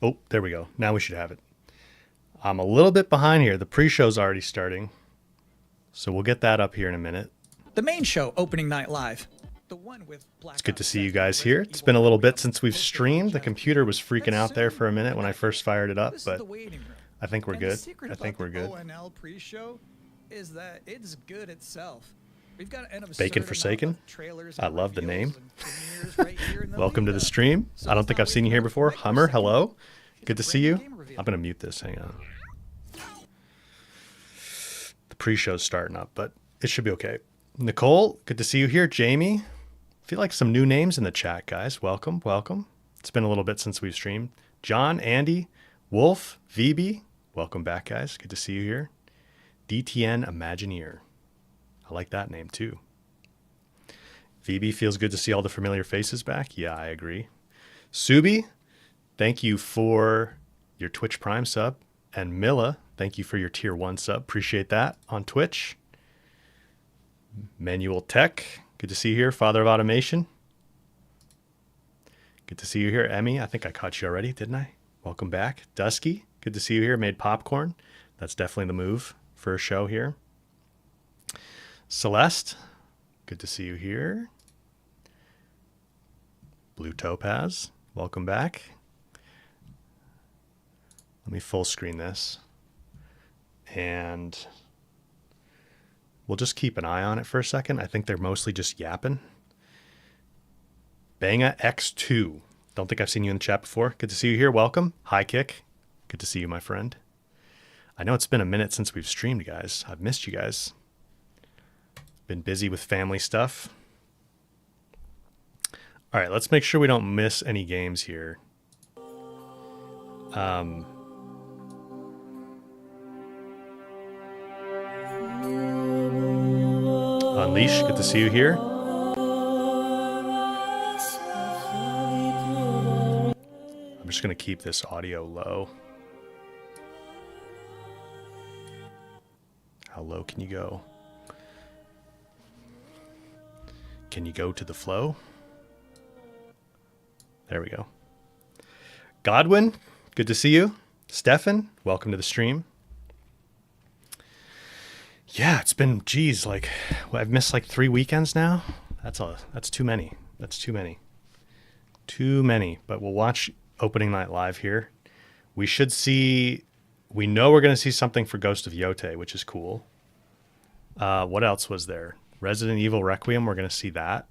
Oh, there we go. Now we should have it. I'm a little bit behind here. The pre-show's already starting. So we'll get that up here in a minute. The main show, opening night live. The one with It's good to see you guys here. It's been a little bit since we've streamed. The computer was freaking out there for a minute when I first fired it up, but I think we're good. I think we're good. ONL pre-show is that it's good itself. We've got an Bacon absurd Forsaken. amount of trailers I and love the reveals name. and premieres right here in the Welcome to the lead-up. stream. So I don't let's think not I've seen wait you here for before. Bacon Hummer, Forsaken. hello. It's Good a to see brand you. new game reveal. I'm going to mute this. Hang on. The pre-show's starting up, but it should be okay. Nicole, good to see you here. Jamie, I feel like some new names in the chat, guys. Welcome, welcome. It's been a little bit since we've streamed. John, Andy, Wolf, VB, welcome back, guys. Good to see you here. DTN Imagineer. I like that name too. VB, feels good to see all the familiar faces back. Yeah, I agree. Subi, thank you for your Twitch Prime sub. And Milla, thank you for your Tier 1 sub. Appreciate that on Twitch. Manual Tech, good to see you here. Father of Automation. Good to see you here. Emmy, I think I caught you already, didn't I? Welcome back. Dusky, good to see you here. Made popcorn. That's definitely the move for a show here. Celeste, good to see you here. Blue Topaz, welcome back. Let me full screen this. And we'll just keep an eye on it for a second. I think they're mostly just yapping. Banga X2. Don't think I've seen you in the chat before. Good to see you here. Welcome. Hi, Kick. Good to see you, my friend. I know it's been a minute since we've streamed, guys. I've missed you guys. Been busy with family stuff. All right, let's make sure we don't miss any games here. Unleash, good to see you here. I'm just going to keep this audio low. How low can you go? Can you go to the flow? There we go. Godwin, good to see you. Stefan, welcome to the stream. Yeah, it's been, geez, like, I've missed like 3 weekends now. That's too many. That's too many. Too many. But we'll watch opening night live here. We know we're going to see something for Ghost of Yote, which is cool. What else was there? Resident Evil Requiem, we're going to see that.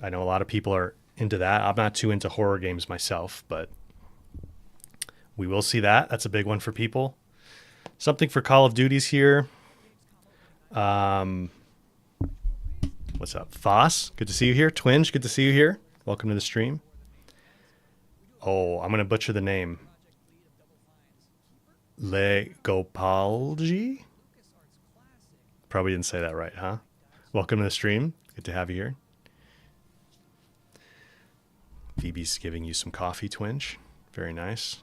I know a lot of people are into that. I'm not too into horror games myself, but we will see that. That's a big one for people. Something for Call of Duty's here. What's up? Foss, good to see you here. Twinge, good to see you here. Welcome to the stream. Oh, I'm going to butcher the name. Le Gopalji? Probably didn't say that right, huh? Welcome to the stream. Good to have you here. Phoebe's giving you some coffee, Twinge. Very nice.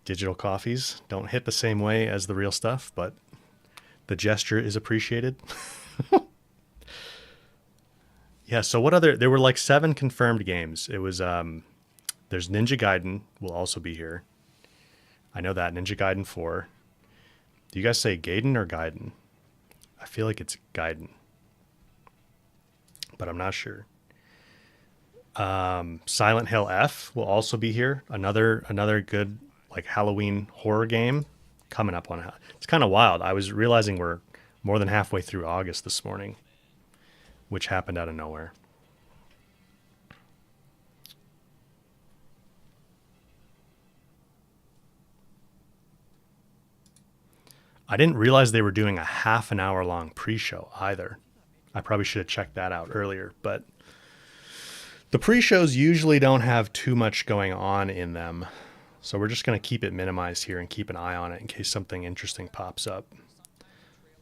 Digital coffees don't hit the same way as the real stuff, but the gesture is appreciated. Yeah, so what other... There were like 7 confirmed games. It was... There's Ninja Gaiden will also be here. I know that. Ninja Gaiden 4. Do you guys say Gaiden or Gaiden? I feel like it's Gaiden. But I'm not sure. Silent Hill F will also be here. Another good like Halloween horror game coming up on. It's kind of wild. I was realizing we're more than halfway through August this morning, which happened out of nowhere. I didn't realize they were doing a half an hour long pre-show either. I probably should have checked that out earlier, but the pre-shows usually don't have too much going on in them. So we're just going to keep it minimized here and keep an eye on it in case something interesting pops up.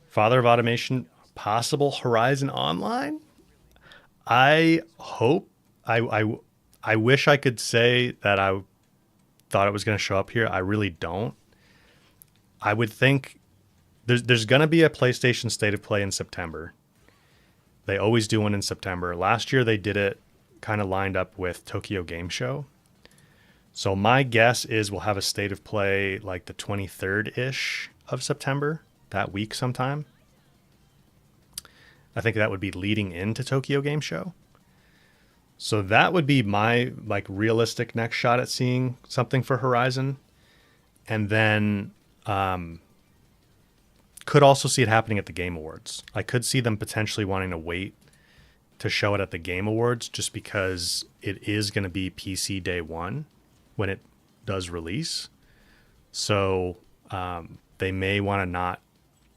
Father of Automation, possible Horizon Online? I hope, I wish I could say that I thought it was going to show up here. I really don't. I would think there's going to be a PlayStation State of Play in September. They always do one in September. Last year they did it kind of lined up with Tokyo Game Show. So my guess is we'll have a state of play like the 23rd-ish of September, that week sometime. I think that would be leading into Tokyo Game Show. So that would be my like realistic next shot at seeing something for Horizon. And then could also see it happening at the Game Awards. I could see them potentially wanting to wait to show it at the Game Awards just because it is going to be PC day one when it does release. So they may want to not,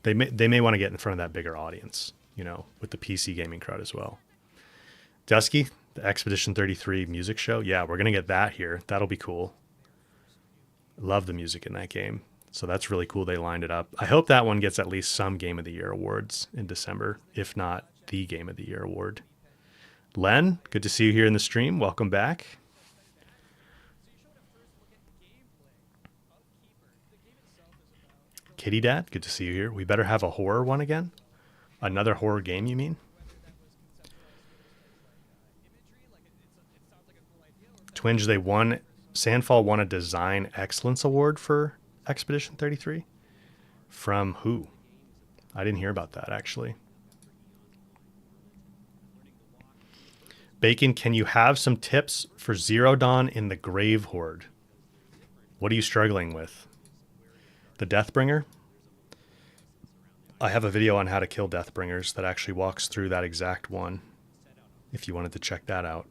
they may want to get in front of that bigger audience, you know, with the PC gaming crowd as well. Dusky, the Expedition 33 music show. Yeah, we're going to get that here. That'll be cool. Love the music in that game. So that's really cool they lined it up. I hope that one gets at least some Game of the Year awards in December, if not the Game of the Year award. Len, good to see you here in the stream. Welcome back. Kitty Dad, good to see you here. We better have a horror one again. Another horror game, you mean? Twinge, Sandfall won a Design Excellence Award for Expedition 33. From who? I didn't hear about that, actually. Bacon, can you have some tips for Zero Dawn in the Grave Horde? What are you struggling with? The Deathbringer? I have a video on how to kill Deathbringers that actually walks through that exact one, if you wanted to check that out.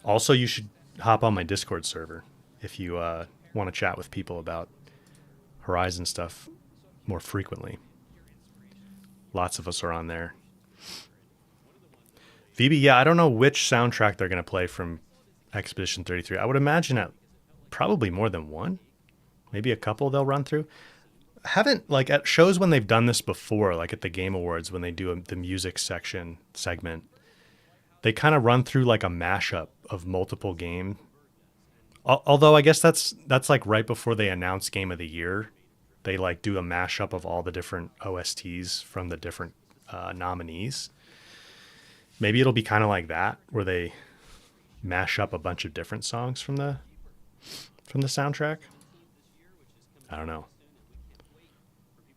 Also, you should hop on my Discord server if you want to chat with people about Horizon stuff more frequently. Lots of us are on there. VB, yeah, I don't know which soundtrack they're going to play from Expedition 33. I would imagine at probably more than one. Maybe a couple they'll run through. Haven't, like, at shows when they've done this before, like at the Game Awards when they do the music segment, they kind of run through like a mashup of multiple games. Although I guess that's like right before they announce Game of the Year. They like do a mashup of all the different OSTs from the different nominees. Maybe it'll be kind of like that, where they mash up a bunch of different songs from the soundtrack. I don't know.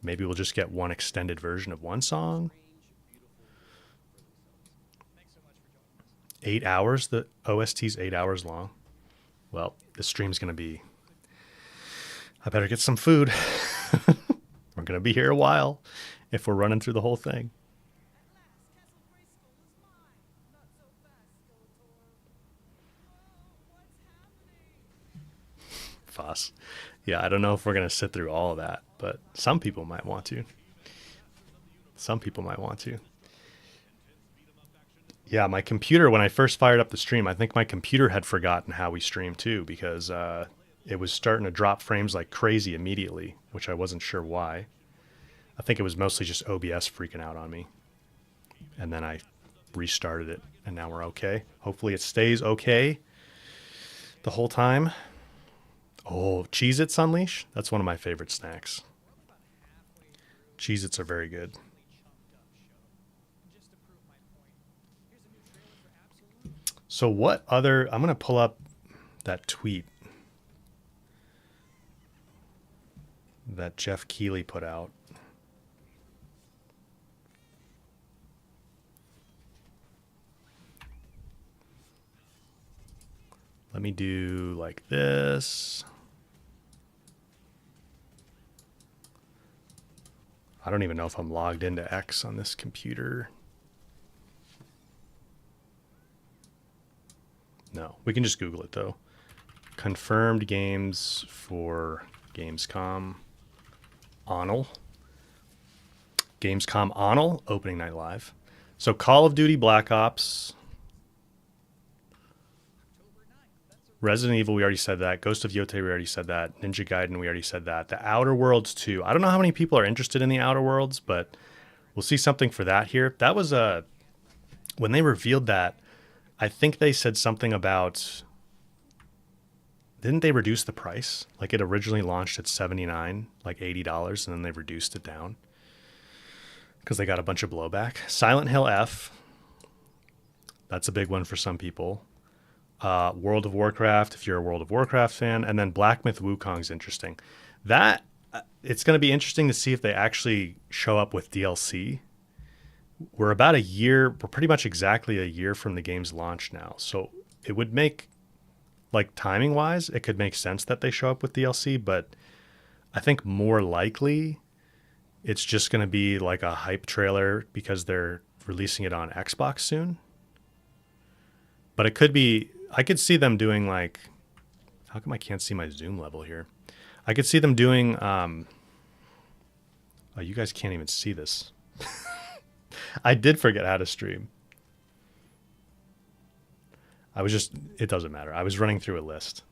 Maybe we'll just get one extended version of one song. 8 hours. The OST's 8 hours long. Well, this stream's going to be... I better get some food. We're going to be here a while if we're running through the whole thing. Foss. Yeah, I don't know if we're going to sit through all of that, but some people might want to. Some people might want to. Yeah, my computer, when I first fired up the stream, I think my computer had forgotten how we stream too, because it was starting to drop frames like crazy immediately, which I wasn't sure why. I think it was mostly just OBS freaking out on me. And then I restarted it, and now we're okay. Hopefully it stays okay the whole time. Oh, Cheez-Its Unleash? That's one of my favorite snacks. Cheez-Its are very good. So what other... I'm going to pull up that tweet that Jeff Keighley put out. Let me do like this. I don't even know if I'm logged into X on this computer. No, we can just Google it though. Confirmed games for Gamescom Onel. Gamescom Onel, opening night live. So Call of Duty Black Ops. Resident Evil, we already said that. Ghost of Yotei, we already said that. Ninja Gaiden, we already said that. The Outer Worlds 2. I don't know how many people are interested in the Outer Worlds, but we'll see something for that here. That was when they revealed that, I think they said something about... Didn't they reduce the price? Like it originally launched at $79, like $80, and then they reduced it down because they got a bunch of blowback. Silent Hill F. That's a big one for some people. World of Warcraft, if you're a World of Warcraft fan, and then Black Myth Wukong's interesting. That it's going to be interesting to see if they actually show up with DLC. We're about a year, we're pretty much exactly a year from the game's launch now. So it would make, like timing wise, it could make sense that they show up with DLC, but I think more likely it's just going to be like a hype trailer because they're releasing it on Xbox soon. But it could be, I could see them doing like, how come I can't see my zoom level here? I could see them doing, oh, you guys can't even see this. I did forget how to stream. It doesn't matter. I was running through a list.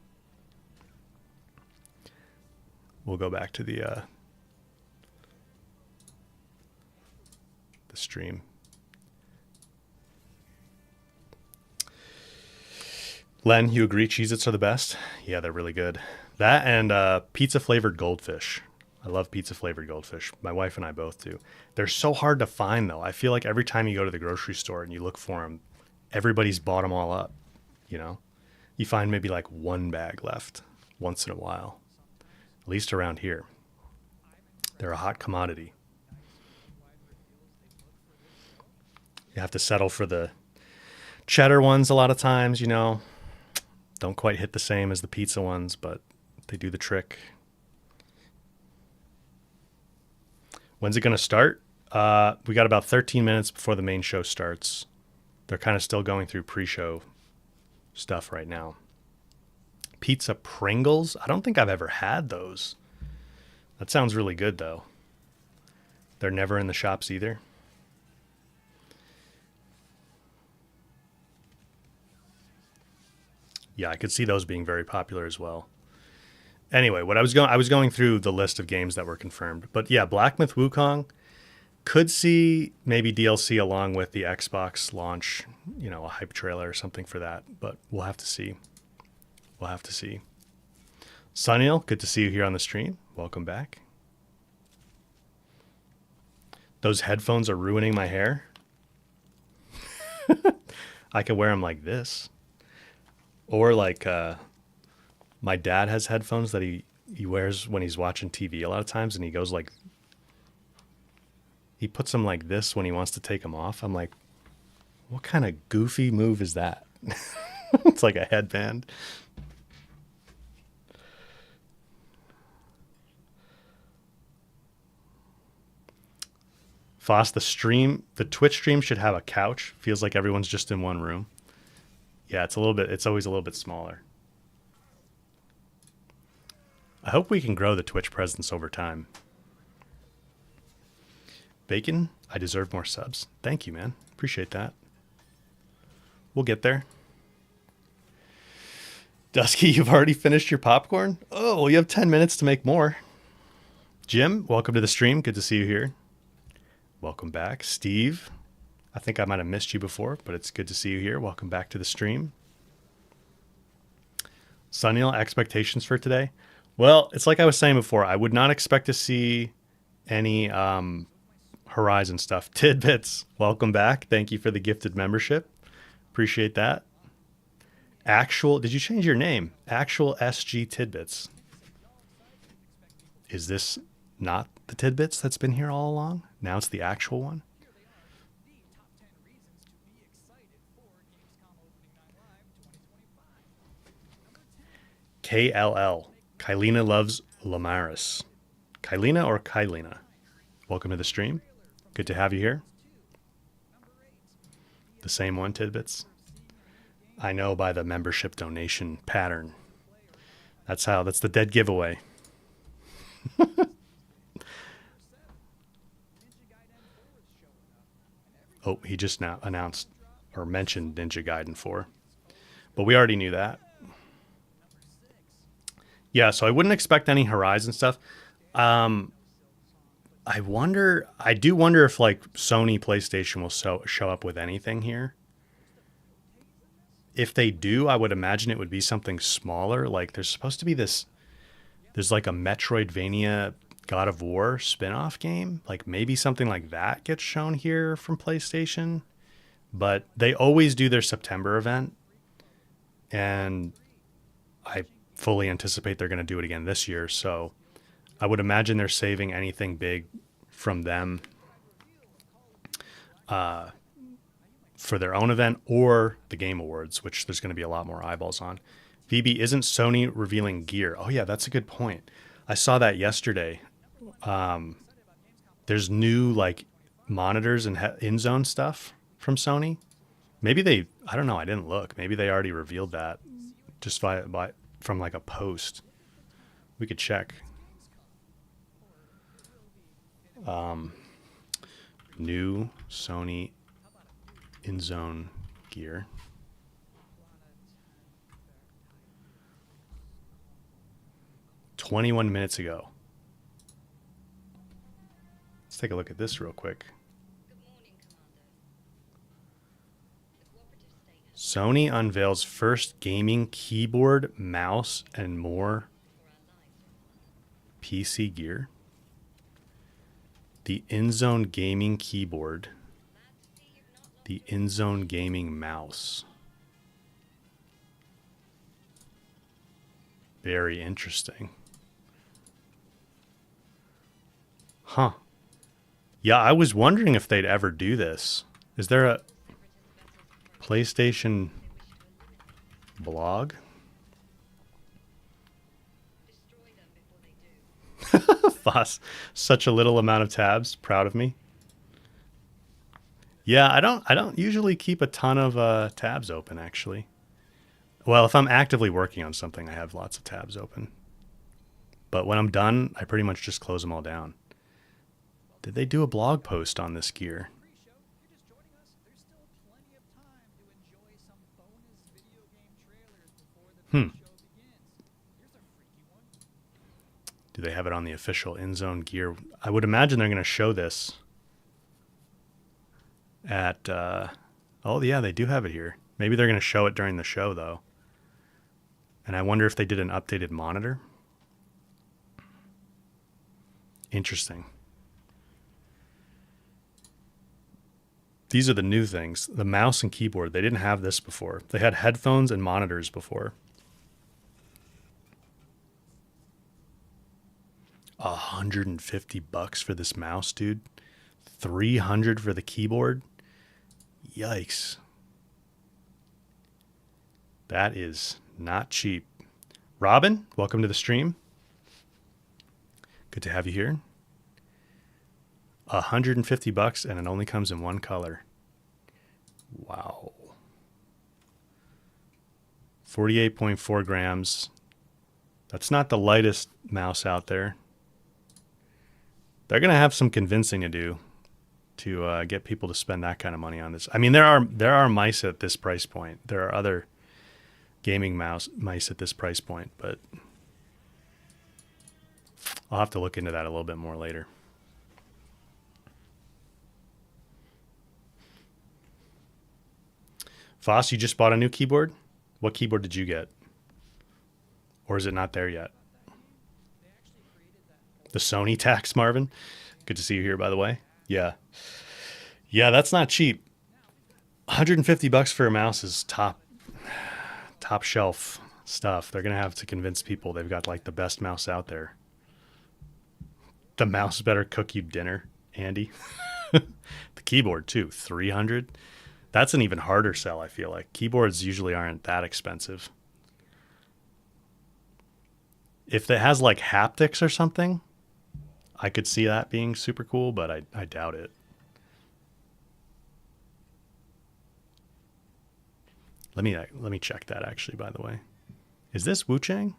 We'll go back to the stream. Len, you agree Cheez-Its are the best? Yeah, they're really good. That and pizza-flavored goldfish. I love pizza-flavored goldfish. My wife and I both do. They're so hard to find, though. I feel like every time you go to the grocery store and you look for them, everybody's bought them all up, you know? You find maybe like one bag left once in a while, at least around here. They're a hot commodity. You have to settle for the cheddar ones a lot of times, you know. Don't quite hit the same as the pizza ones, but they do the trick. When's it going to start? We got about 13 minutes before the main show starts. They're kind of still going through pre-show stuff right now. Pizza Pringles? I don't think I've ever had those. That sounds really good, though. They're never in the shops either. Yeah, I could see those being very popular as well. Anyway, I was going through the list of games that were confirmed. But yeah, Black Myth Wukong could see maybe DLC along with the Xbox launch, you know, a hype trailer or something for that. But we'll have to see. We'll have to see. Sunil, good to see you here on the stream. Welcome back. Those headphones are ruining my hair. I could wear them like this. Or like my dad has headphones that he wears when he's watching TV a lot of times, and he goes like, he puts them like this when he wants to take them off. I'm like, what kind of goofy move is that? It's like a headband. Foss, the Twitch stream should have a couch. Feels like everyone's just in one room. Yeah, it's always a little bit smaller. I hope we can grow the Twitch presence over time. Bacon, I deserve more subs. Thank you, man. Appreciate that. We'll get there. Dusky, you've already finished your popcorn? Oh, well, you have 10 minutes to make more. Jim, welcome to the stream. Good to see you here. Welcome back. Steve, I think I might have missed you before, but it's good to see you here. Welcome back to the stream. Sunil, expectations for today? Well, it's like I was saying before. I would not expect to see any Horizon stuff. Tidbits, welcome back. Thank you for the gifted membership. Appreciate that. Did you change your name? Actual SG Tidbits. Is this not the Tidbits that's been here all along? Now it's the actual one? KLL. Kylina loves Lamaris. Kylina or Kylina? Welcome to the stream. Good to have you here. The same one, Tidbits. I know by the membership donation pattern. That's the dead giveaway. Oh, he just now announced or mentioned Ninja Gaiden 4. But we already knew that. Yeah, so I wouldn't expect any Horizon stuff. I do wonder if like Sony PlayStation will show up with anything here. If they do, I would imagine it would be something smaller. Like there's supposed to be there's like a Metroidvania God of War spin-off game. Like maybe something like that gets shown here from PlayStation. But they always do their September event, and I fully anticipate they're going to do it again this year. So I would imagine they're saving anything big from them for their own event or the Game Awards, which there's going to be a lot more eyeballs on. VB, isn't Sony revealing gear? Oh yeah, that's a good point. I saw that yesterday. There's new like monitors and in-zone stuff from Sony. Maybe they, I don't know, I didn't look. Maybe they already revealed that just from like a post. We could check. New Sony in-zone gear. "21 minutes ago." Let's take a look at this real quick. Sony unveils first gaming keyboard, mouse, and more PC gear. The in-zone gaming keyboard. The in-zone gaming mouse. Very interesting. Huh. Yeah, I was wondering if they'd ever do this. Is there a PlayStation blog? Foss, such a little amount of tabs. Proud of me. Yeah, I don't usually keep a ton of tabs open, actually. Well, if I'm actively working on something, I have lots of tabs open. But when I'm done, I pretty much just close them all down. Did they do a blog post on this gear? Do they have it on the official in-zone gear? I would imagine they're going to show this at... oh, yeah, they do have it here. Maybe they're going to show it during the show, though. And I wonder if they did an updated monitor. Interesting. These are the new things. The mouse and keyboard. They didn't have this before. They had headphones and monitors before. $150 for this mouse, dude. $300 for the keyboard. Yikes. That is not cheap. Robin, welcome to the stream. Good to have you here. $150 and it only comes in one color. Wow. 48.4 grams. That's not the lightest mouse out there. They're going to have some convincing to do to get people to spend that kind of money on this. I mean, there are mice at this price point. There are other gaming mice at this price point, but I'll have to look into that a little bit more later. Foss, you just bought a new keyboard? What keyboard did you get? Or is it not there yet? The Sony tax, Marvin. Good to see you here, by the way. Yeah. Yeah, that's not cheap. $150 for a mouse is top shelf stuff. They're going to have to convince people they've got like the best mouse out there. The mouse better cook you dinner, Andy. The keyboard too, $300. That's an even harder sell, I feel like. Keyboards usually aren't that expensive. If it has like haptics or something, I could see that being super cool, but I doubt it. Let me check that actually, by the way. Is this Wu Chang?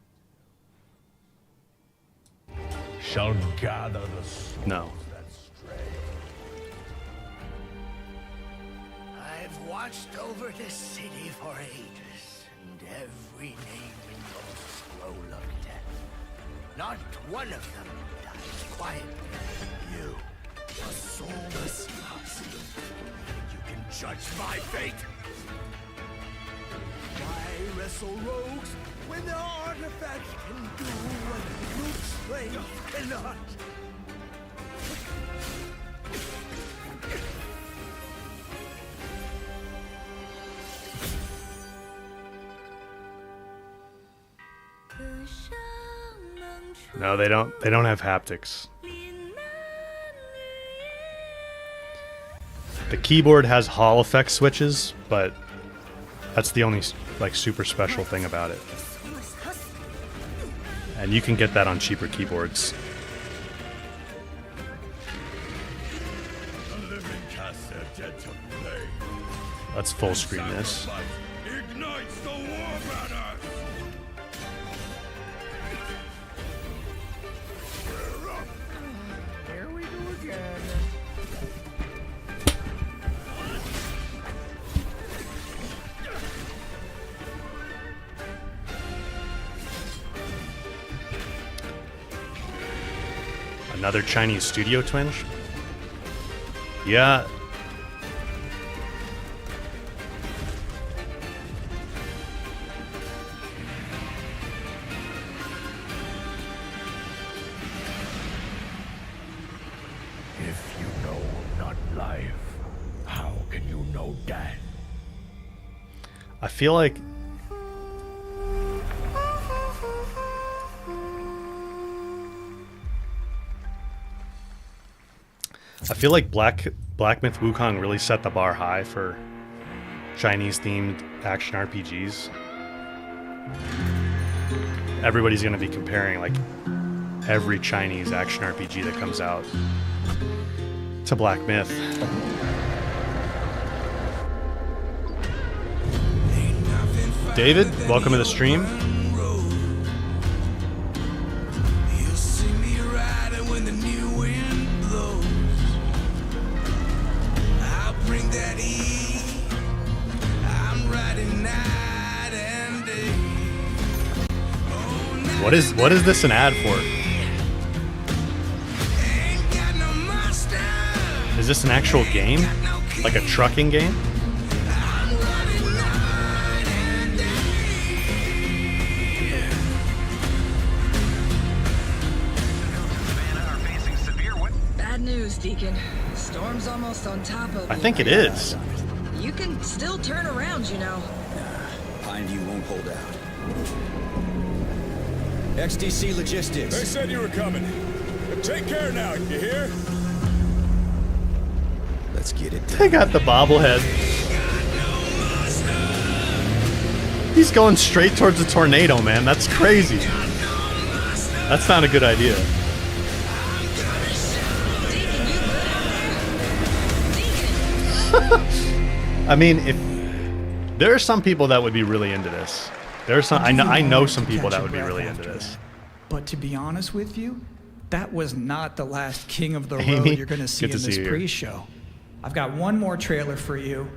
Shall gather the souls No. that stray. I've watched over this city for ages, and every name in your scroll of death. Not one of them dies quietly. You, a soulless husk. You can judge my fate. Why wrestle rogues when their artifacts can do what brute strength cannot? No, they don't. They don't have haptics. The keyboard has Hall effect switches, but that's the only like super special thing about it. And you can get that on cheaper keyboards. Let's full screen this. Ignites the war banner. Here we go again. Another Chinese studio twinge? Yeah. If you know not life, how can you know death? I feel like Black Myth Wukong really set the bar high for Chinese themed action RPGs. Everybody's going to be comparing like every Chinese action RPG that comes out to Black Myth. David, welcome to the stream. What is this an ad for? Is this an actual game? Like a trucking game? Bad news, Deacon. Storm's almost on top of I you. think it is. You can still turn around, you know. Pineview won't hold out. XDC Logistics. They said you were coming. But take care now, you hear? Let's get it They done. got the bobblehead. He's going straight towards the tornado, man. That's crazy. That's not a good idea. I mean, if there are some people that would be really into this. There are some. I know some people that would be really into this. But to be honest with you, that was not the last King of the Road Amy, you're going to see good in to this see you. pre-show. I've got one more trailer for you.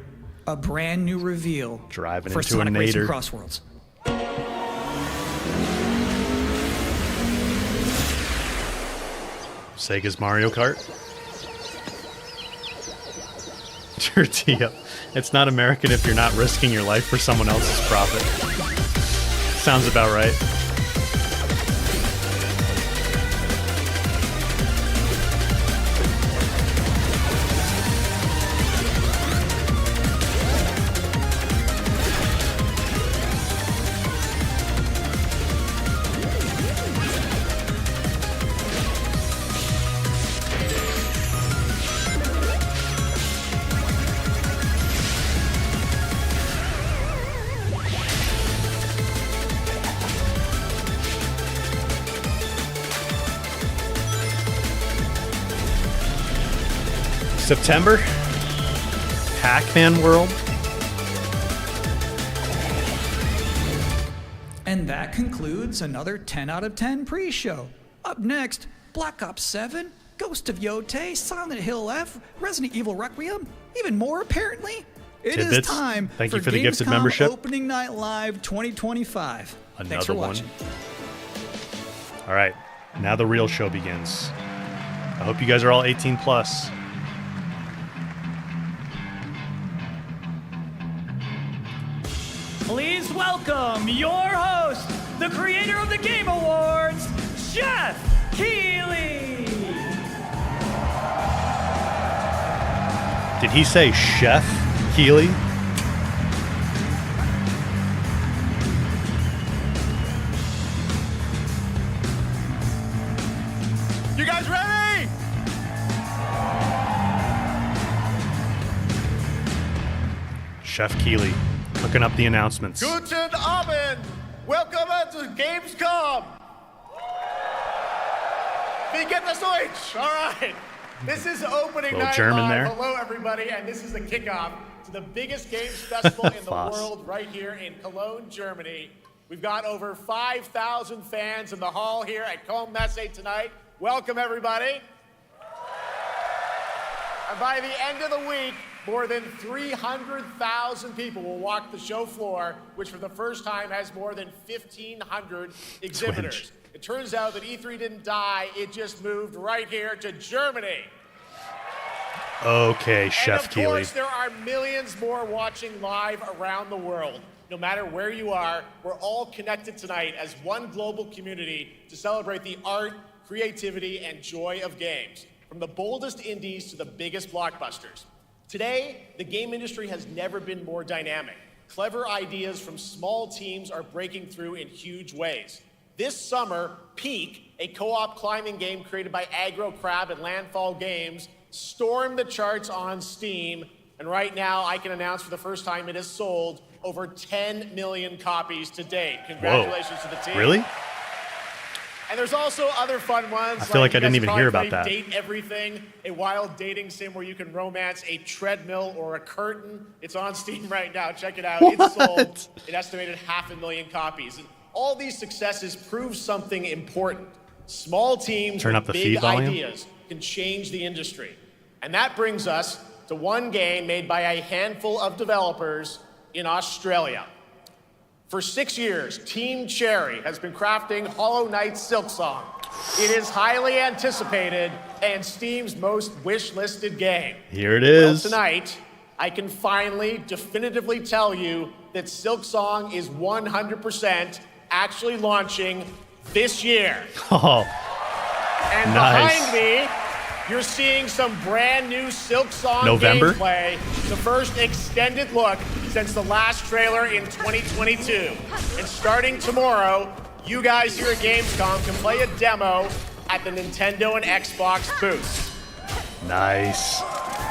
A brand new reveal Driving for into a Sonic Racing nader. Crossworlds. Sega's Mario Kart. Tortilla. It's not American if you're not risking your life for someone else's profit. Sounds about right. September, Pac-Man World. And that concludes another 10 out of 10 pre-show. Up next, Black Ops 7, Ghost of Yotei, Silent Hill F, Resident Evil Requiem, even more apparently. It is Tidbits. time Thank for you for the gifted Gamescom membership. Opening Night Live 2025. Thanks for Another one. watching. All right, now the real show begins. I hope you guys are all 18 plus. Please welcome your host, the creator of the Game Awards, Chef Keeley. Did he say Chef Keeley? guys ready? Chef Keeley cooking up the announcements. Guten Abend. Welcome to Gamescom. Wie geht es euch? All right. This is opening night German live. there. Hello, everybody, and this is the kickoff to the biggest games festival in the world right here in Cologne, Germany. We've got over 5,000 fans in the hall here at Cologne Messe tonight. Welcome, everybody. And by the end of the week, more than 300,000 people will walk the show floor, which for the first time has more than 1,500 exhibitors. Twitch. It turns out that E3 didn't die, it just moved right here to Germany. Okay, Chef And of Keeley. course, there are millions more watching live around the world. No matter where you are, we're all connected tonight as one global community to celebrate the art, creativity, and joy of games, from the boldest indies to the biggest blockbusters. Today, the game industry has never been more dynamic. Clever ideas from small teams are breaking through in huge ways. This summer, Peak, a co-op climbing game created by Aggro Crab and Landfall Games, stormed the charts on Steam, and right now I can announce for the first time it has sold over 10 million copies to date. Congratulations to the team. Really? And there's also other fun ones. I feel like I you guys didn't even probably hear about played that. Date Everything, a wild dating sim where you can romance a treadmill or a curtain. It's on Steam right now. Check it out. It's sold an estimated 500,000 copies. And all these successes prove something important. Small teams Turn with up the big feed volume. ideas can change the industry. And that brings us to one game made by a handful of developers in Australia. For 6 years, Team Cherry has been crafting Hollow Knight Silksong. It is highly anticipated and Steam's most wish-listed game. Here it is. Well, tonight, I can finally definitively tell you that Silksong is 100% actually launching this year. Oh, And nice. behind me, you're seeing some brand new Silksong November? gameplay. The first extended look since the last trailer in 2022. And starting tomorrow, you guys here at Gamescom can play a demo at the Nintendo and Xbox booths. nice.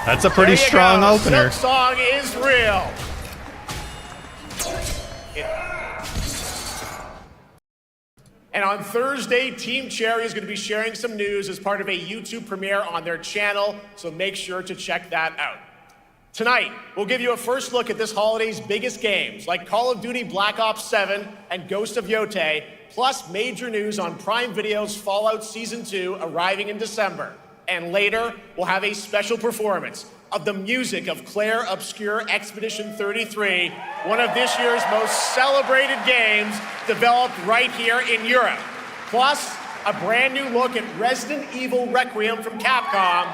That's a pretty There you strong go. opener. Silksong is real. And on Thursday, Team Cherry is going to be sharing some news as part of a YouTube premiere on their channel, so make sure to check that out. Tonight, we'll give you a first look at this holiday's biggest games, like Call of Duty Black Ops 7 and Ghost of Yotei, plus major news on Prime Video's Fallout Season 2 arriving in December. And later, we'll have a special performance of the music of Claire Obscure Expedition 33, one of this year's most celebrated games developed right here in Europe. Plus, a brand new look at Resident Evil Requiem from Capcom,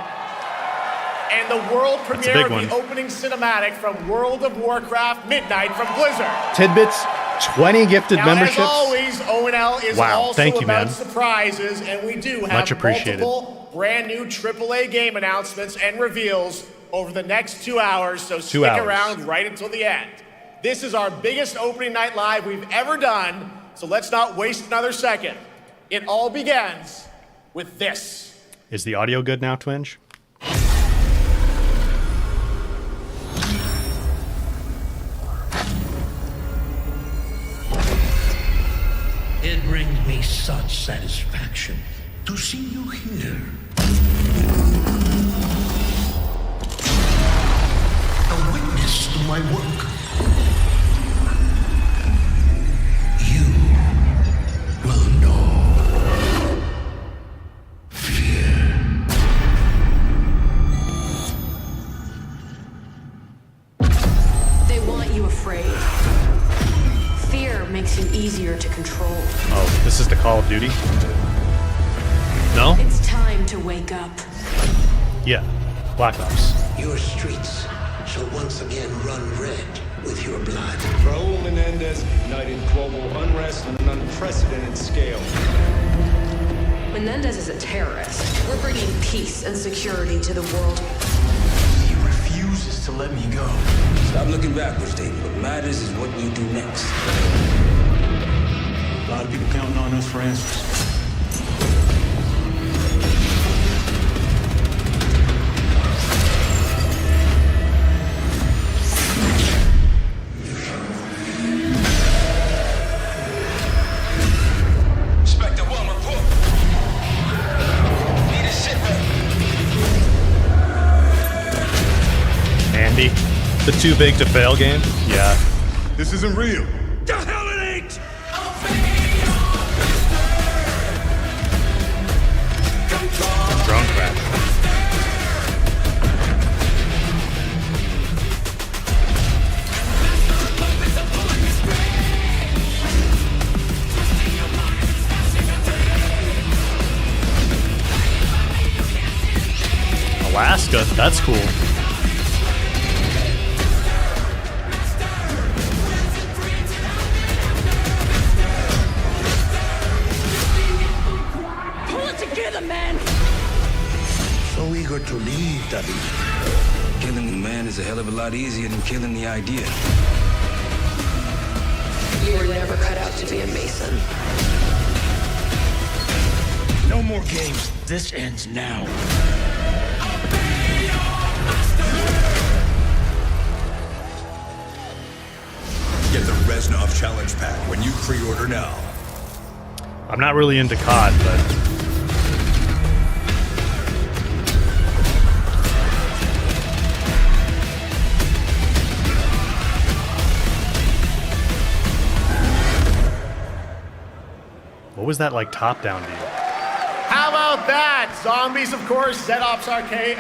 and the world premiere big of one. the opening cinematic from World of Warcraft Midnight from Blizzard. Tidbits, 20 gifted Now, memberships. as always, O&L is Wow, also thank you, about man. surprises, and we do have Much appreciated. multiple brand new AAA game announcements and reveals over the next 2 hours, so stick hours. around right until the end. This is our biggest opening night live we've ever done, so let's not waste another second. It all begins with this. Is the audio good now, Twinge? It brings me such satisfaction to see you here. A witness to my work. You will know fear. They want you afraid. Fear makes you easier to control. Oh, this is the Call of Duty? No? It's time to wake up. Yeah. Black Ops. Your streets shall once again run red with your blood. Raul Menendez ignited global unrest on an unprecedented scale. Menendez is a terrorist. We're bringing peace and security to the world. He refuses to let me go. Stop looking backwards, David. What matters is what you do next. A lot of people counting on us for answers. The too big to fail game? Yeah. This isn't real. The hell it ain't! Drone crash. Alaska, that's cool. Pull it together, man! So eager to leave, David. Killing the man is a hell of a lot easier than killing the idea. You were never cut out to be a Mason. No more games. This ends now. Get the Reznov Challenge Pack when you pre-order now. I'm not really into COD, but what was that like top-down view? How about that? Zombies, of course, Dead Ops Arcade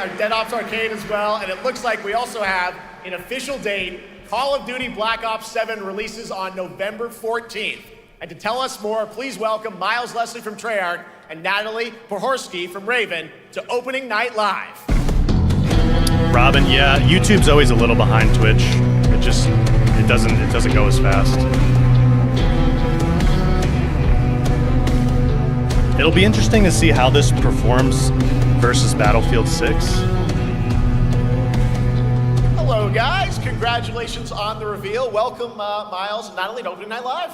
as well, and it looks like we also have an official date. Call of Duty Black Ops 7 releases on November 14th. And to tell us more, please welcome Miles Leslie from Treyarch and Natalie Pohorsky from Raven to Opening Night Live. Robin, yeah, YouTube's always a little behind Twitch. It doesn't go as fast. It'll be interesting to see how this performs versus Battlefield 6. Hello, guys. Congratulations on the reveal. Welcome, Miles and Natalie, to Opening Night Live.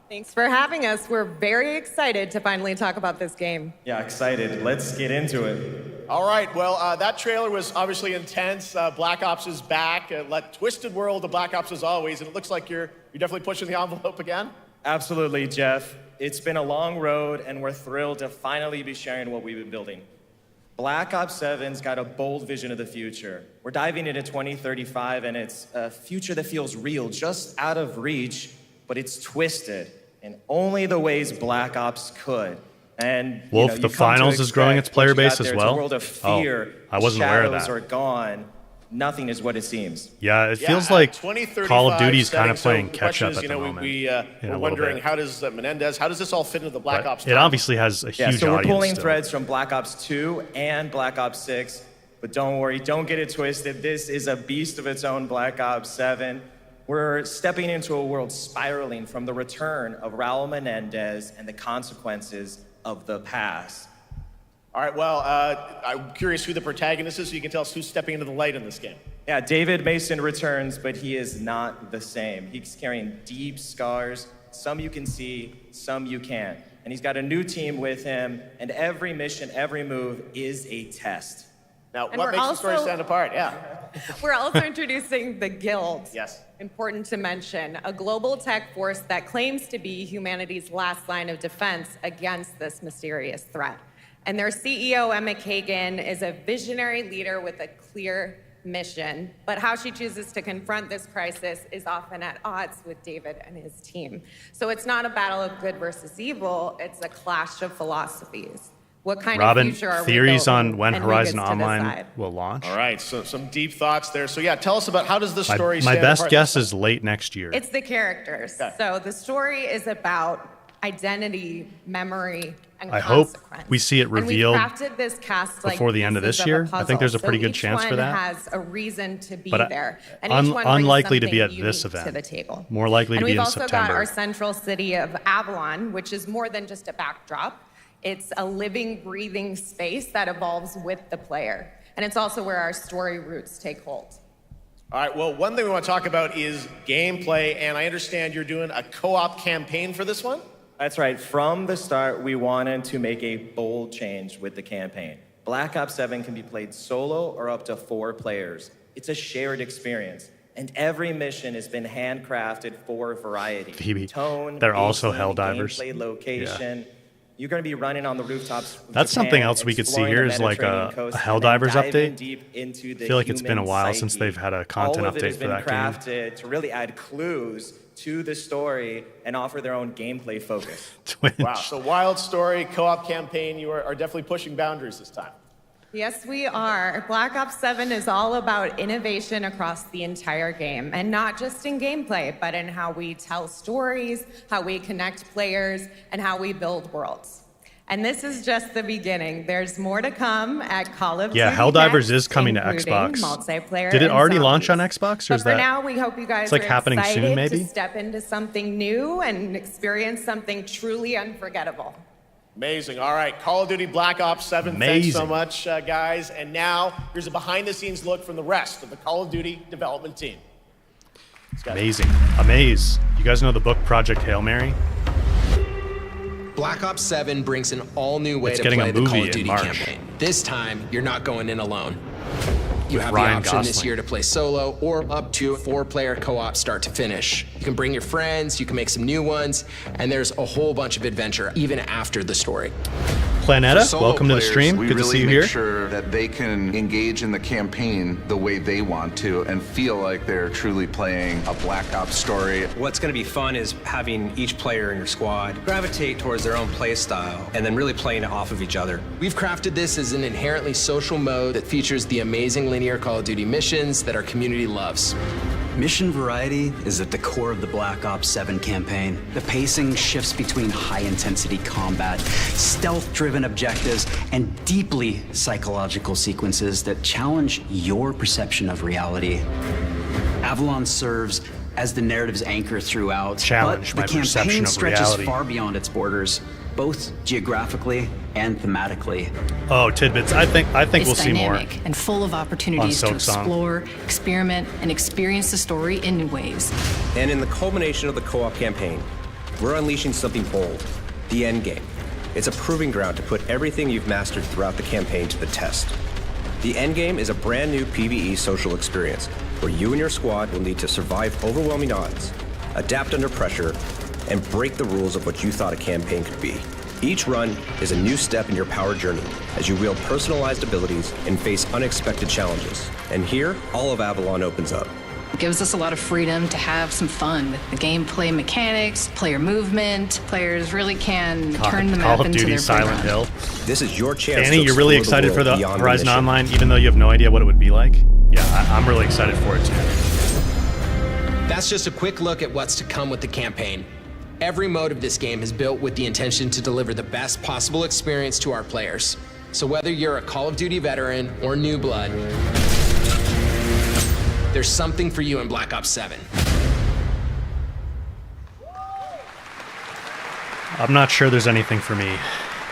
Thanks for having us. We're very excited to finally talk about this game. Yeah, excited. Let's get into it. All right. Well, that trailer was obviously intense. Black Ops is back. Twisted world of Black Ops as always, and it looks like you're definitely pushing the envelope again. Absolutely, Jeff. It's been a long road, and we're thrilled to finally be sharing what we've been building. Black Ops 7's got a bold vision of the future. We're diving into 2035, and it's a future that feels real, just out of reach, but it's twisted in only the ways Black Ops could. And Wolf, the finals is growing its player base as well. It's a world of fear. I wasn't aware of that. Shadows are gone. Nothing is what it seems. Yeah, it feels like Call of Duty's kind of playing catch up at the moment. We're wondering, how does Menendez, how does this all fit into the Black Ops? It obviously has a huge audience. So we're pulling threads from Black Ops 2 and Black Ops 6, but don't worry, don't get it twisted. This is a beast of its own, Black Ops 7. We're stepping into a world spiraling from the return of Raul Menendez and the consequences of the past. All right, well, I'm curious who the protagonist is, so you can tell us who's stepping into the light in this game. Yeah, David Mason returns, but he is not the same. He's carrying deep scars. Some you can see, some you can't. And he's got a new team with him, and every mission, every move is a test. Now, what makes the story stand apart? Yeah. We're also introducing the Guild. Yes. Important to mention, a global tech force that claims to be humanity's last line of defense against this mysterious threat. And their CEO, Emma Kagan, is a visionary leader with a clear mission. But how she chooses to confront this crisis is often at odds with David and his team. So it's not a battle of good versus evil, it's a clash of philosophies. What kind of future are we theories building? on when And Horizon who gets to Online decide? will launch? All right, so some deep thoughts there. So yeah, tell us about how does this story My stand best apart? guess is late next year. It's the characters. Okay. So the story is about identity, memory, and I hope consequence. we see it revealed and we've crafted this cast like before the end of pieces this year. a I think there's a puzzle. pretty So good chance each for that. one has a reason to be But there, and each one brings unlikely to be something at this unique event. to the table. More likely to and be we've in also got September. our central city of Avalon, which is more than just a backdrop. It's a living, breathing space that evolves with the player, and it's also where our story roots take hold. All right, well, one thing we want to talk about is gameplay, and I understand you're doing a co-op campaign for this one? That's right. From the start, we wanted to make a bold change with the campaign. Black Ops 7 can be played solo or up to 4 players. It's a shared experience, and every mission has been handcrafted for variety. Phoebe, Tone, they're also pacing, Helldivers. gameplay, location. You're going to be running on the rooftops. That's something else we could see here is like a Helldivers update. I feel like it's been a while since they've had a content update for that game. All of it has been crafted to really add clues to the story and offer their own gameplay focus. Wow, so wild story, co-op campaign, you are definitely pushing boundaries this time. Yes, we are. Black Ops 7 is all about innovation across the entire game, and not just in gameplay, but in how we tell stories, how we connect players, and how we build worlds. And this is just the beginning. There's more to come at Call of Duty. Yeah, Helldivers next, is coming to including Xbox. Multiplayer Did it and already launch on zombies. Xbox, or but is for that? now, we hope you guys It's like are happening excited soon, maybe. to step into something new and experience something truly unforgettable. Amazing. All right, Call of Duty Black Ops 7. Amazing. Thanks so much, guys. And now, here's a behind-the-scenes look from the rest of the Call of Duty development team. Amazing. Amaze. You guys know the book Project Hail Mary? Black Ops 7 brings an all-new way It's to getting play a the movie Call of in Duty March. campaign. This time, you're not going in alone. You With have Ryan the option this Gosling. year to play solo or up to 4-player co-op start to finish. You can bring your friends, you can make some new ones, and there's a whole bunch of adventure even after the story. Planeta, solo welcome to the players, stream. we Good to really see you make here. sure that they can engage in the campaign the way they want to and feel like they're truly playing a Black Ops story. What's going to be fun is having each player in your squad gravitate towards their own play style and then really playing it off of each other. We've crafted this as an inherently social mode that features the amazing linear Call of Duty missions that our community loves. Mission variety is at the core of the Black Ops 7 campaign. The pacing shifts between high-intensity combat, stealth-driven objectives, and deeply psychological sequences that challenge your perception of reality. Avalon serves as the narrative's anchor throughout, Challenge but my the perception campaign of stretches reality. far beyond its borders, both geographically and thematically. Oh, tidbits. I think It's we'll see more. dynamic and full of opportunities to Silksong. explore, experiment, and experience the story in new ways. And in the culmination of the co-op campaign, we're unleashing something bold, the end game. It's a proving ground to put everything you've mastered throughout the campaign to the test. The end game is a brand new PvE social experience where you and your squad will need to survive overwhelming odds, adapt under pressure, and break the rules of what you thought a campaign could be. Each run is a new step in your power journey as you wield personalized abilities and face unexpected challenges. And here, all of Avalon opens up. It gives us a lot of freedom to have some fun with the gameplay mechanics, player movement. Players really can turn the map Call of into Duty their Silent playground. Hill. This is your chance Danny, to you're really explore excited for the world beyond Horizon mission. Online, even though you have no idea what it would be like? Yeah, I'm really excited for it too. That's just a quick look at what's to come with the campaign. Every mode of this game is built with the intention to deliver the best possible experience to our players. So whether you're a Call of Duty veteran or new blood, there's something for you in Black Ops 7. I'm not sure there's anything for me.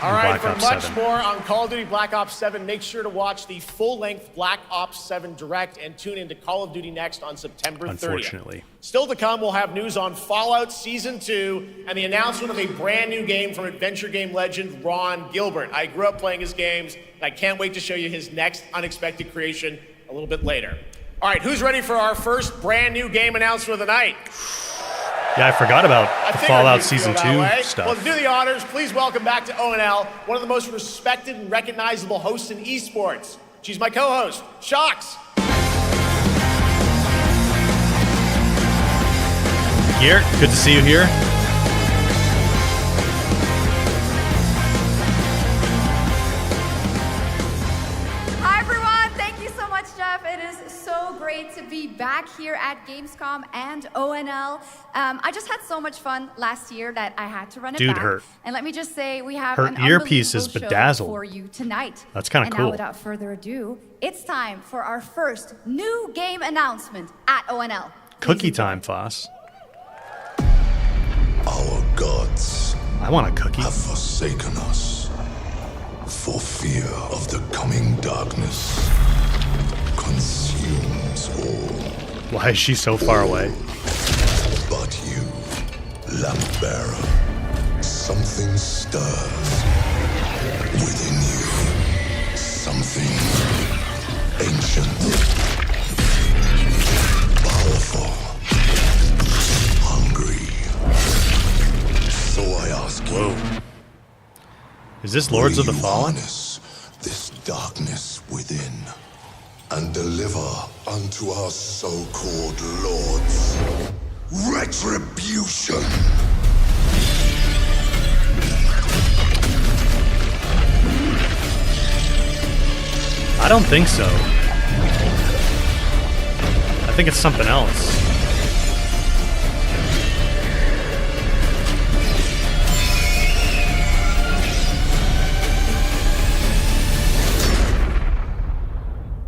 All right, Black for Ops much 7. more on Call of Duty Black Ops 7, make sure to watch the full-length Black Ops 7 Direct and tune into Call of Duty Next on September 30th. Unfortunately. Still to come, we'll have news on Fallout Season 2 and the announcement of a brand new game from adventure game legend Ron Gilbert. I grew up playing his games, and I can't wait to show you his next unexpected creation a little bit later. All right, who's ready for our first brand new game announcement of the night? Yeah, I forgot about the figured Fallout you'd feel Season that 2 way. stuff. Well, to do the honors, please welcome back to ONL, one of the most respected and recognizable hosts in esports. She's my co-host, Shox. Here, good to see you here. Hi everyone, thank you so much, Jeff. It is so great to be back here at Gamescom and ONL. I just had so much fun last year that I had to run it back. Her And let me just say, we have her an earpiece is unbelievable show bedazzled. for you tonight. That's kinda And cool. now, without further ado, it's time for our first new game announcement at ONL. Cookie time, Foss. Our gods I want a cookie. have forsaken us for fear of the coming darkness consumes all. Why is she so far away? But you, lamp bearer, something stirs within you. Something ancient, powerful, hungry. So I ask you, Is this Lords of the Fallen? This darkness within, and deliver unto our so-called lords retribution. I don't think so. I think it's something else.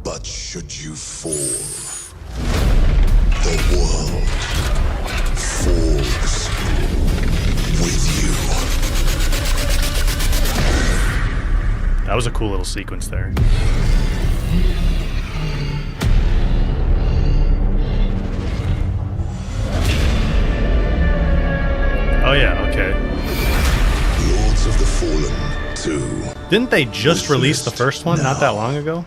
But should you fall, the world falls with you. That was a cool little sequence there. Oh yeah, okay. Lords of the Fallen 2. Didn't they just release the first one not that long ago?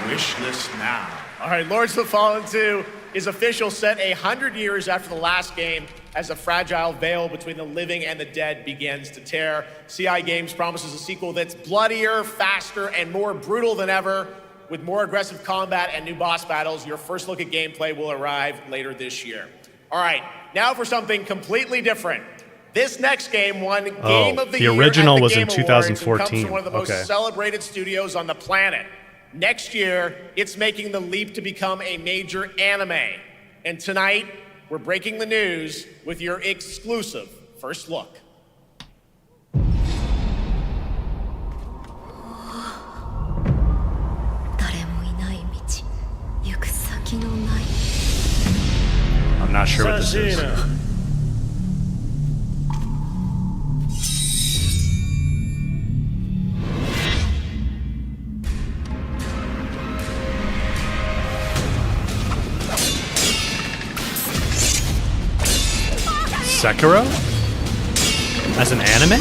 Wish list now. All right, Lords of the Fallen 2 is official, set 100 years after the last game, as a fragile veil between the living and the dead begins to tear. CI Games promises a sequel that's bloodier, faster, and more brutal than ever. With more aggressive combat and new boss battles, your first look at gameplay will arrive later this year. All right, now for something completely different. This next game won Game of the Year original at the was Game in Awards and 2014. comes from one of the most Okay. celebrated studios on the planet. Next year, it's making the leap to become a major anime. And tonight, we're breaking the news with your exclusive first look. I'm not sure what this is. Sekiro? As an anime?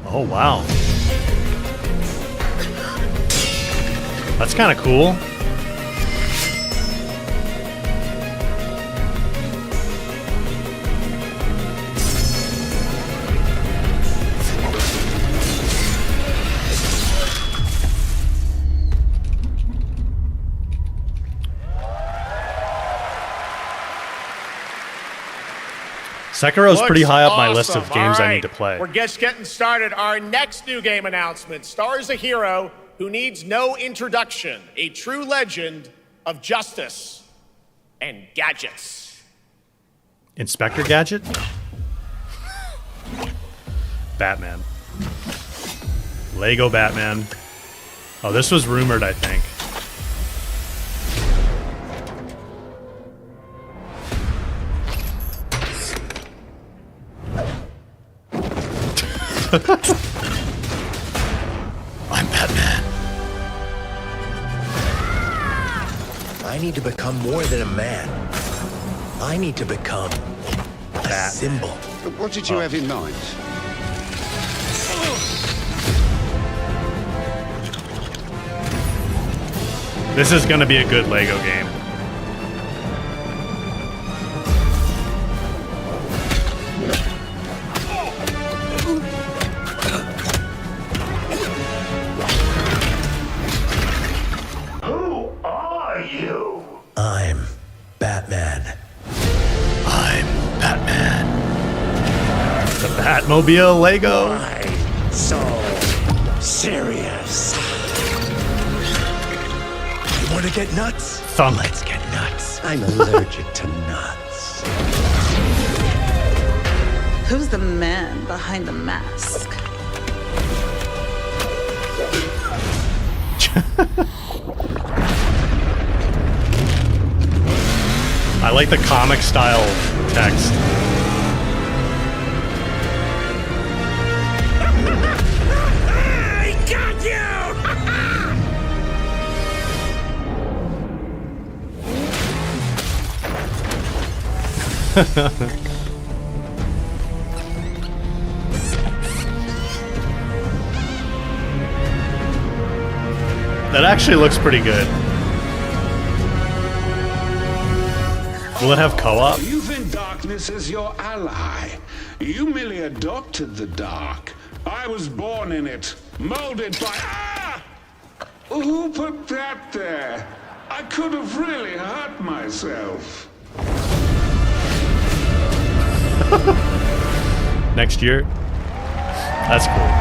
Oh, wow. That's kind of cool. Sekiro's pretty high up my list of Awesome. games All I right. need to play. We're just getting started. Our next new game announcement stars a hero who needs no introduction, a true legend of justice and gadgets. Inspector Gadget? Batman. Lego Batman. Oh, this was rumored, I think. I'm Batman. I need to become more than a man. I need to become a symbol. What did you have in mind? This is going to be a good Lego game. Who are you? I'm Batman. I'm Batman. The Batmobile Lego. Why so serious? You want to get nuts? Thump. Let's get nuts. I'm allergic to nuts. Who's the man behind the mask? I like the comic style text. I got you! That actually looks pretty good. Will it have co-op? You think darkness is your ally. You merely adopted the dark. I was born in it, molded by... Ah! Who put that there? I could have really hurt myself. Next year? That's cool.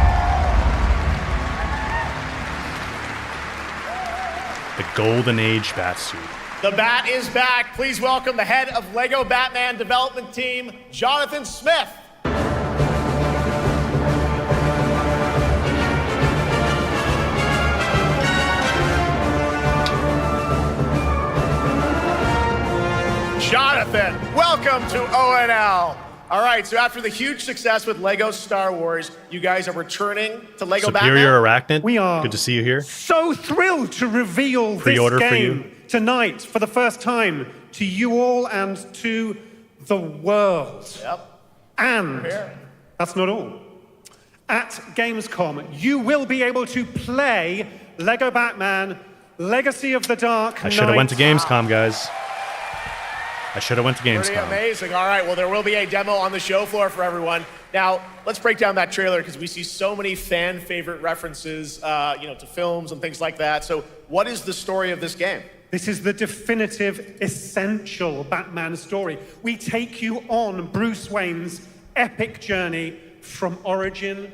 The Golden Age Batsuit. The Bat is back. Please welcome the head of LEGO Batman development team, Jonathan Smith. Jonathan, welcome to ONL. All right, so after the huge success with LEGO Star Wars, you guys are returning to LEGO Superior Batman? Arachnid. We are good to see you here. So thrilled to reveal Pre-order this for game you. tonight for the first time to you all and to the world. Yep. And that's not all. At Gamescom, you will be able to play LEGO Batman Legacy of the Dark Knight. I should have went to Gamescom, guys. I should have went to Gamescom. Pretty amazing. All right, well, there will be a demo on the show floor for everyone. Now, let's break down that trailer because we see so many fan favorite references, to films and things like that. So what is the story of this game? This is the definitive, essential Batman story. We take you on Bruce Wayne's epic journey from origin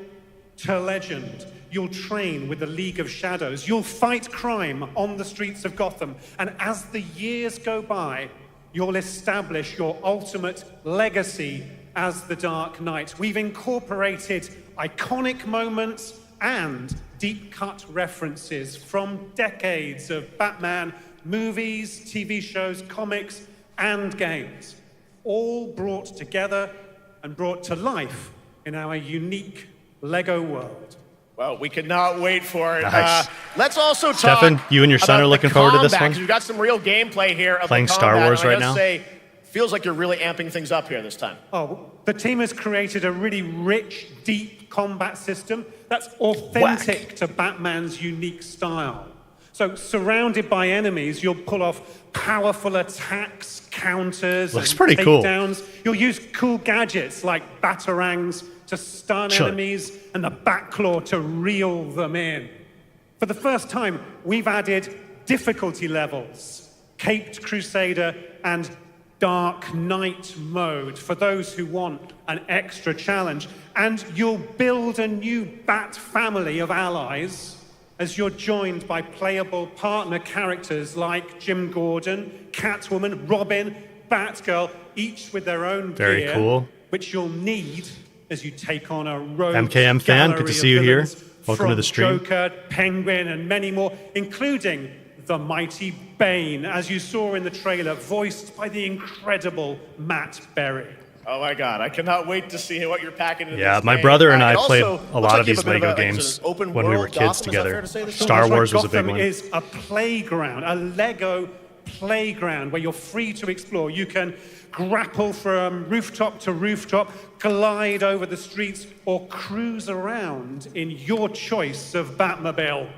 to legend. You'll train with the League of Shadows. You'll fight crime on the streets of Gotham. And as the years go by, you'll establish your ultimate legacy as the Dark Knight. We've incorporated iconic moments and deep-cut references from decades of Batman movies, TV shows, comics, and games, all brought together and brought to life in our unique LEGO world. Well, we could not wait for it. Nice. Let's also talk Stefan, you and your son about are looking the forward to this combat, one? 'cause we've got some real gameplay here of Playing the Star combat, Wars and I right gotta now? say, feels like you're really amping things up here this time. Oh, the team has created a really rich, deep combat system that's authentic to Batman's unique style. So, surrounded by enemies, you'll pull off powerful attacks, counters, Looks and pretty cool. takedowns. You'll use cool gadgets like batarangs to stun Sure. enemies and the Batclaw to reel them in. For the first time, we've added difficulty levels, Caped Crusader and Dark Knight mode for those who want an extra challenge. And you'll build a new Bat family of allies as you're joined by playable partner characters like Jim Gordon, Catwoman, Robin, Batgirl, each with their own Very gear, cool. which you'll need as you take on a rogue MKM fan, good to gallery see of you here. villains Welcome to from the stream. Joker, Penguin, and many more, including the mighty Bane, as you saw in the trailer, voiced by the incredible Matt Berry. Oh my God, I cannot wait to see what you're packing into Yeah, this my game. brother and I it played also a looks lot like of you have these a bit of LEGO a, games sort of open when we were world kids Gotham. Is that together. fair to say? Star Wars was a big Gotham one. is a playground, a Lego playground where you're free to explore. You can grapple from rooftop to rooftop, glide over the streets, or cruise around in your choice of Batmobile.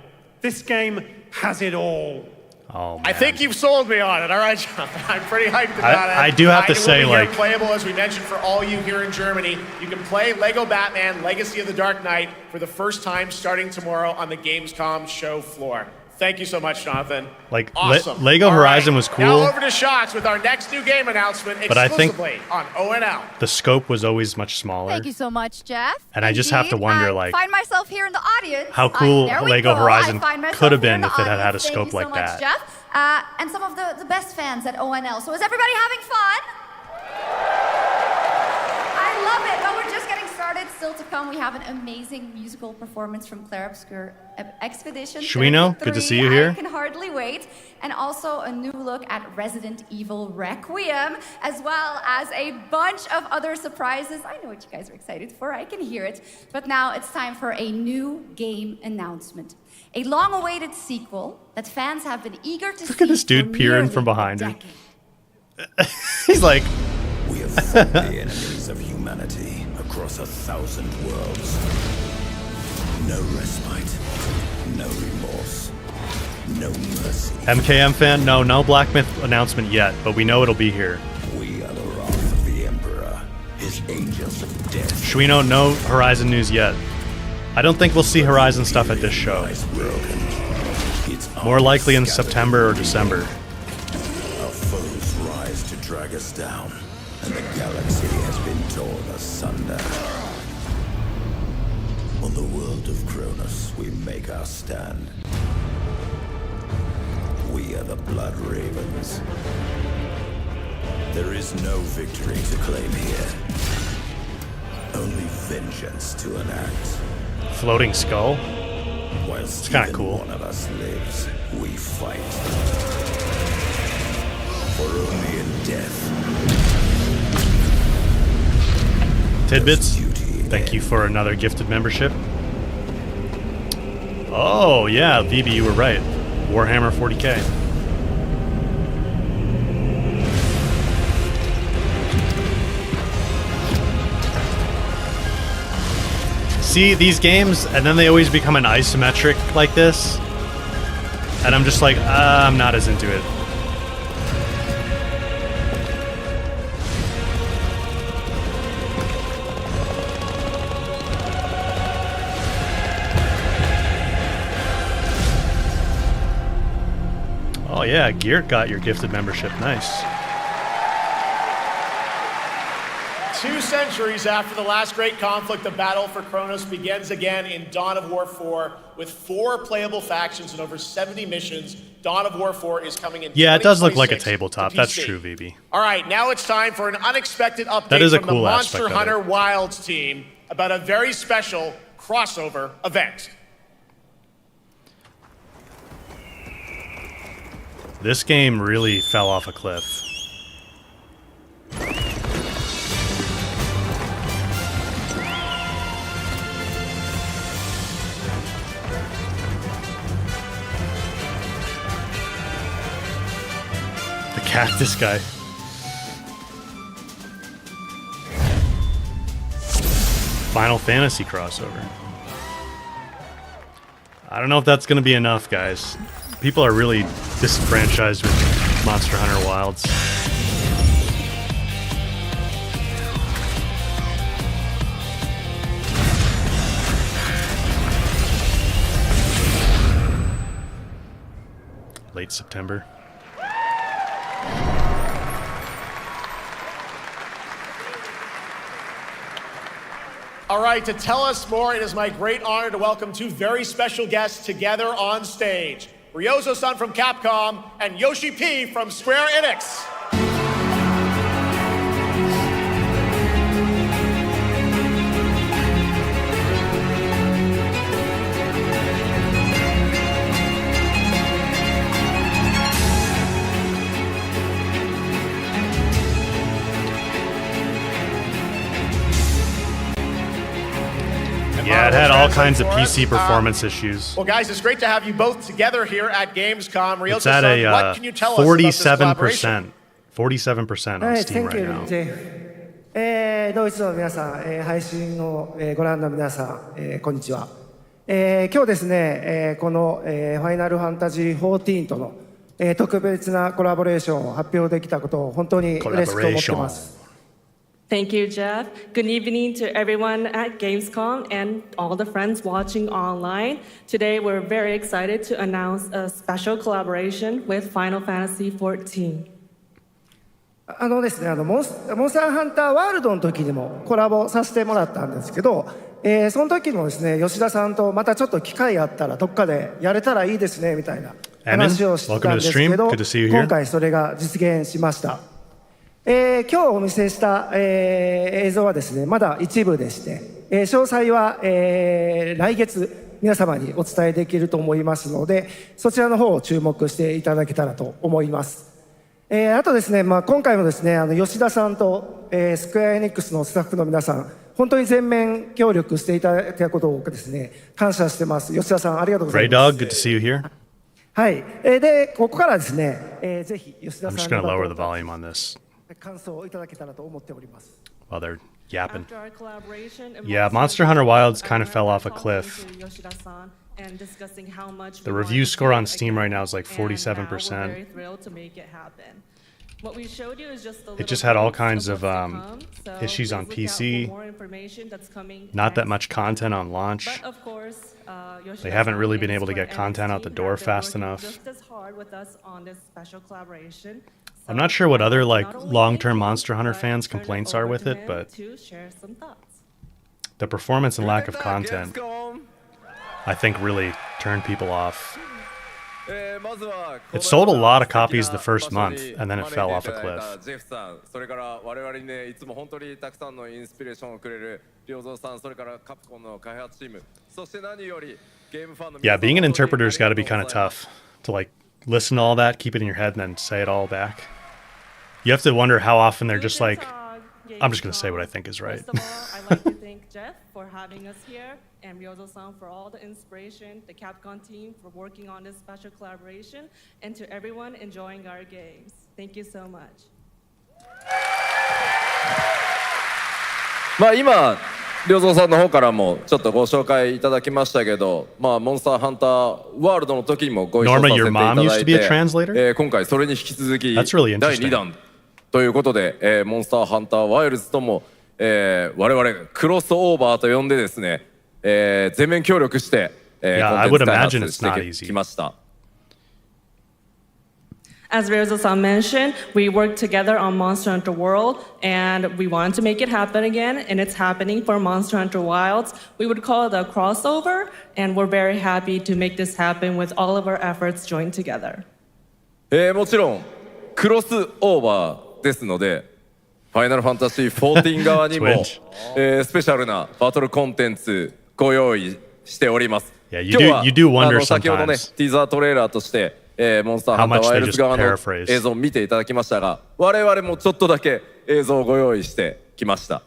This game has it all. Oh, man. I think you've sold me on it. All right, Jonathan. I'm pretty hyped about it. I do have to It will say, be here like- playable, as we mentioned, for all you here in Germany. You can play LEGO Batman Legacy of the Dark Knight for the first time starting tomorrow on the Gamescom show floor. Thank you so much, Jonathan. Like, awesome. Lego All Horizon right, was cool. Now over to Shots with our next new game announcement But I think- exclusively on ONL. The scope was always much smaller. Thank you so much, Jeff. And I just have to Indeed, wonder, I like, find myself here in the audience. how cool There we LEGO go. Horizon I find myself could have here in been the if it had had a audience. scope Thank you like so much, that. Jeff. And some of the best fans at ONL. So is everybody having fun? I love it. Well, we're just getting started. Still to come, we have an amazing musical performance from Claire Obscure Expedition. Should we know? Good to see you here. I can hardly wait. And also a new look at Resident Evil Requiem, as well as a bunch of other surprises. I know what you guys are excited for. I can hear it. But now it's time for a new game announcement. A long-awaited sequel that fans have been eager to see. Look at this dude for peering nearly from behind a her. decade. He's like, We have fought the enemies of humanity across 1,000 worlds. No respite, no remorse, no mercy. MKM fan? No Black Myth announcement yet, but we know it'll be here. death. Schwino, no Horizon news yet. I don't think we'll see Horizon stuff at this show. More likely in September or December. Our foes rise to drag us down, and the galaxy has been torn asunder. On the world of Kronos, we make our stand. We are the Blood Ravens. There is no victory to claim here. Only vengeance to enact. Floating skull? Whilst it's kind of cool. One of us lives, we fight. For only in death. Tidbits, thank you for another gifted membership. Oh, yeah, VB, you were right. Warhammer 40k. See these games, and then they always become an isometric like this. And I'm just like, I'm not as into it. Oh yeah, Geert got your gifted membership. Nice. 2 centuries after the last great conflict, the battle for Kronos begins again in Dawn of War 4 with 4 playable factions and over 70 missions. Dawn of War 4 is coming in. Yeah, it does look like a tabletop. That's true, VB. All right, now it's time for an unexpected update that is a from cool the Monster aspect Hunter Wilds team about a very special crossover event. This game really fell off a cliff. The cactus guy. Final Fantasy crossover. I don't know if that's going to be enough, guys. People are really disenfranchised with Monster Hunter Wilds. Late September. All right, to tell us more, it is my great honor to welcome 2 very special guests together on stage. Ryozo-san from Capcom and Yoshi P from Square Enix. Yeah, it had all kinds of PC performance issues. Well, guys, it's great to have you both together here at Gamescom. It's at a what can you tell us about this collaboration? 47% on Steam right now. ドイツの皆さん、配信をご覧の皆さん、こんにちは。今日ですね、このファイナルファンタジー14との特別なコラボレーションを発表できたことを本当に嬉しく思ってます。Thank you, Jeff. Good evening to everyone at Gamescom and all the friends watching online. Today, we're very excited to announce a special collaboration with Final Fantasy XIV. ですね、モンスターハンターワールドの時にもコラボさせてもらったんですけど、その時もですね、吉田さんとまたちょっと機会あったらどっかでやれたらいいですねみたいな話をしてたんですけど、今回それが実現しました。今日お見せした、映像はですね、まだ一部でして、詳細は、来月皆様にお伝えできると思いますので、そちらの方を注目していただけたらと思います。あとですね、今回もですね、吉田さんと、スクエアエニックスのスタッフの皆さん、本当に全面協力していただいたことをですね、感謝してます。吉田さん、ありがとうございます。Ray Dog, good to see you here. はい。で、ここからですね、ぜひ吉田さん I'm just going to lower the volume on this. 感想をいただけたらと思っております。While they're yapping. Yeah, Monster Hunter Wilds kind of fell off a cliff. The review score on Steam right now is like 47%. What we showed you is just it just had all kinds of issues on PC. Not that much content on launch. But of course, they haven't really been able to get content out the door fast enough. Just as hard with us on this special collaboration. I'm not sure what other long-term Monster Hunter fans' complaints are with it, but the performance and lack of content, I think, really turned people off. It sold a lot of copies the first month, and then it fell off a cliff. Yeah, being an interpreter's got to be kind of tough to listen to all that, keep it in your head, and then say it all back. You have to wonder how often they're just like, I'm just going to say what I think is right. First of all, I'd like to thank Jeff for having us here, and Ryozo-san for all the inspiration, the Capcom team for working on this special collaboration, and to everyone enjoying our games. Thank you so much. 今良三さんの方からもちょっとご紹介いただきましたけど、モンスターハンターワールドの時にもご一緒させていただいて、今回それに引き続き第2弾ということで、モンスターハンターワイルズとも、我々クロスオーバーと呼んでですね、全面協力して、コンテンツ開発してきました。As Ryozo-san mentioned, we worked together on Monster Hunter World, and we wanted to make it happen again, and it's happening for Monster Hunter Wilds. We would call it a crossover, and we're very happy to make this happen with all of our efforts joined together. もちろんクロスオーバーですので、ファイナルファンタジー14側にも、スペシャルなバトルコンテンツご用意しております。今日は先ほどねティザートレーラーとしてモンスターハンターワイルズ側の映像を見ていただきましたが、我々もちょっとだけ映像をご用意してきました。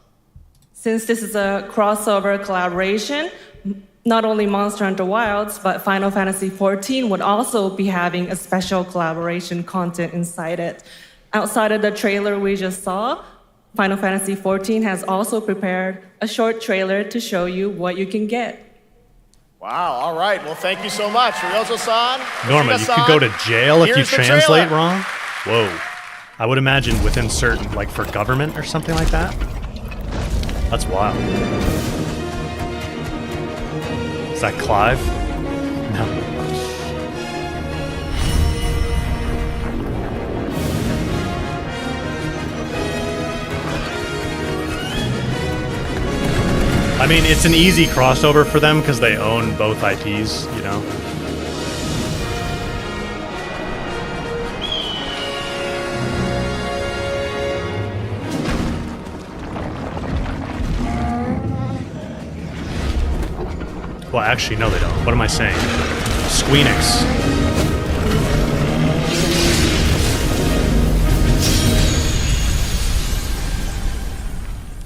Since this is a crossover collaboration, not only Monster Hunter Wilds, but Final Fantasy XIV would also be having a special collaboration content inside it. Outside of the trailer we just saw, Final Fantasy XIV has also prepared a short trailer to show you what you can get. Wow, all right. Well, thank you so much. Ryozo-san. Norma, you could go to jail if you translate wrong? Whoa. I would imagine within certain, for government or something like that? That's wild. Is that Clive? No. I mean, it's an easy crossover for them because they own both IPs, you know? Well, actually, no, they don't. What am I saying? Squeenix.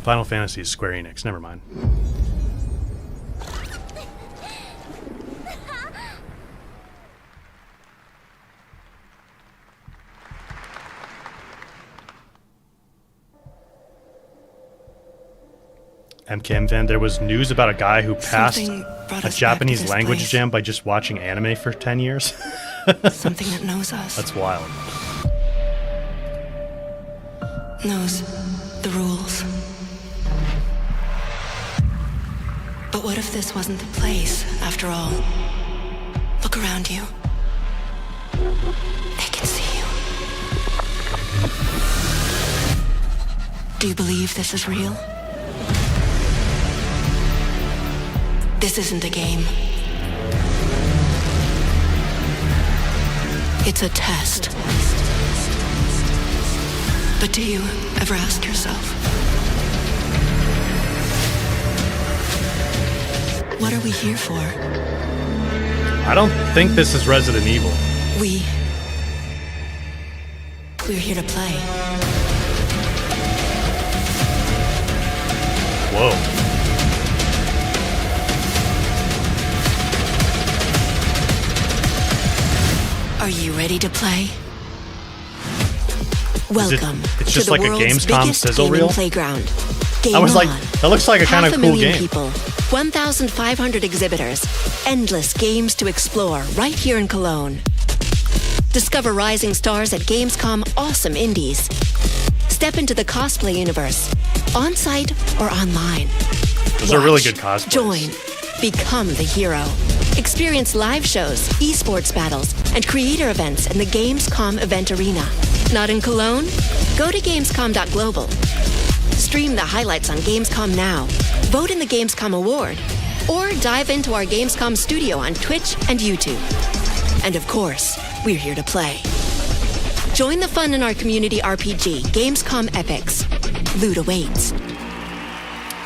Final Fantasy is Square Enix. Never mind. MKM fan, there was news about a guy who passed a Japanese language exam by just watching anime for 10 years. Something that knows us. That's wild. Knows the rules. But what if this wasn't the place, after all? Look around you. They can see you. Do you believe this is real? This isn't a game. It's a test. But do you ever ask yourself, what are we here for? I don't think this is Resident Evil. We're here to play. Whoa. Are you ready to play? Welcome it's just to the like world's a Gamescom biggest sizzle gaming reel? playground. Game I was like, on. that looks like a kind of cool 500,000 game. people, 1,500 exhibitors, endless games to explore right here in Cologne. Discover rising stars at Gamescom Awesome Indies. Step into the cosplay universe, on-site or online. Those are really good cosplays. Join. Become the hero. Experience live shows, esports battles, and creator events in the Gamescom event arena. Not in Cologne? Go to Gamescom.global. Stream the highlights on Gamescom Now. Vote in the Gamescom Award. Or dive into our Gamescom studio on Twitch and YouTube. And of course, we're here to play. Join the fun in our community RPG, Gamescom Epics. Loot awaits.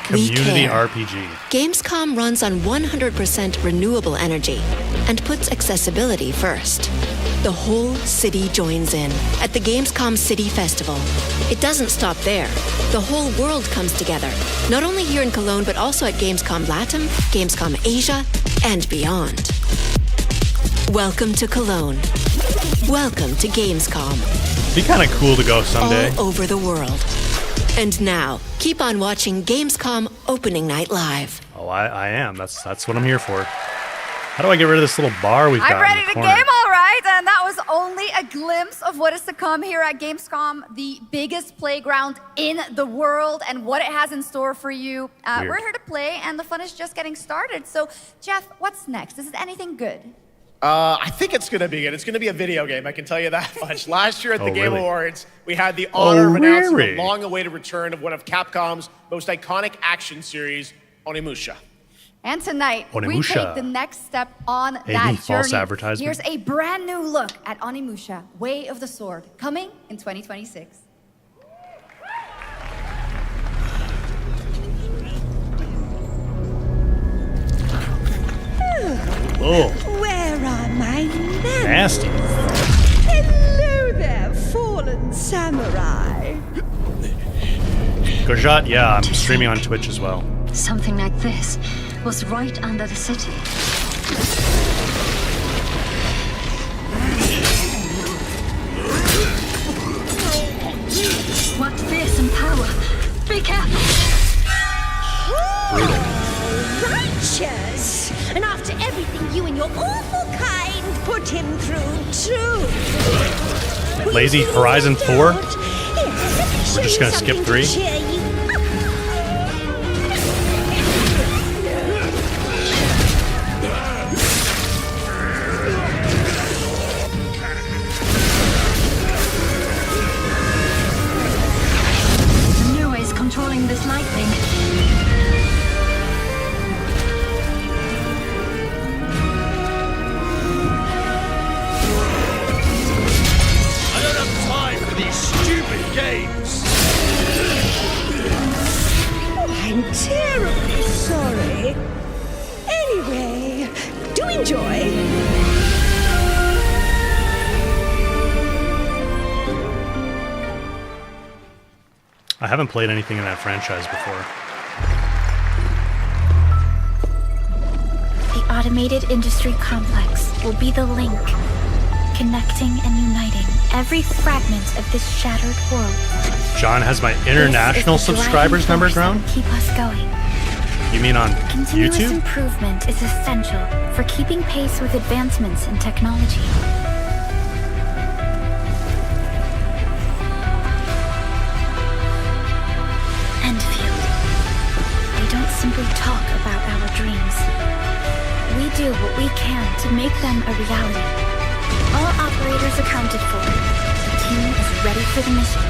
Community RPG. Gamescom runs on 100% renewable energy and puts accessibility first. The whole city joins in at the Gamescom City Festival. It doesn't stop there. The whole world comes together, not only here in Cologne, but also at Gamescom Latam, Gamescom Asia, and beyond. Welcome to Cologne. Welcome to Gamescom. Be kind of cool to go someday. All over the world. And now, keep on watching Gamescom Opening Night Live. Oh, I am. That's what I'm here for. How do I get rid of this little bar we've got I'm ready in the to corner? game, all right. And that was only a glimpse of what is to come here at Gamescom, the biggest playground in the world, and what it has in store for you. We're here to play, and the fun is just getting started. So, Jeff, what's next? Is it anything good? I think it's going to be good. It's going to be a video game, I can tell you that much. Last year at the Game Awards, we had the honor of announcing the long-awaited return of one of Capcom's most iconic action series, Onimusha. And tonight, we take the next step on that false journey. advertisement. Here's a brand new look at Onimusha, Way of the Sword, coming in 2026. Oh. Where are my men? Nasty. Hello there, fallen samurai. Gojat, yeah, I'm streaming on Twitch as well. Something like this was right under the city. What fearsome power! Be careful! Righteous! And after everything you and your awful kind put him through, too. Lazy Horizon 4? We're just gonna skip 3? Controlling this lightning. I don't have time for these stupid games. Oh, I'm terribly sorry. Anyway, do enjoy. I haven't played anything in that franchise before. The automated industry complex will be the link, connecting and uniting every fragment of this shattered world. John has my international subscribers number grown? Keep us going. You mean on Continuous YouTube? improvement is essential for keeping pace with advancements in technology. Simply talk about our dreams. We do what we can to make them a reality. All operators accounted for. The team is ready for the mission.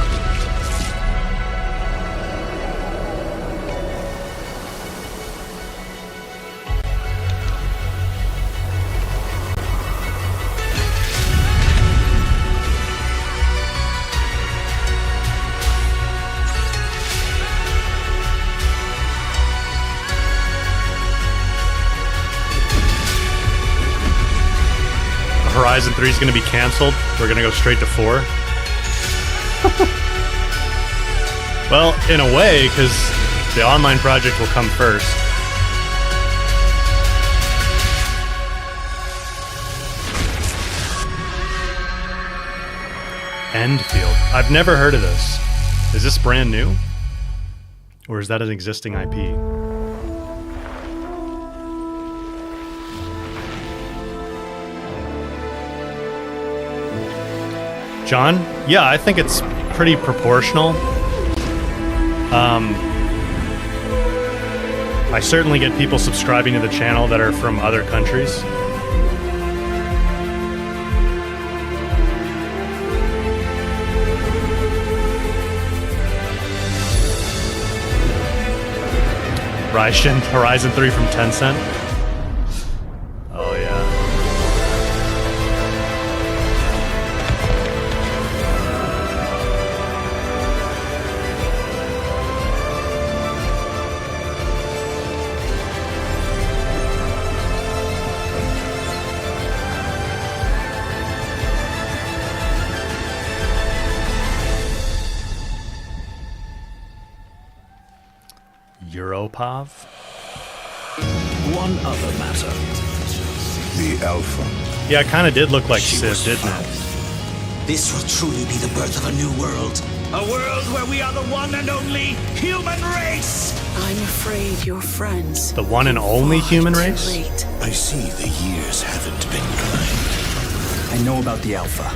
Horizon 3 is going to be canceled. We're going to go straight to 4. Well, in a way, because the online project will come first. Endfield. I've never heard of this. Is this brand new? Or is that an existing IP? John? Yeah, I think it's pretty proportional. I certainly get people subscribing to the channel that are from other countries. Horizon 3 from Tencent. Oh yeah. Europov? One other matter. The Alpha. Yeah, it kind of did look like Civ, didn't it? This will truly be the birth of a new world. A world where we are the one and only human race! I'm afraid your friends... The one and only human race? I see the years haven't been kind. I know about the Alpha.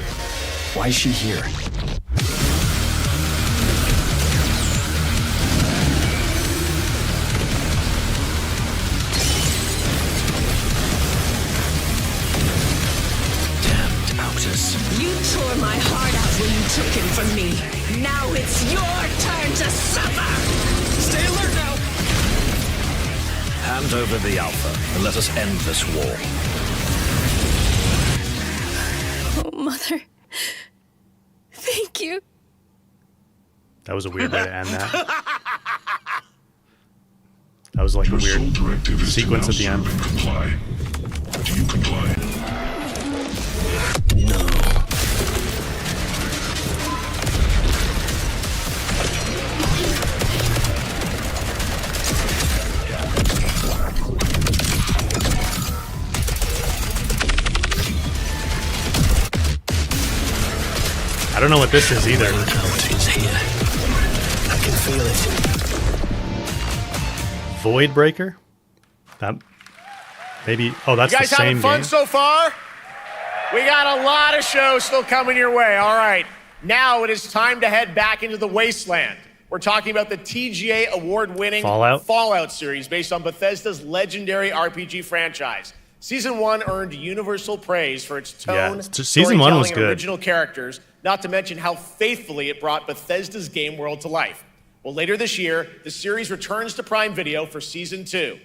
Why is she here? You tore my heart out when you took him from me. Now it's your turn to suffer! Stay alert now! Hand over the Alpha and let us end this war. Oh, Mother. Thank you. That was a weird way to end that. That was like a weird sequence at the end. Comply. Do you comply? No. I don't know what this is either. It's here. I can feel it. Void Breaker? That maybe. Oh, that's the same game. You guys having fun game. so far? We got a lot of shows still coming your way. All right, now it is time to head back into the wasteland. We're talking about the TGA award-winning Fallout series based on Bethesda's legendary RPG franchise. Season 1 earned universal praise for its tone, Season 1 was and good. original characters, not to mention how faithfully it brought Bethesda's game world to life. Well, later this year, the series returns to Prime Video for Season 2.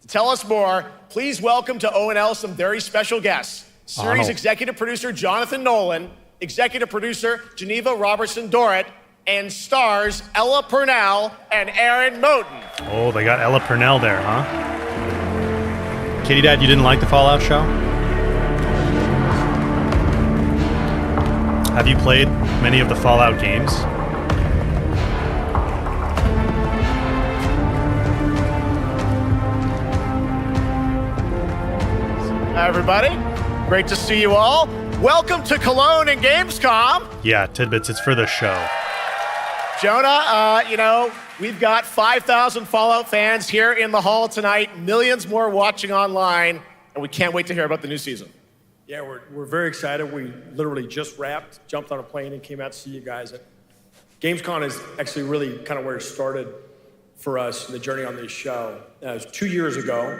To tell us more, please welcome to ONL some very special guests. Series executive producer Jonathan Nolan, executive producer Geneva Robertson-Dorrit, and stars Ella Purnell and Aaron Moten. Oh, they got Ella Purnell there, huh? Kitty Dad, you didn't like the Fallout show? Have you played many of the Fallout games? Hi, everybody. Great to see you all. Welcome to Cologne and Gamescom. Yeah, Tidbits, it's for the show. Jonah, we've got 5,000 Fallout fans here in the hall tonight, millions more watching online, and we can't wait to hear about the new season. Yeah, we're very excited. We literally just wrapped, jumped on a plane, and came out to see you guys. Gamescom is actually really kind of where it started for us, the journey on this show. It was 2 years ago.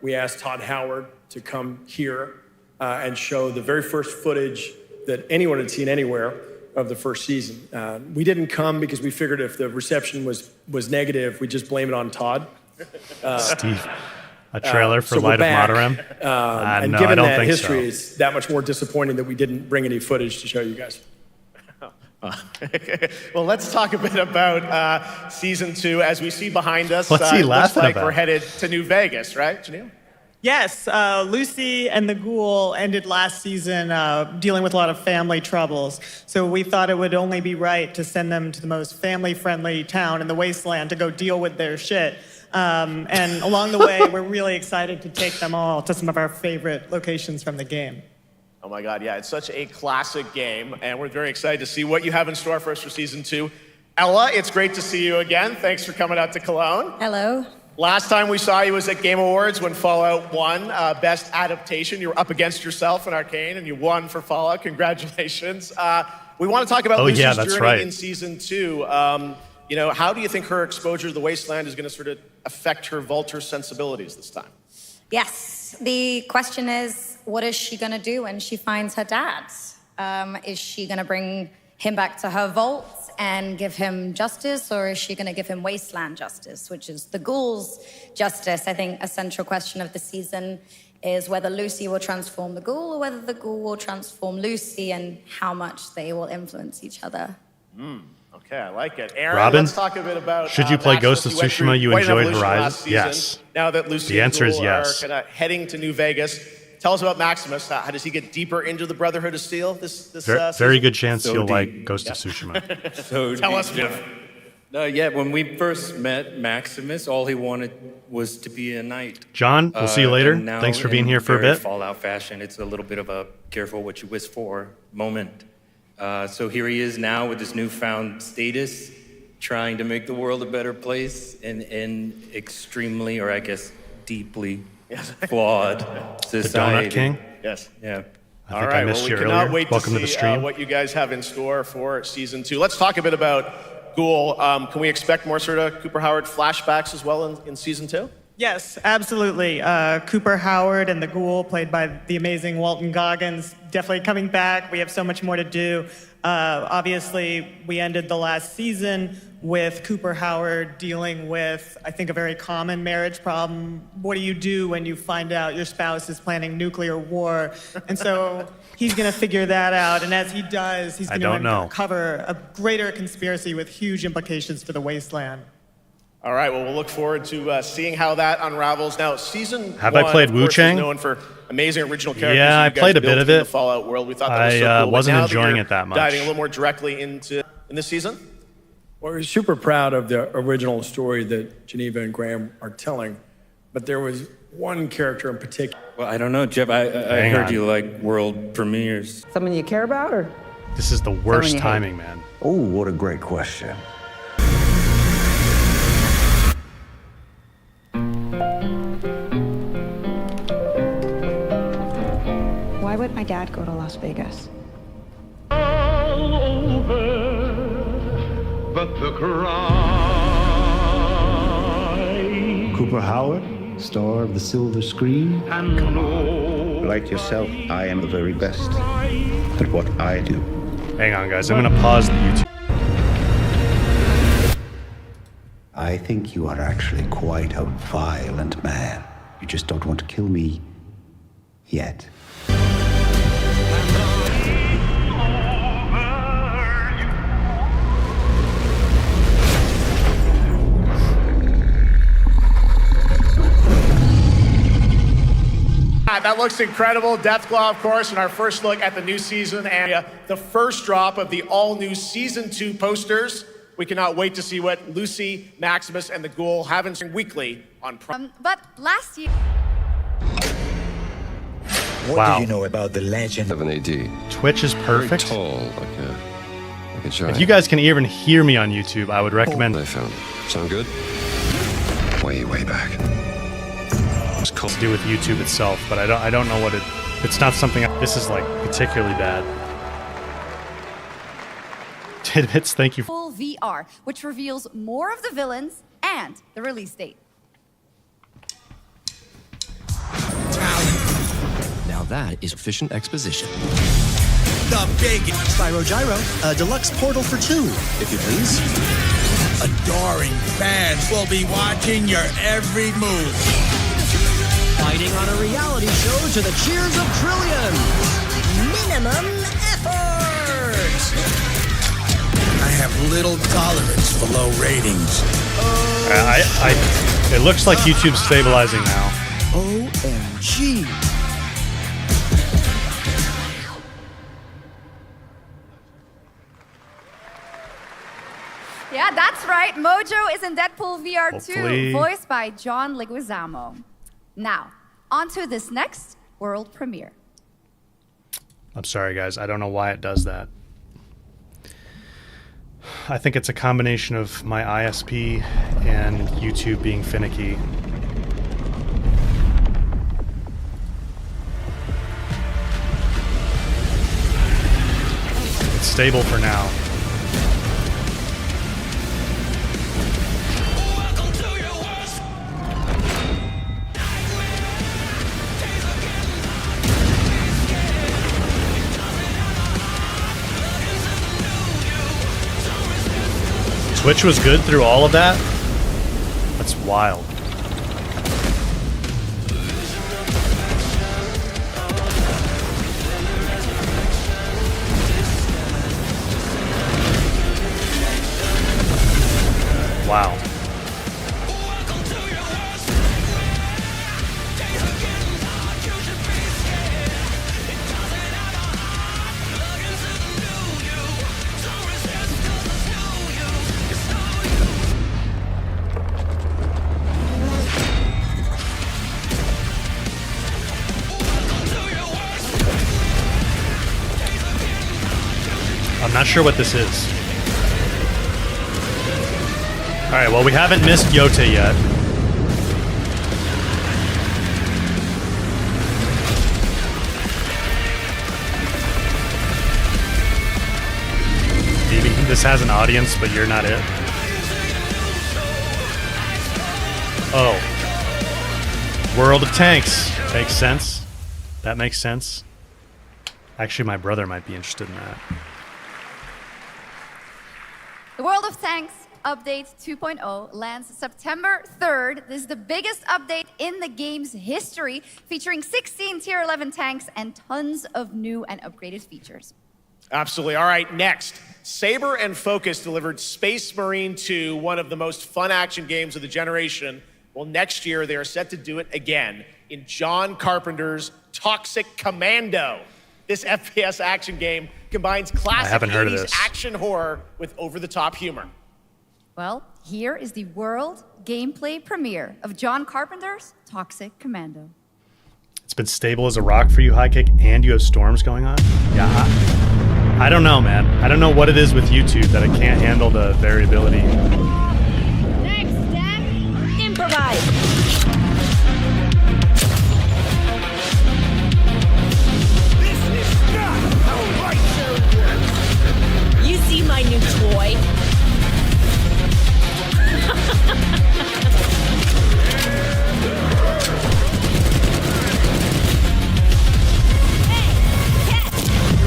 We asked Todd Howard to come here and show the very first footage that anyone had seen anywhere of the first season. We didn't come because we figured if the reception was negative, we'd just blame it on Todd. Steve, a trailer for Light of Mataram? And no, given I don't that think history, so. it's that much more disappointing that we didn't bring any footage to show you guys. Well, let's talk a bit about Season 2. As we see behind us, What's he it looks laughing like about? we're headed to New Vegas, right, Janelle? Yes, Lucy and the Ghoul ended last season dealing with a lot of family troubles. So we thought it would only be right to send them to the most family-friendly town in the wasteland to go deal with their shit. And along the way, we're really excited to take them all to some of our favorite locations from the game. Oh my God, yeah, it's such a classic game, and we're very excited to see what you have in store for us for Season 2. Ella, it's great to see you again. Thanks for coming out to Cologne. Hello. Last time we saw you was at Game Awards when Fallout won Best Adaptation. You were up against yourself in Arcane, and you won for Fallout. Congratulations. We want to talk about Lucy's journey in Season 2. How do you think her exposure to the Wasteland is going to sort of affect her Vulture sensibilities this time? Yes. The question is, what is she going to do when she finds her dad? Is she going to bring him back to her vault and give him justice, or is she going to give him Wasteland justice, which is the ghouls' justice? I think a central question of the season is whether Lucy will transform the ghoul or whether the ghoul will transform Lucy, and how much they will influence each other. Okay, I like it. Aaron, Robin, let's talk a bit about should you play Ghost of Tsushima? You enjoyed Horizon? Yes. Now that Lucy and Ghoul are kind of heading to New Vegas, tell us about Maximus. How does he get deeper into the Brotherhood of Steel this very good chance you'll like Ghost of Tsushima. Tell us, Jeff. When we first met Maximus, all he wanted was to be a knight. John, we'll see you later. Thanks for being here for a bit. Fallout fashion, it's a little bit of a careful what you wish for moment. So here he is now with this newfound status, trying to make the world a better place in extremely, or I guess deeply flawed society. The Donut King? Yes. Yeah. All right, well, we cannot wait to see what you guys have in store for Season 2. Let's talk a bit about Ghoul. Can we expect more sort of Cooper Howard flashbacks as well in Season 2? Yes, absolutely. Cooper Howard and the Ghoul, played by the amazing Walton Goggins, definitely coming back. We have so much more to do. Obviously, we ended the last season with Cooper Howard dealing with, I think, a very common marriage problem. What do you do when you find out your spouse is planning nuclear war? And so he's going to figure that out. And as he does, he's going to uncover a greater conspiracy with huge implications for the Wasteland. All right, well, we'll look forward to seeing how that unravels. Now, Season 1, I played Wu Chang? is known for amazing original characters. Yeah, I played a bit of it. In the Fallout world. We thought that was so cool. Wasn't enjoying it that much. Diving a little more directly into in this season. Well, we're super proud of the original story that Geneva and Graham are telling, but there was one character in particular. Well, I don't know, Jeff. I heard you like world premieres. Someone you care about, or? This is the worst timing, man. Oh, what a great question. Why would my dad go to Las Vegas? All over, but the cry. Cooper Howard, star of the silver screen. Come on. Like yourself, I am the very best at what I do. Hang on, guys. I'm going to pause the YouTube. I think you are actually quite a violent man. You just don't want to kill me yet. That looks incredible. Deathclaw, of course, and our first look at the new season and the first drop of the all-new Season 2 posters. We cannot wait to see what Lucy, Maximus, and the Ghoul have in weekly on Prime. But last year... What do you know about the legend of an AD? Twitch is perfect. Very tall, like a giant. If you guys can even hear me on YouTube, I would recommend... I found. Sound good? Way back. To do with YouTube itself, but I don't know what it's not something. This is like particularly bad. Tidbits, thank you. Full VR, which reveals more of the villains and the release date. Now that is efficient exposition. The big Spyro Gyro, a deluxe portal for 2, if you please. Adoring fans will be watching your every move. Fighting on a reality show to the cheers of trillions. Minimum effort. I have little tolerance for low ratings. It looks like YouTube's stabilizing now. OMG. Yeah, that's right. Mojo is in Deadpool VR Hopefully. 2, voiced by John Leguizamo. Now, on to this next world premiere. I'm sorry, guys. I don't know why it does that. I think it's a combination of my ISP and YouTube being finicky. It's stable for now. Twitch was good through all of that? That's wild. Wow. I'm not sure what this is. Alright, well, we haven't missed Yota yet. Maybe this has an audience, but you're not it. Oh. World of Tanks. Makes sense. That makes sense. Actually, my brother might be interested in that. The World of Tanks Update 2.0 lands September 3rd. This is the biggest update in the game's history, featuring 16 Tier 11 tanks and tons of new and upgraded features. Absolutely. All right, next. Saber and Focus delivered Space Marine 2, one of the most fun action games of the generation. Well, next year they are set to do it again in John Carpenter's Toxic Commando. This FPS action game combines classic 80s action horror with over-the-top humor. Well, here is the world gameplay premiere of John Carpenter's Toxic Commando. It's been stable as a rock for you, High Kick, and you have storms going on? Yeah. I don't know, man. I don't know what it is with YouTube that it can't handle the variability. Next step, improvise. You see my new toy?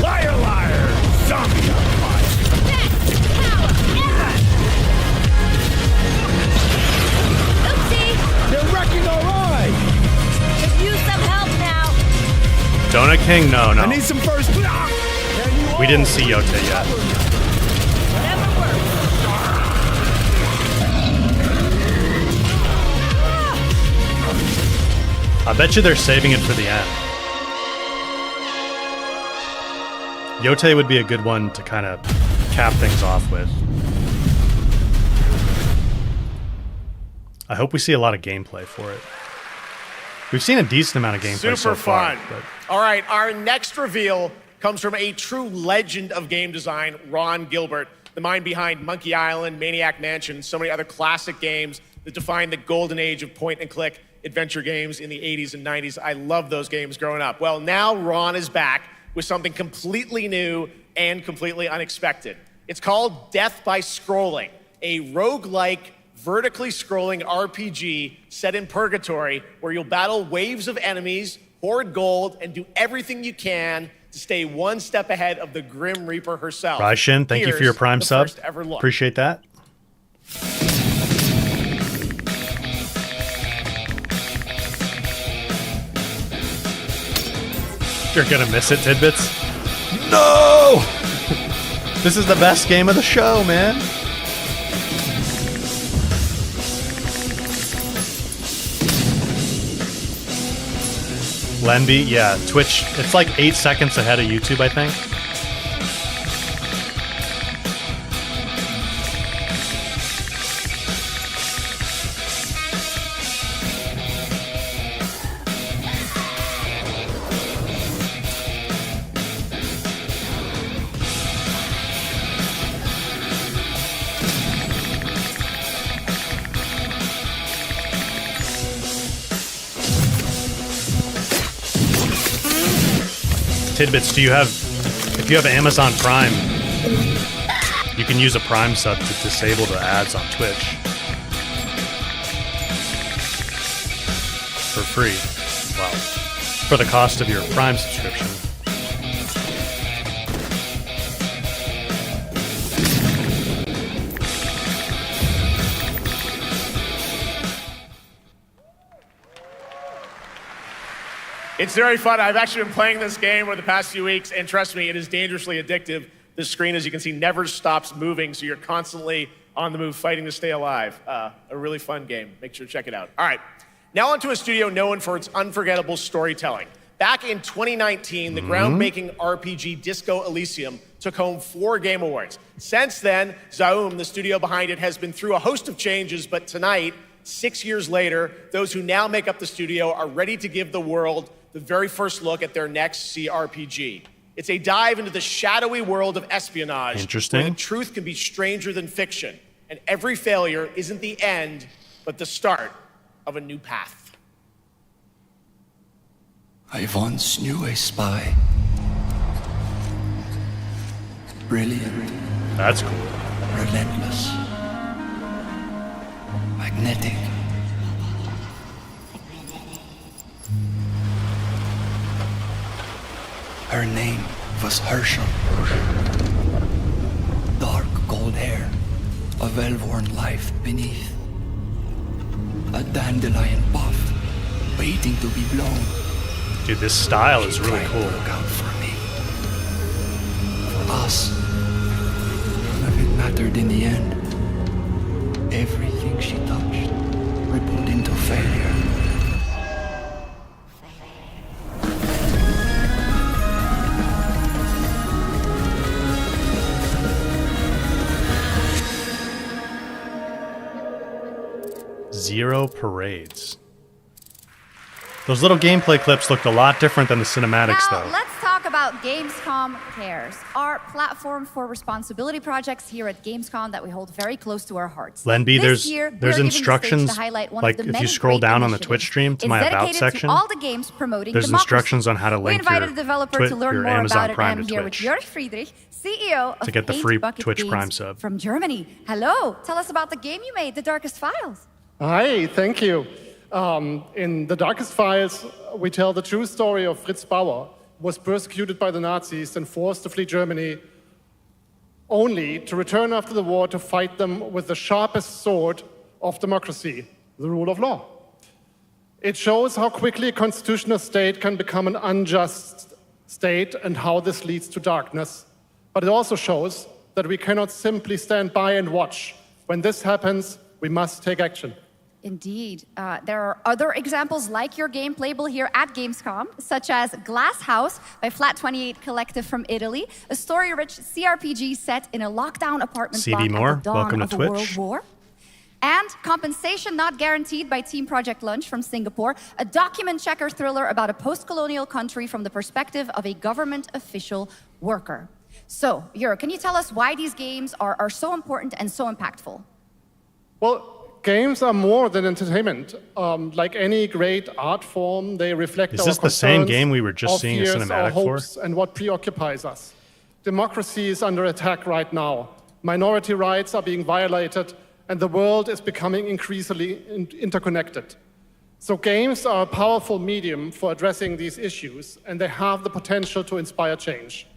Liar, liar! Zombie on fire! Best power ever! Oopsie! You're wrecking our ride! Could use some help now. Donut King? No. I need some first block! We didn't see Yota yet. Whatever works. I bet you they're saving it for the end. Yota would be a good one to kind of cap things off with. I hope we see a lot of gameplay for it. We've seen a decent amount of gameplay so far. Super fun. All right, our next reveal comes from a true legend of game design, Ron Gilbert, the mind behind Monkey Island, Maniac Mansion, and so many other classic games that defined the golden age of point-and-click adventure games in the 80s and 90s. I loved those games growing up. Well, now Ron is back with something completely new and completely unexpected. It's called Death by Scrolling, a roguelike, vertically scrolling RPG set in purgatory where you'll battle waves of enemies, hoard gold, and do everything you can to stay one step ahead of the Grim Reaper herself. Raishin, thank you for your Prime sub. Appreciate that. You're gonna miss it, Tidbits. No! This is the best game of the show, man. Lenby, yeah, Twitch, it's like 8 seconds ahead of YouTube, I think. Tidbits, if you have Amazon Prime, you can use a Prime sub to disable the ads on Twitch for free. Wow. For the cost of your Prime subscription. It's very fun. I've actually been playing this game over the past few weeks, and trust me, it is dangerously addictive. This screen, as you can see, never stops moving, so you're constantly on the move fighting to stay alive. A really fun game. Make sure to check it out. All right, now onto a studio known for its unforgettable storytelling. Back in 2019, the groundbreaking RPG Disco Elysium took home 4 Game Awards. Since then, Zaum, the studio behind it, has been through a host of changes, but tonight, 6 years later, those who now make up the studio are ready to give the world the very first look at their next CRPG. It's a dive into the shadowy world of espionage. Interesting. Where the truth can be stranger than fiction, and every failure isn't the end, but the start of a new path. I once knew a spy. Brilliant. That's cool. Relentless. Magnetic. Her name was Herschel. Dark gold hair, a well-worn life beneath. A dandelion puff, waiting to be blown. Dude, this style is really cool. Look out for me. For us. None of it mattered in the end. Everything she touched rippled into failure. Zero Parades. Those little gameplay clips looked a lot different than the cinematics, Now, though. let's talk about Gamescom Cares, our platform for responsibility projects here at Gamescom that we hold very close to our hearts. Lenby, This year, there's we're giving the stage instructions, to highlight one like of the if many you scroll great down on the initiatives. Twitch stream to It's my About dedicated section, to all the games promoting there's democracy. instructions on how to link We invited your, a developer to learn your more Amazon about it. Prime I'm to here with Twitch Jörg Friedrich, CEO of to get the 8 free Bucket Twitch Games Prime sub. from Germany. Hello, tell us about the game you made, The Darkest Files. Hi, thank you. In The Darkest Files, we tell the true story of Fritz Bauer, who was persecuted by the Nazis and forced to flee Germany, only to return after the war to fight them with the sharpest sword of democracy, the rule of law. It shows how quickly a constitutional state can become an unjust state and how this leads to darkness. But it also shows that we cannot simply stand by and watch. When this happens, we must take action. Indeed. There are other examples like your game playable here at Gamescom, such as Glass House by Flat 28 Collective from Italy, a story-rich CRPG set in a lockdown apartment block at the dawn welcome of to a Twitch. world war. And Compensation Not Guaranteed by Team Project Lunch from Singapore, a document checker thriller about a post-colonial country from the perspective of a government official worker. So, Jörg, can you tell us why these games are so important and so impactful? Well, games are more than entertainment. Like any great art form, they reflect Is our this the same concerns, game we were just our seeing a fears, cinematic our for? hopes, and what preoccupies us. Democracy is under attack right now. Minority rights are being violated, and the world is becoming increasingly interconnected. So games are a powerful medium for addressing these issues, and they have the potential to inspire change.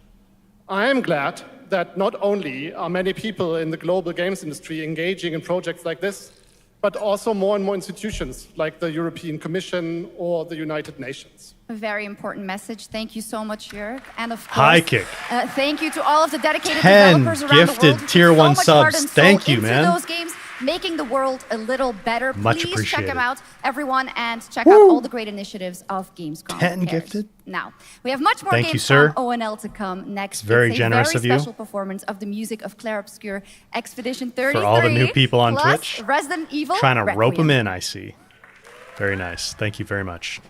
I am glad that not only are many people in the global games industry engaging in projects like this, but also more and more institutions like the European Commission or the United Nations. A very important message. Thank you so much, Jörg. And of course, High kick. Thank you to all of the dedicated 10 developers around the gifted world who put tier so 1 much heart subs. and soul Thank you, into man. those games, making the world a little better. Much Please check appreciated. them out, everyone, and check out all the great initiatives of Gamescom. 10 Cares. gifted? Now, we have much more Thank you, Gamescom sir. ONL to come next. It's very It's a generous very of you. special performance of the music of Claire Obscure Expedition 33. For all the new people on plus Twitch. Resident Evil Trying to rope Requiem. them in, I see. Very nice. Thank you very much.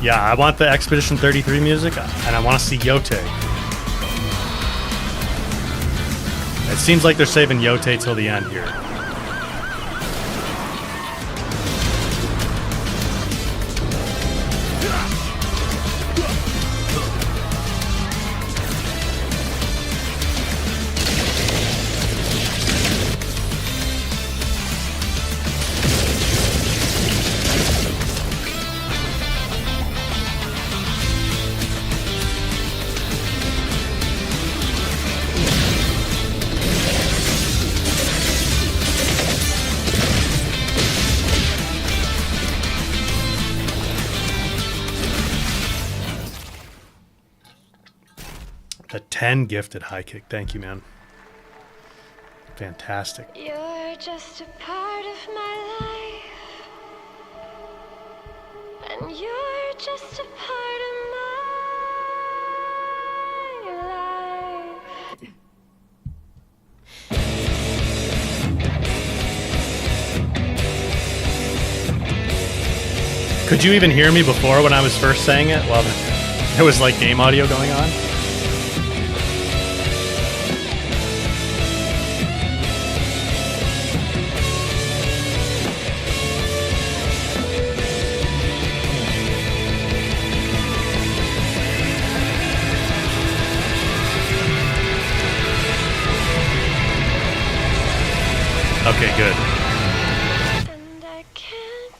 Yeah, I want the Expedition 33 music, and I want to see Yote. It seems like they're saving Yote till the end here. 10 gifted high kick. Thank you, man. Fantastic. You're just a part of my life, and you're just a part of my life. Could you even hear me before when I was first saying it? Well, there was like game audio going on. Okay, good.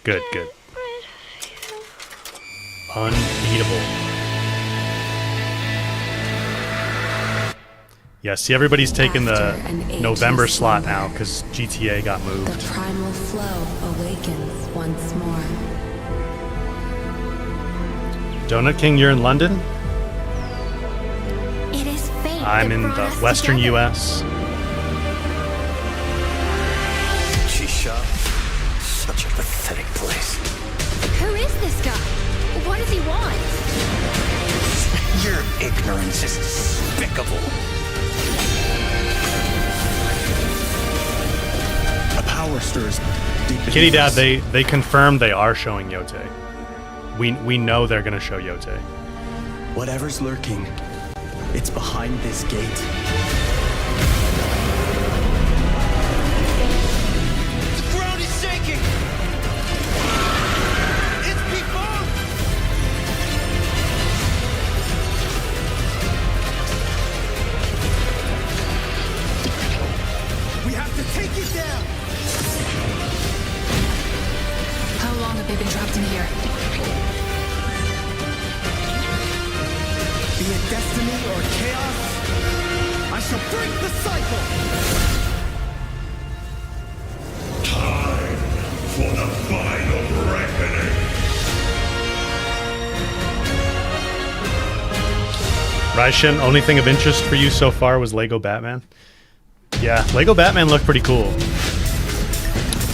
Good, good. Unbeatable. Yeah, see, everybody's taking the November slot now because GTA got moved. The primal flow awakens once more. Donut King, you're in London? It is fate. I'm in the Western U.S. Shisha, such a pathetic place. Who is this guy? What does he want? Your ignorance is despicable. A power stirs deep. Kitty Dad, they confirmed they are showing Yote. We know they're gonna show Yote. Whatever's lurking, it's behind this gate. They've been trapped in here. Be it destiny or chaos, I shall break the cycle! Time for the final reckoning. Raishin, only thing of interest for you so far was Lego Batman. Yeah, Lego Batman looked pretty cool.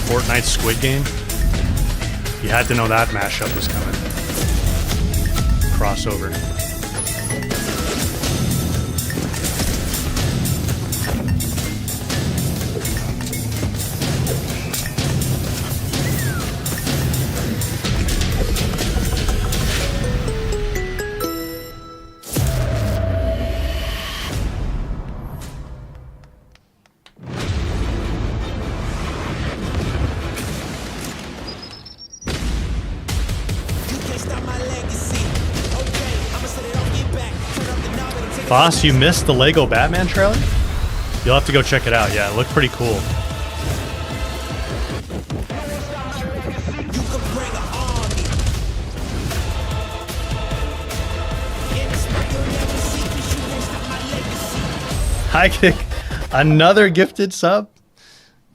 Fortnite Squid Game. You had to know that mashup was coming. Crossover. Boss, you missed the Lego Batman trailer? You'll have to go check it out. Yeah, it looked pretty cool. High kick. Another gifted sub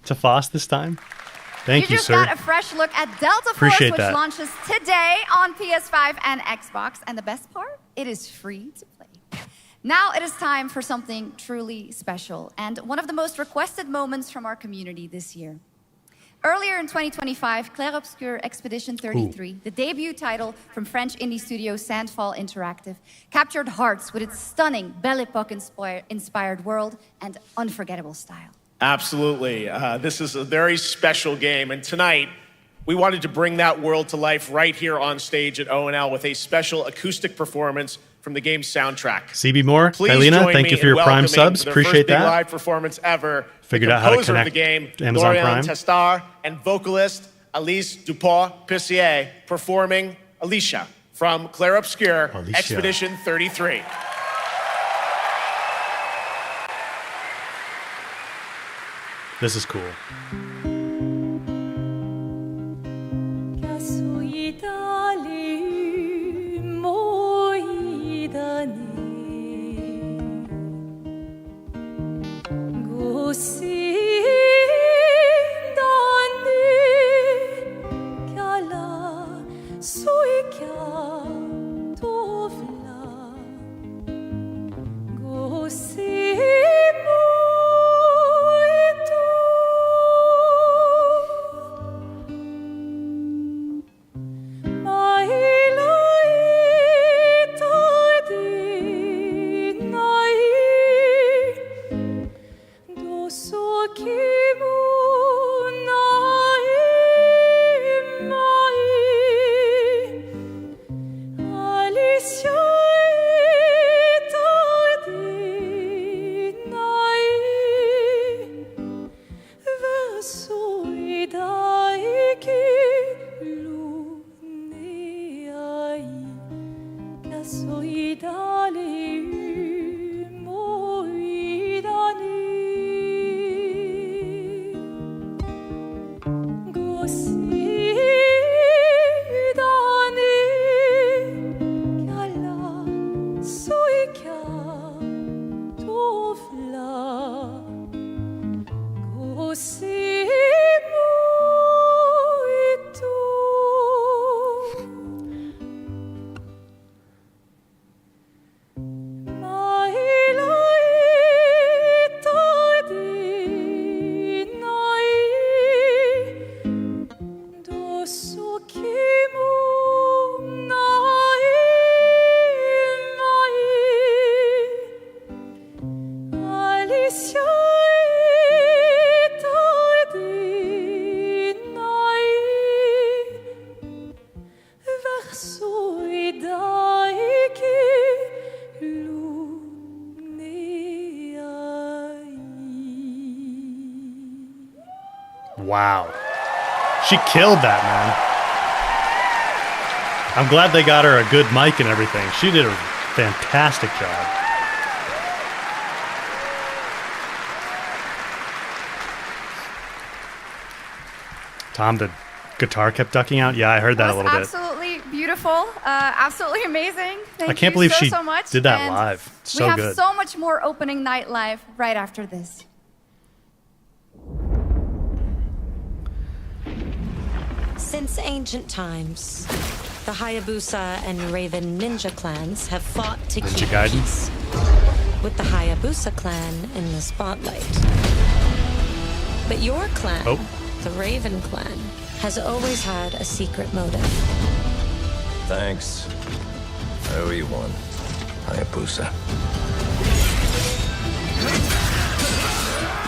to Foss this time. Thank you, sir. You just got a fresh look at Delta Force, Appreciate which that. launches today on PS5 and Xbox. And the best part, it is free to play. Now it is time for something truly special and one of the most requested moments from our community this year. Earlier in 2025, Clair Obscur Expedition 33, the debut title from French indie studio Sandfall Interactive, captured hearts with its stunning Belle Epoque inspired world and unforgettable style. Absolutely. This is a very special game, and tonight we wanted to bring that world to life right here on stage at ONL with a special acoustic performance from the game's soundtrack. CB Moore, Please Kailina, join thank me you for in your Prime welcoming subs. for their Appreciate first big that. live performance ever. Figured the out how to composer of connect the game, to Amazon Dorian Prime. Testar, and vocalist Alice Dupont-Pissier performing Alicia from Clair Obscur Alicia. Expedition 33. This is cool. Wow. She killed that, man. I'm glad they got her a good mic and everything. She did a fantastic job. Tom, the guitar kept ducking out? Yeah, I heard that a little bit. Absolutely beautiful. Absolutely amazing. I can't believe she so much. did that And live. So we have good. so much more opening night live right after this. Since ancient times, the Hayabusa and Raven ninja clans have fought to keep peace, with the Hayabusa clan in the spotlight. But your clan, the Raven clan, has always had a secret motive. Thanks. I owe you one, Hayabusa.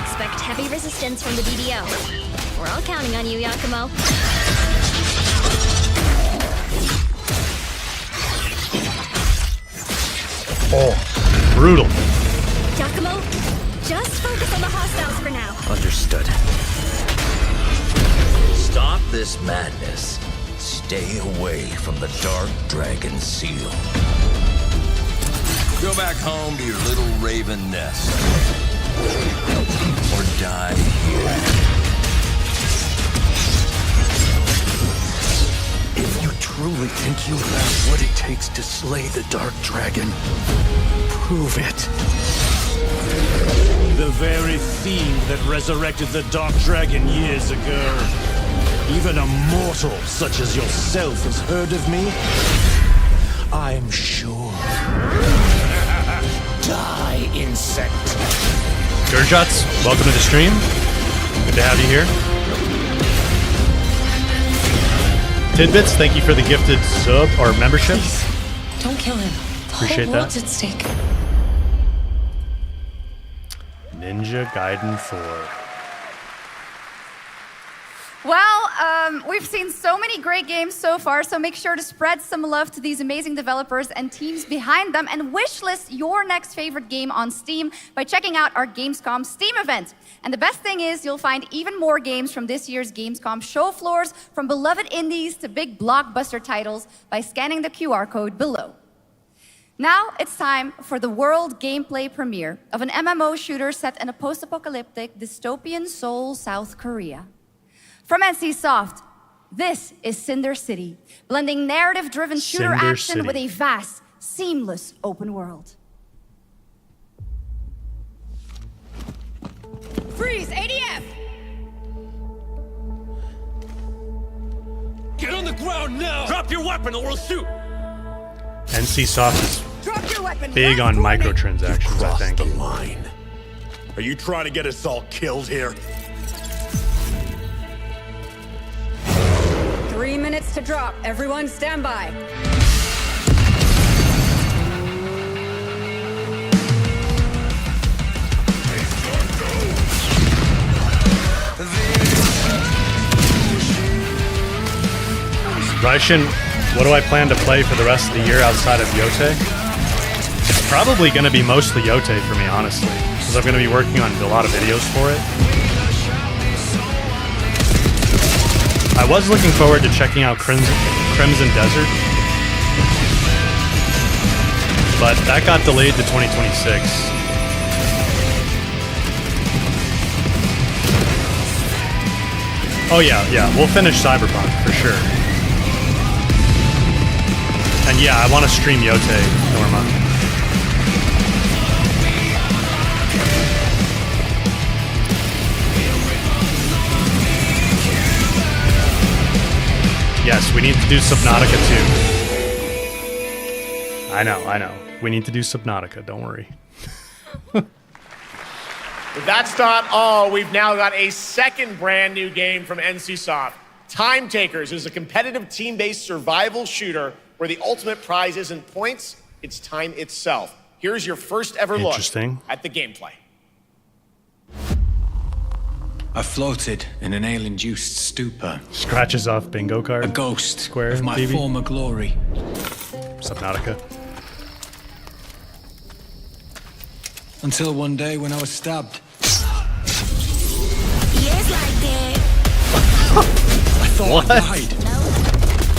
Expect heavy resistance from the DDO. We're all counting on you, Yakumo. Oh, brutal. Yakumo, just focus on the hostiles for now. Understood. Stop this madness. Stay away from the Dark Dragon Seal. Go back home to your little raven nest. Or die here. If you truly think you have what it takes to slay the Dark Dragon, prove it. The very fiend that resurrected the Dark Dragon years ago. Even a mortal such as yourself has heard of me? I'm sure. Die, insect. Gurjots, welcome to the stream. Good to have you here. Tidbits, thank you for the gifted sub or membership. Please, don't kill him. The Appreciate whole world's that. at stake. Ninja Gaiden 4. Well, we've seen so many great games so far, so make sure to spread some love to these amazing developers and teams behind them, and wishlist your next favorite game on Steam by checking out our Gamescom Steam event. And the best thing is you'll find even more games from this year's Gamescom show floors, from beloved indies to big blockbuster titles, by scanning the QR code below. Now it's time for the world gameplay premiere of an MMO shooter set in a post-apocalyptic dystopian Seoul, South Korea. From NCSoft, this is Cinder City, blending narrative-driven shooter Cinder action City. with a vast, seamless open world. Freeze! ADF! Get on the ground now! Drop your weapon or we'll shoot! NCSoft Drop your weapon! is big on microtransactions, I think. The line. Are you trying to get us all killed here? 3 minutes to drop. Everyone stand by. Raishin, what do I plan to play for the rest of the year outside of Yote? It's probably going to be mostly Yote for me, honestly, because I'm going to be working on a lot of videos for it. I was looking forward to checking out Crimson Desert, but that got delayed to 2026. Oh yeah, we'll finish Cyberpunk for sure. And yeah, I want to stream Yote, Norma. Yes, we need to do Subnautica too. I know. We need to do Subnautica, don't worry. But that's not all. We've now got a second brand new game from NCSoft. Time Takers is a competitive team-based survival shooter where the ultimate prize isn't points, it's time itself. Here's your first ever look at the gameplay. I floated in an ale-induced stupor. Scratches off bingo card. A ghost square of my former glory. Subnautica. Until one day when I was stabbed. Yes, like that. I thought What? I died.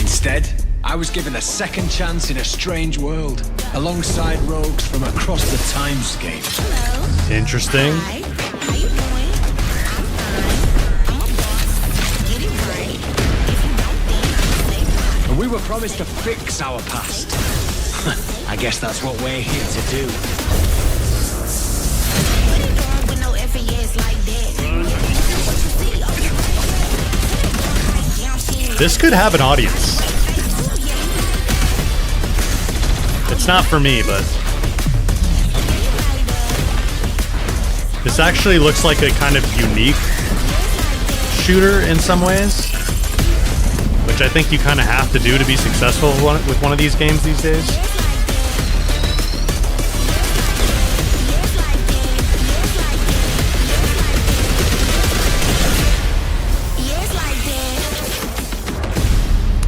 Instead, I was given a second chance in a strange world, alongside rogues from across the timescape. Interesting. Hi. How you doing? I'm fine. I'm a boss. Get it right. If you don't think, say why. And we were promised to fix our past. I guess that's what we're here to do. What you doing with no FES like that? What you see? This could have an audience. It's not for me, but this actually looks like a kind of unique shooter in some ways, which I think you kind of have to do to be successful with one of these games these days.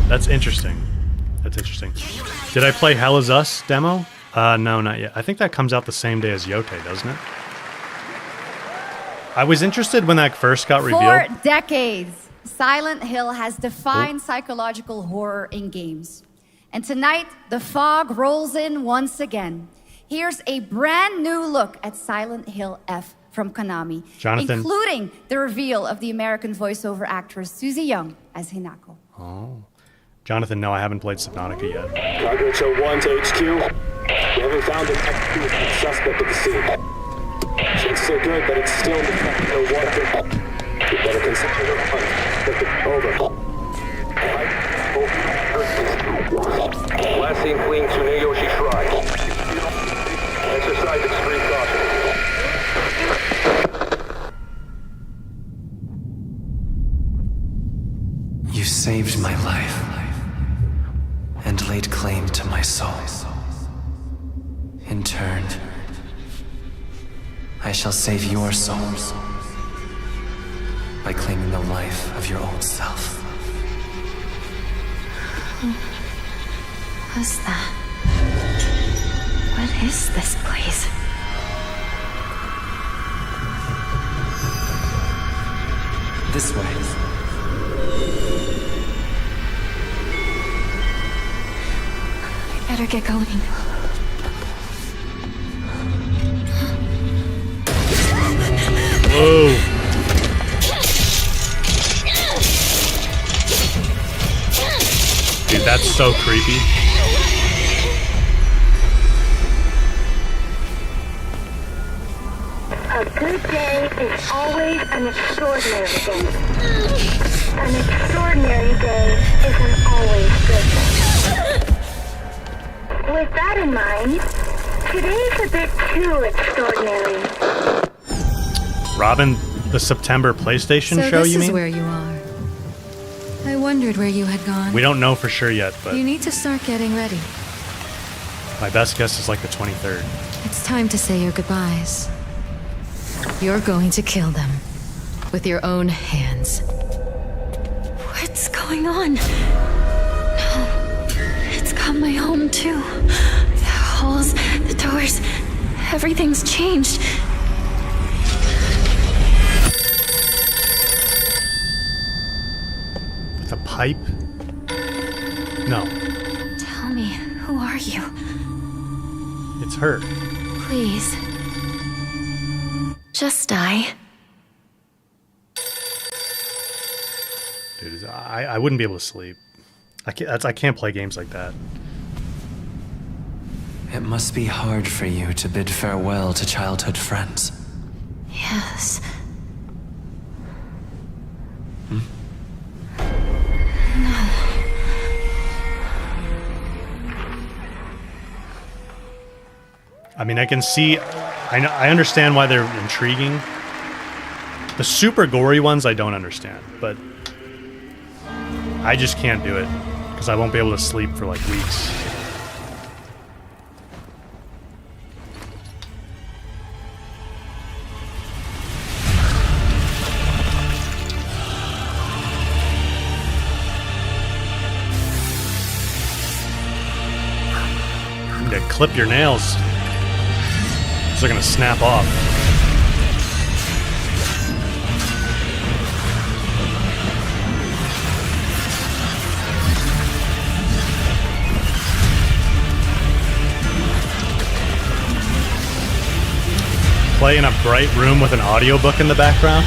That's interesting. That's interesting. Did I play Hell Is Us demo? No, not yet. I think that comes out the same day as Yote, doesn't it? I was interested when that first got revealed. For decades, Silent Hill has defined psychological horror in games. And tonight, the fog rolls in once again. Here's a brand new look at Silent Hill F from Konami, Jonathan. including the reveal of the American voiceover actress Susie Young as Hinako. Oh. Jonathan, no, I haven't played Subnautica yet. Target 1 to HQ. We haven't found an active suspect at the scene. It's still good, but it's still no water. You better consider your hunt. Over. Last seen fleeing Tsuneyoshi Shrine. Exercise extreme caution. You saved my life and laid claim to my soul. In turn, I shall save your souls by claiming the life of your old self. Who was that? What is this place? This way. Better get going. Whoa. Dude, that's so creepy. A good day is always an extraordinary day. An extraordinary day isn't always good. With that in mind, today's a bit too extraordinary. Robin, the September PlayStation show, you mean? So this is where you are. I wondered where you had gone. We don't know for sure yet, but You need to start getting ready. my best guess is like the 23rd. It's time to say your goodbyes. You're going to kill them with your own hands. What's going on? No, it's got my home too. The holes, the doors, everything's changed. With a pipe? No, Tell me, who are you? it's her. Please. Just die. I wouldn't be able to sleep. I can't play games like that. It must be hard for you to bid farewell to childhood friends. Yes. I mean, I can see, I understand why they're intriguing. The super gory ones I don't understand, but I just can't do it because I won't be able to sleep for like weeks. You need to clip your nails. They're gonna snap off. Play in a bright room with an audiobook in the background.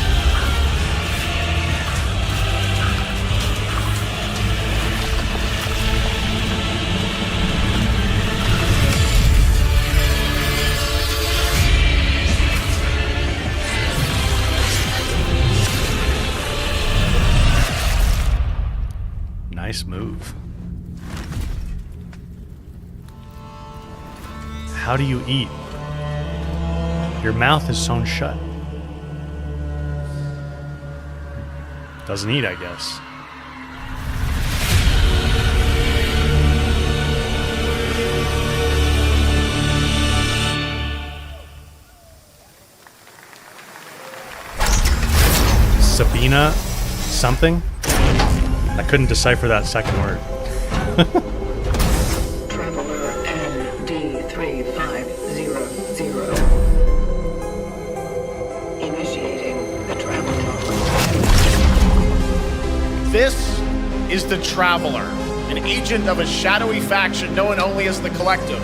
Nice move. How do you eat? Your mouth is sewn shut. Doesn't eat, I guess. Sabina something? I couldn't decipher that second word. Traveler ND3500. Initiating the travel talk. This is the Traveler, an agent of a shadowy faction known only as the Collective.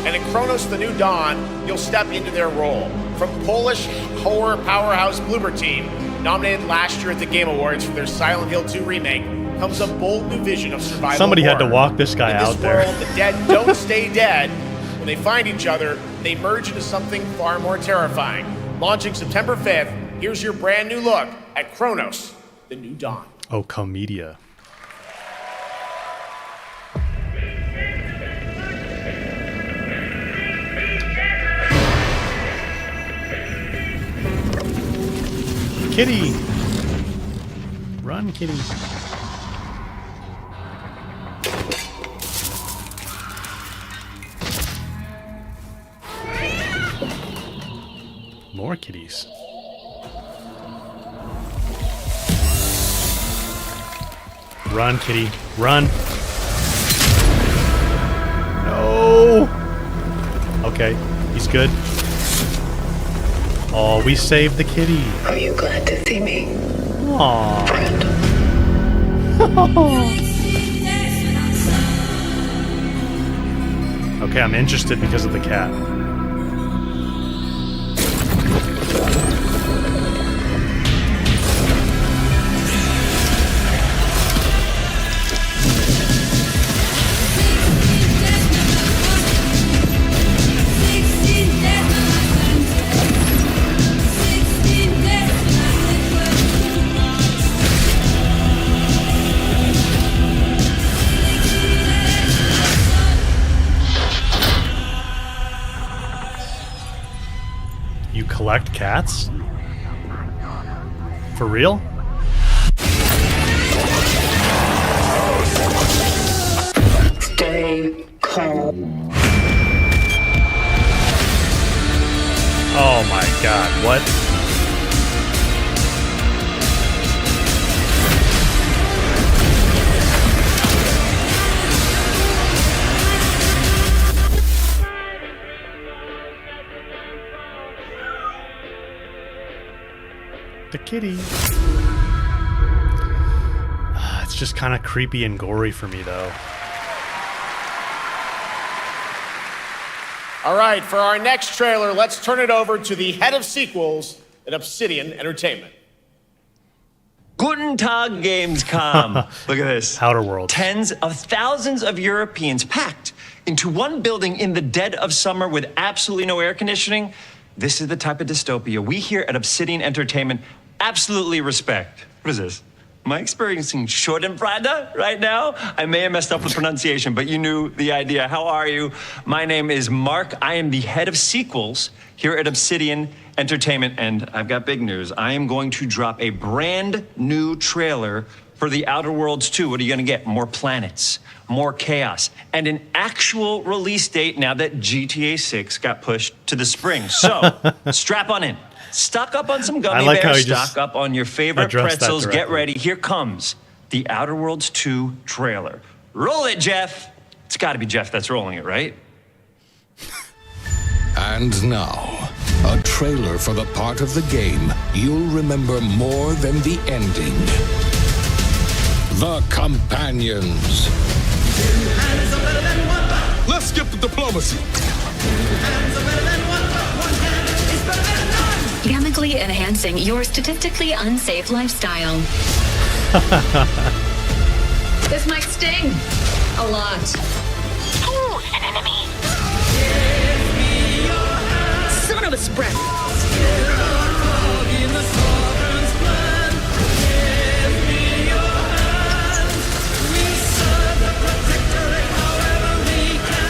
And in Kronos the New Dawn, you'll step into their role. From Polish horror powerhouse Bloober Team, nominated last year at the Game Awards for their Silent Hill 2 remake, comes a bold new vision of survival. Somebody horror. had to walk this guy out there. In this world, the dead don't stay dead. When they find each other, they merge into something far more terrifying. Launching September 5th, here's your brand new look at Kronos, the New Dawn. Oh, Comedia. Kitty! Run, kitty. More kitties. Run, kitty. Run. No. Okay, he's good. Oh, we saved the kitty. Are you glad to see me? Aww. Friend. Okay, I'm interested because of the cat. Collect cats? For real? Stay calm. Oh my god, what? The kitty. It's just kind of creepy and gory for me, though. All right, for our next trailer, let's turn it over to the head of sequels at Obsidian Entertainment. Guten Tag, Gamescom. Look at this. Outer World. Tens of thousands of Europeans packed into one building in the dead of summer with absolutely no air conditioning. This is the type of dystopia we here at Obsidian Entertainment absolutely respect. What is this? Am I experiencing Schadenfreude right now? I may have messed up with pronunciation, but you knew the idea. How are you? My name is Mark. I am the head of sequels here at Obsidian Entertainment, and I've got big news. I am going to drop a brand new trailer for The Outer Worlds 2. What are you gonna get? More planets, more chaos, and an actual release date now that GTA 6 got pushed to the spring. So, strap on in. Stock up on some gummy bears, stock up on your favorite pretzels, get ready. Here comes The Outer Worlds 2 trailer. Roll it, Jeff. It's gotta be Jeff that's rolling it, right? And now, a trailer for the part of the game you'll remember more than the ending. The Companions. Let's skip the diplomacy. Chemically enhancing your statistically unsafe lifestyle. This might sting a lot. Ooh, an enemy. Son of a spread.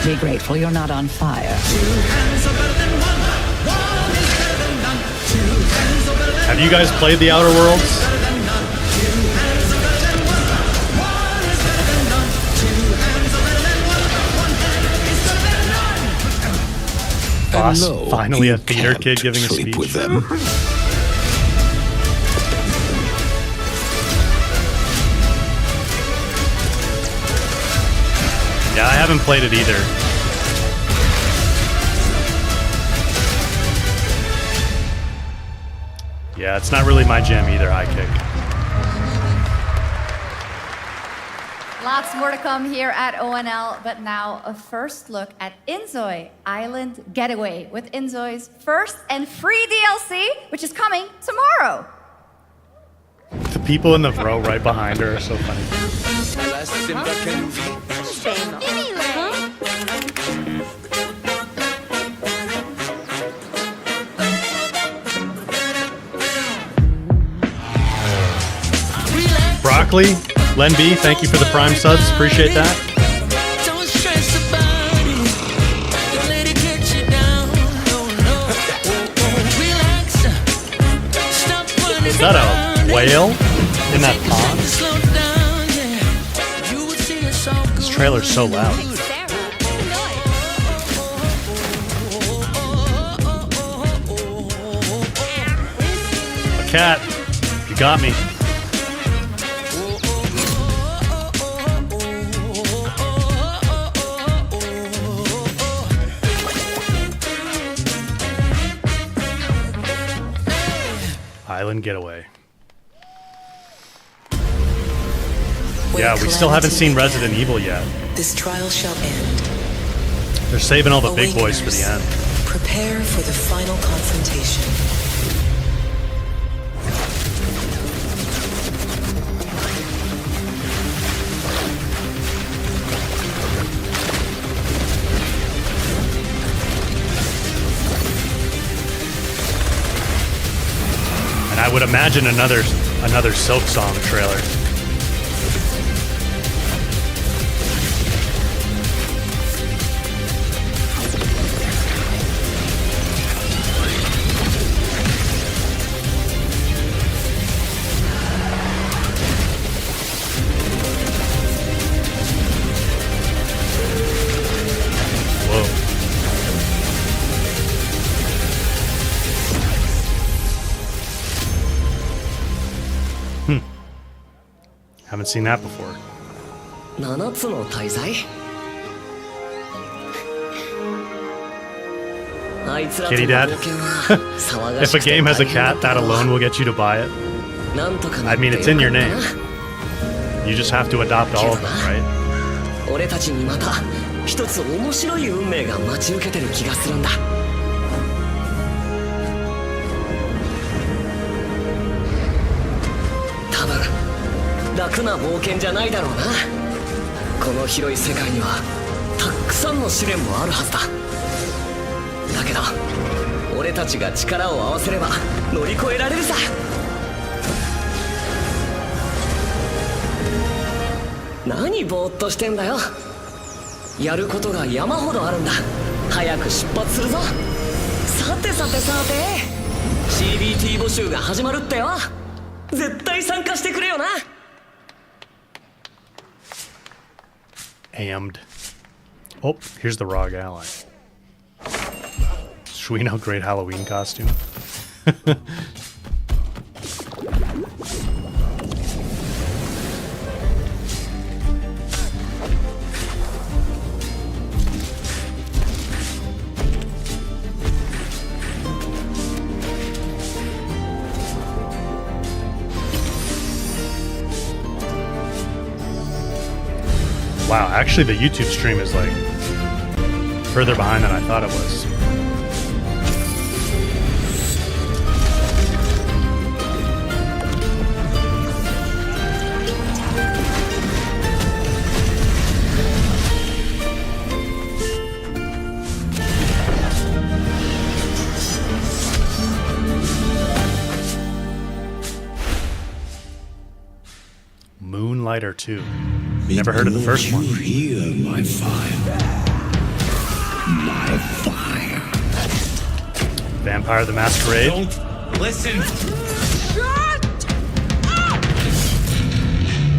Be grateful you're not on fire. Have you guys played The Outer Worlds? Boss, no, finally a theater kid giving a speech. With them. Yeah, I haven't played it either. Yeah, it's not really my jam either, high kick. Lots more to come here at ONL, but now a first look at Inzoi Island Getaway with Inzoi's first and free DLC, which is coming tomorrow. The people in the row right behind her are so funny. Broccoli, Len B, thank you for the Prime subs. Appreciate that. Is that a whale in that pond? This trailer's so loud. A cat, you got me. Island Getaway. Yeah, we still haven't seen Resident Evil yet. This trial shall end. They're saving all the big boys for the end. Prepare for the final confrontation. And I would imagine another Silk Song trailer. Haven't seen that before. Kitty Dad? If a game has a cat, that alone will get you to buy it. I mean, it's in your name. You just have to adopt all of them, right? 楽な冒険じゃないだろうな。この広い世界にはたくさんの試練もあるはずだ。だけど俺たちが力を合わせれば乗り越えられるさ。何ぼーっとしてんだよ。やることが山ほどあるんだ。早く出発するぞ。さてさてさて CBT 募集が始まるってよ。絶対参加してくれよな。 Aimed. Oh, here's the Rogue Ally. Shuino, great Halloween costume. Wow, actually the YouTube stream is like further behind than I thought it was. Moonlighter 2. Never heard of the first one. Hear my fire. My fire. Vampire the Masquerade. Don't listen.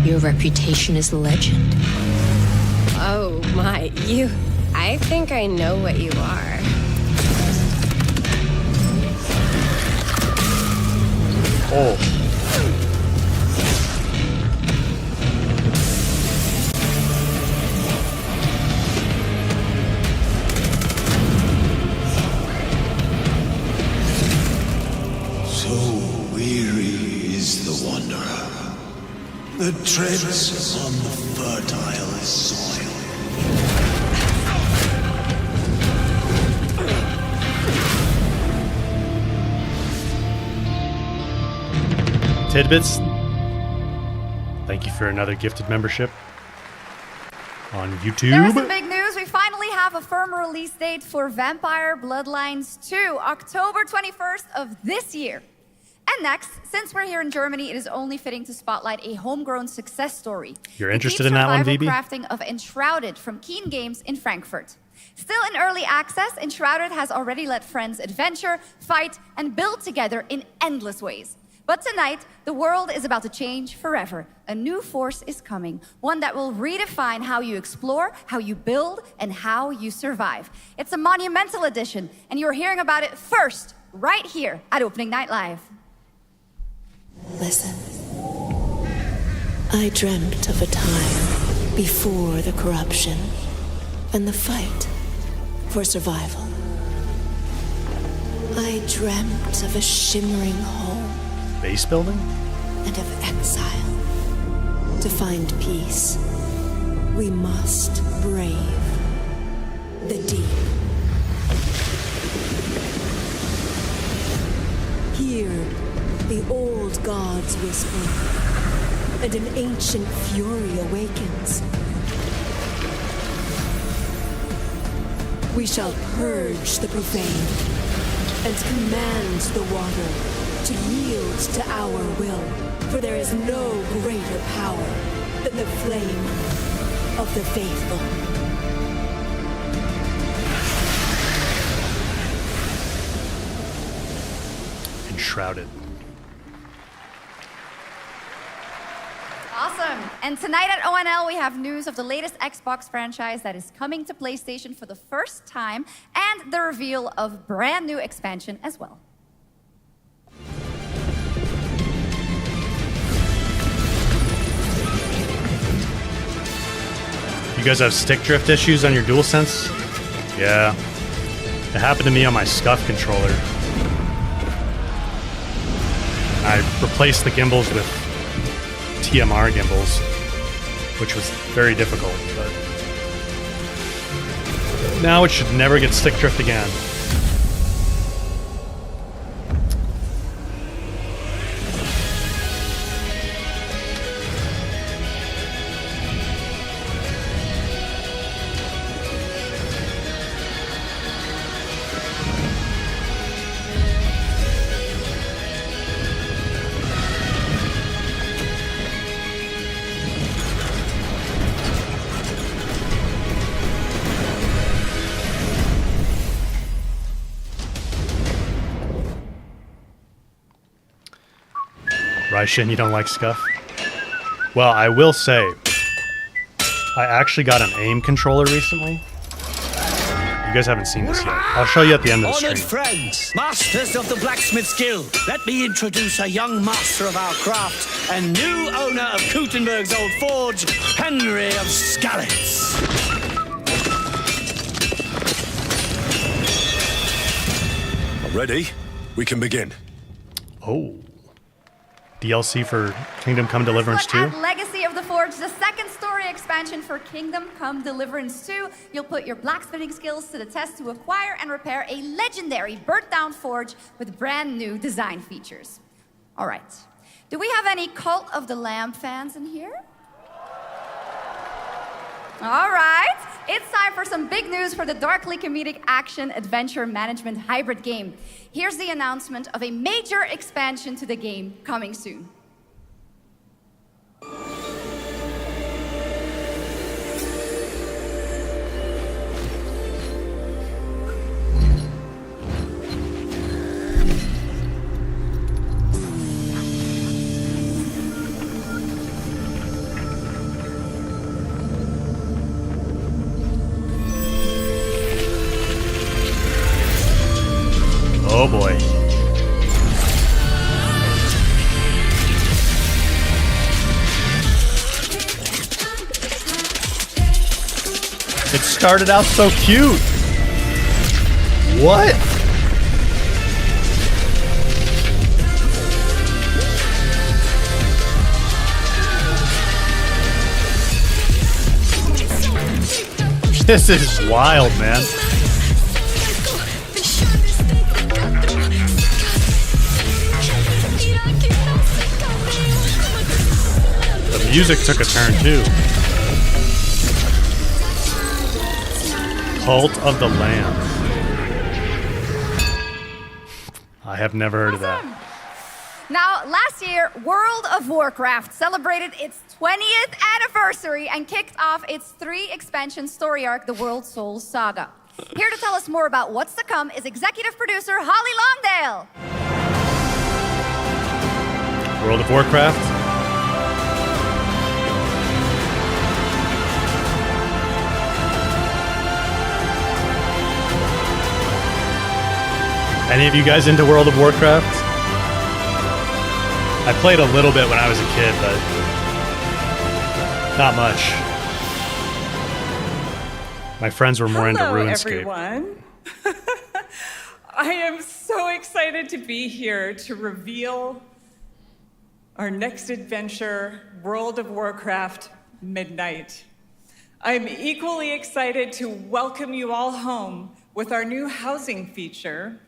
Your reputation is legend. Oh my, you... I think I know what you are. Oh. The treads on the fertile soil. Tidbits, thank you for another gifted membership on YouTube. There is some big news. We finally have a firm release date for Vampire Bloodlines 2, October 21st of this year. And next, since we're here in Germany, it is only fitting to spotlight a homegrown success story. You're interested in that one, VB? Crafting of Enshrouded from Keen Games in Frankfurt. Still in early access, Enshrouded has already let friends adventure, fight, and build together in endless ways. But tonight, the world is about to change forever. A new force is coming, one that will redefine how you explore, how you build, and how you survive. It's a monumental edition, and you're hearing about it first, right here at Opening Night Live. Listen. I dreamt of a time before the corruption and the fight for survival. I dreamt of a shimmering home. Base building? And of exile. To find peace, we must brave the deep. Here, the old gods whisper, and an ancient fury awakens. We shall purge the profane and command the water to yield to our will, for there is no greater power than the flame of the faithful. Enshrouded. Awesome. And tonight at ONL, we have news of the latest Xbox franchise that is coming to PlayStation for the first time, and the reveal of brand new expansion as well. You guys have stick drift issues on your DualSense? Yeah. It happened to me on my Scuff controller. I replaced the gimbals with TMR gimbals, which was very difficult, but now it should never get stick drift again. Shin, you don't like Scuff? Well, I will say, I actually got an aim controller recently. You guys haven't seen this yet. I'll show you at the end of the Honored stream. friends, masters of the blacksmith skill, let me introduce a young master of our craft and new owner of Kutenberg's old forge, Henry of Skalitz. Ready? We can begin. Oh. DLC for Kingdom Come Deliverance 2? At Legacy of the Forge, the second story expansion for Kingdom Come Deliverance 2. You'll put your blacksmithing skills to the test to acquire and repair a legendary burnt-down forge with brand new design features. All right. Do we have any Cult of the Lamb fans in here? All right. It's time for some big news for the darkly comedic action adventure management hybrid game. Here's the announcement of a major expansion to the game coming soon. Oh boy. It started out so cute. What? This is wild, man. The music took a turn too. Cult of the Lamb. I have never heard of that. Now, last year, World of Warcraft celebrated its 20th anniversary and kicked off its 3 expansion story arc, the World Souls Saga. Here to tell us more about what's to come is executive producer Holly Longdale. World of Warcraft. Any of you guys into World of Warcraft? I played a little bit when I was a kid, but not much. My friends were more into RuneScape. Everyone. I am so excited to be here to reveal our next adventure, World of Warcraft Midnight. I'm equally excited to welcome you all home with our new housing feature.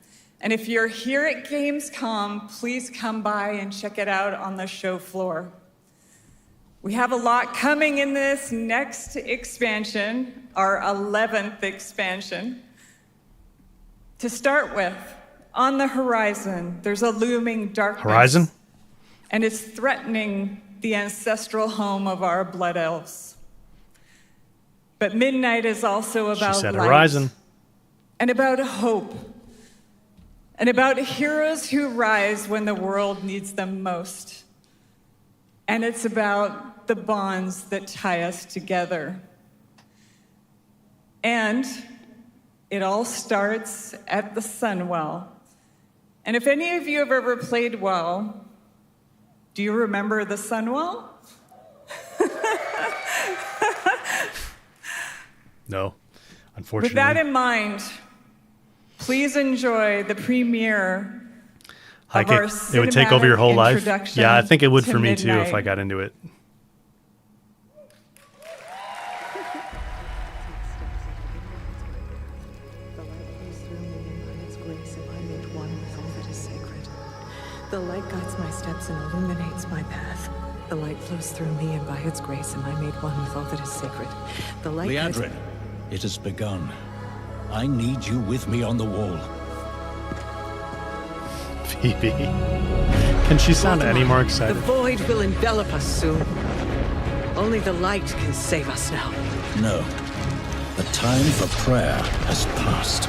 And if you're here at Gamescom, please come by and check it out on the show floor. We have a lot coming in this next expansion, our 11th expansion. To start with, on the horizon, there's a looming darkness. Horizon? And it's threatening the ancestral home of our blood elves. But Midnight is also about She said light Horizon. and about hope. And about heroes who rise when the world needs them most. And it's about the bonds that tie us together. And it all starts at the Sunwell. And if any of you have ever played WoW, do you remember the Sunwell? No, unfortunately. With that in mind, please enjoy the premiere of our it would take over your whole life. introduction Yeah, I think it would to for me too if Midnight. I got into it. The light guides my steps and illuminates my path. The light flows through me, and by its grace am I made one with all that is sacred. The light guides- Liadrin, it has begun. I need you with me on the wall. Phoebe. Can she sound any more The excited? void will envelop us soon. Only the light can save us now. No. The time for prayer has passed.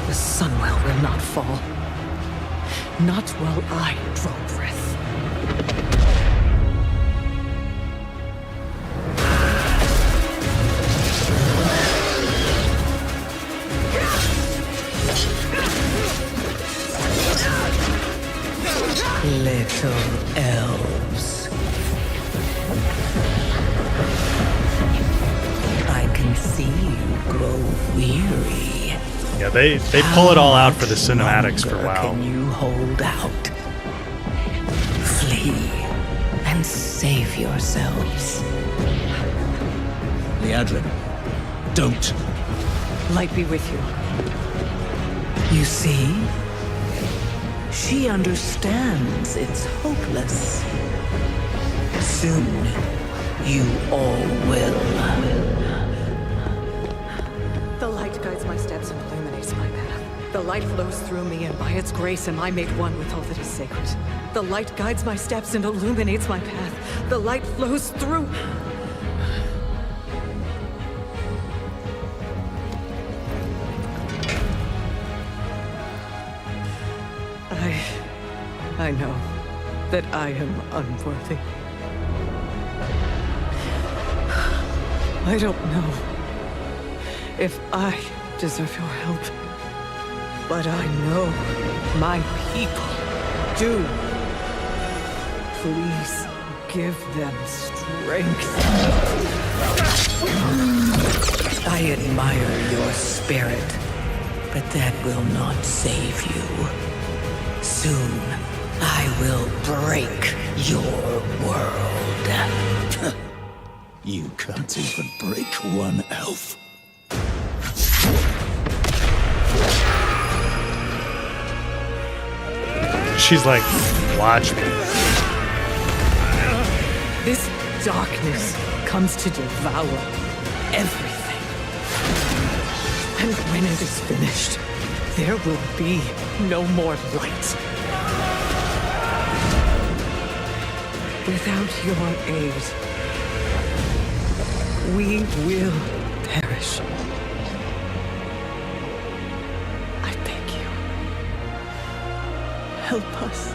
The Sunwell will not fall. Not while I draw breath. Little elves. I can see you grow weary. Yeah, they pull it all out for the cinematics for WoW. Can you hold out? Flee and save yourselves. Liadrin, don't. Light be with you. You see? She understands it's hopeless. Soon, you all will. The light guides my steps and illuminates my path. The light flows through me, and by its grace am I made one with all that is sacred. The light guides my steps and illuminates my path. The light flows through... I know that I am unworthy. I don't know if I deserve your help, but I know my people do. Please give them strength. I admire your spirit, but that will not save you. Soon, I will break your world. You can't even break one elf. She's like, watch me. This darkness comes to devour everything. And when it is finished, there will be no more light. Without your aid, we will perish. I beg you, help us.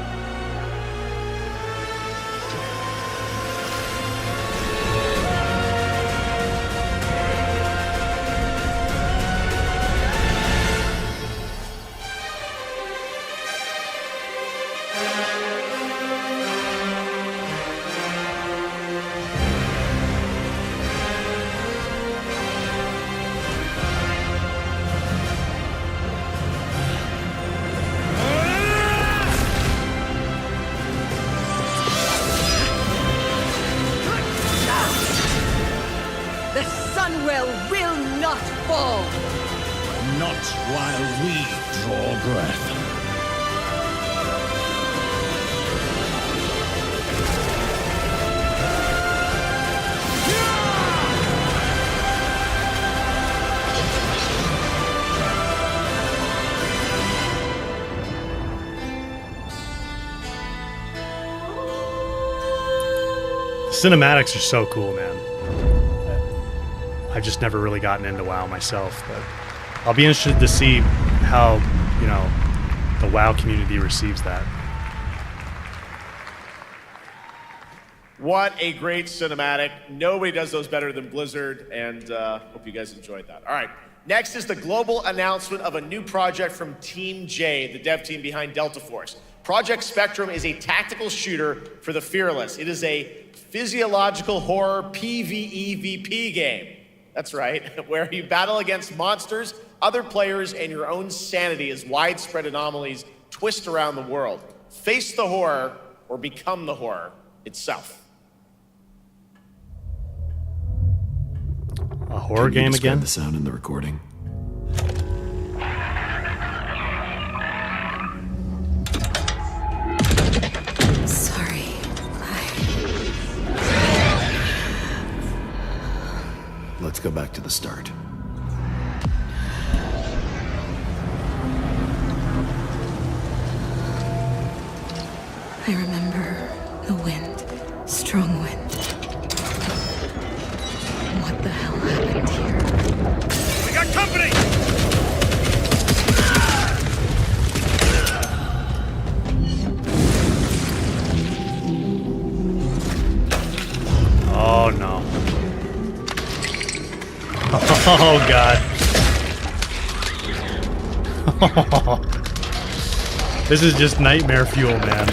Not while we draw breath. Cinematics are so cool, man. I've just never really gotten into WoW myself, but I'll be interested to see how, you know, the WoW community receives that. What a great cinematic. Nobody does those better than Blizzard, and hope you guys enjoyed that. All right, next is the global announcement of a new project from Team J, the dev team behind Delta Force. Project Spectrum is a tactical shooter for the fearless. It is a physiological horror PvEVP game. That's right, where you battle against monsters, other players, and your own sanity as widespread anomalies twist around the world. Face the horror or become the horror itself. A horror game again? The sound in the recording. Sorry. Let's go back to the start. I remember the wind, strong wind. What the hell happened here? We got company! Oh god. This is just nightmare fuel, man.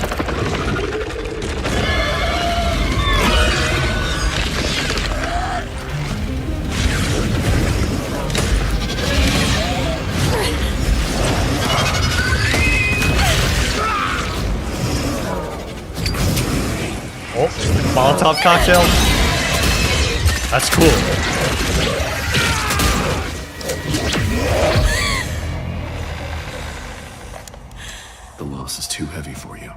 Oh, Molotov cocktail. That's cool. The loss is too heavy for you.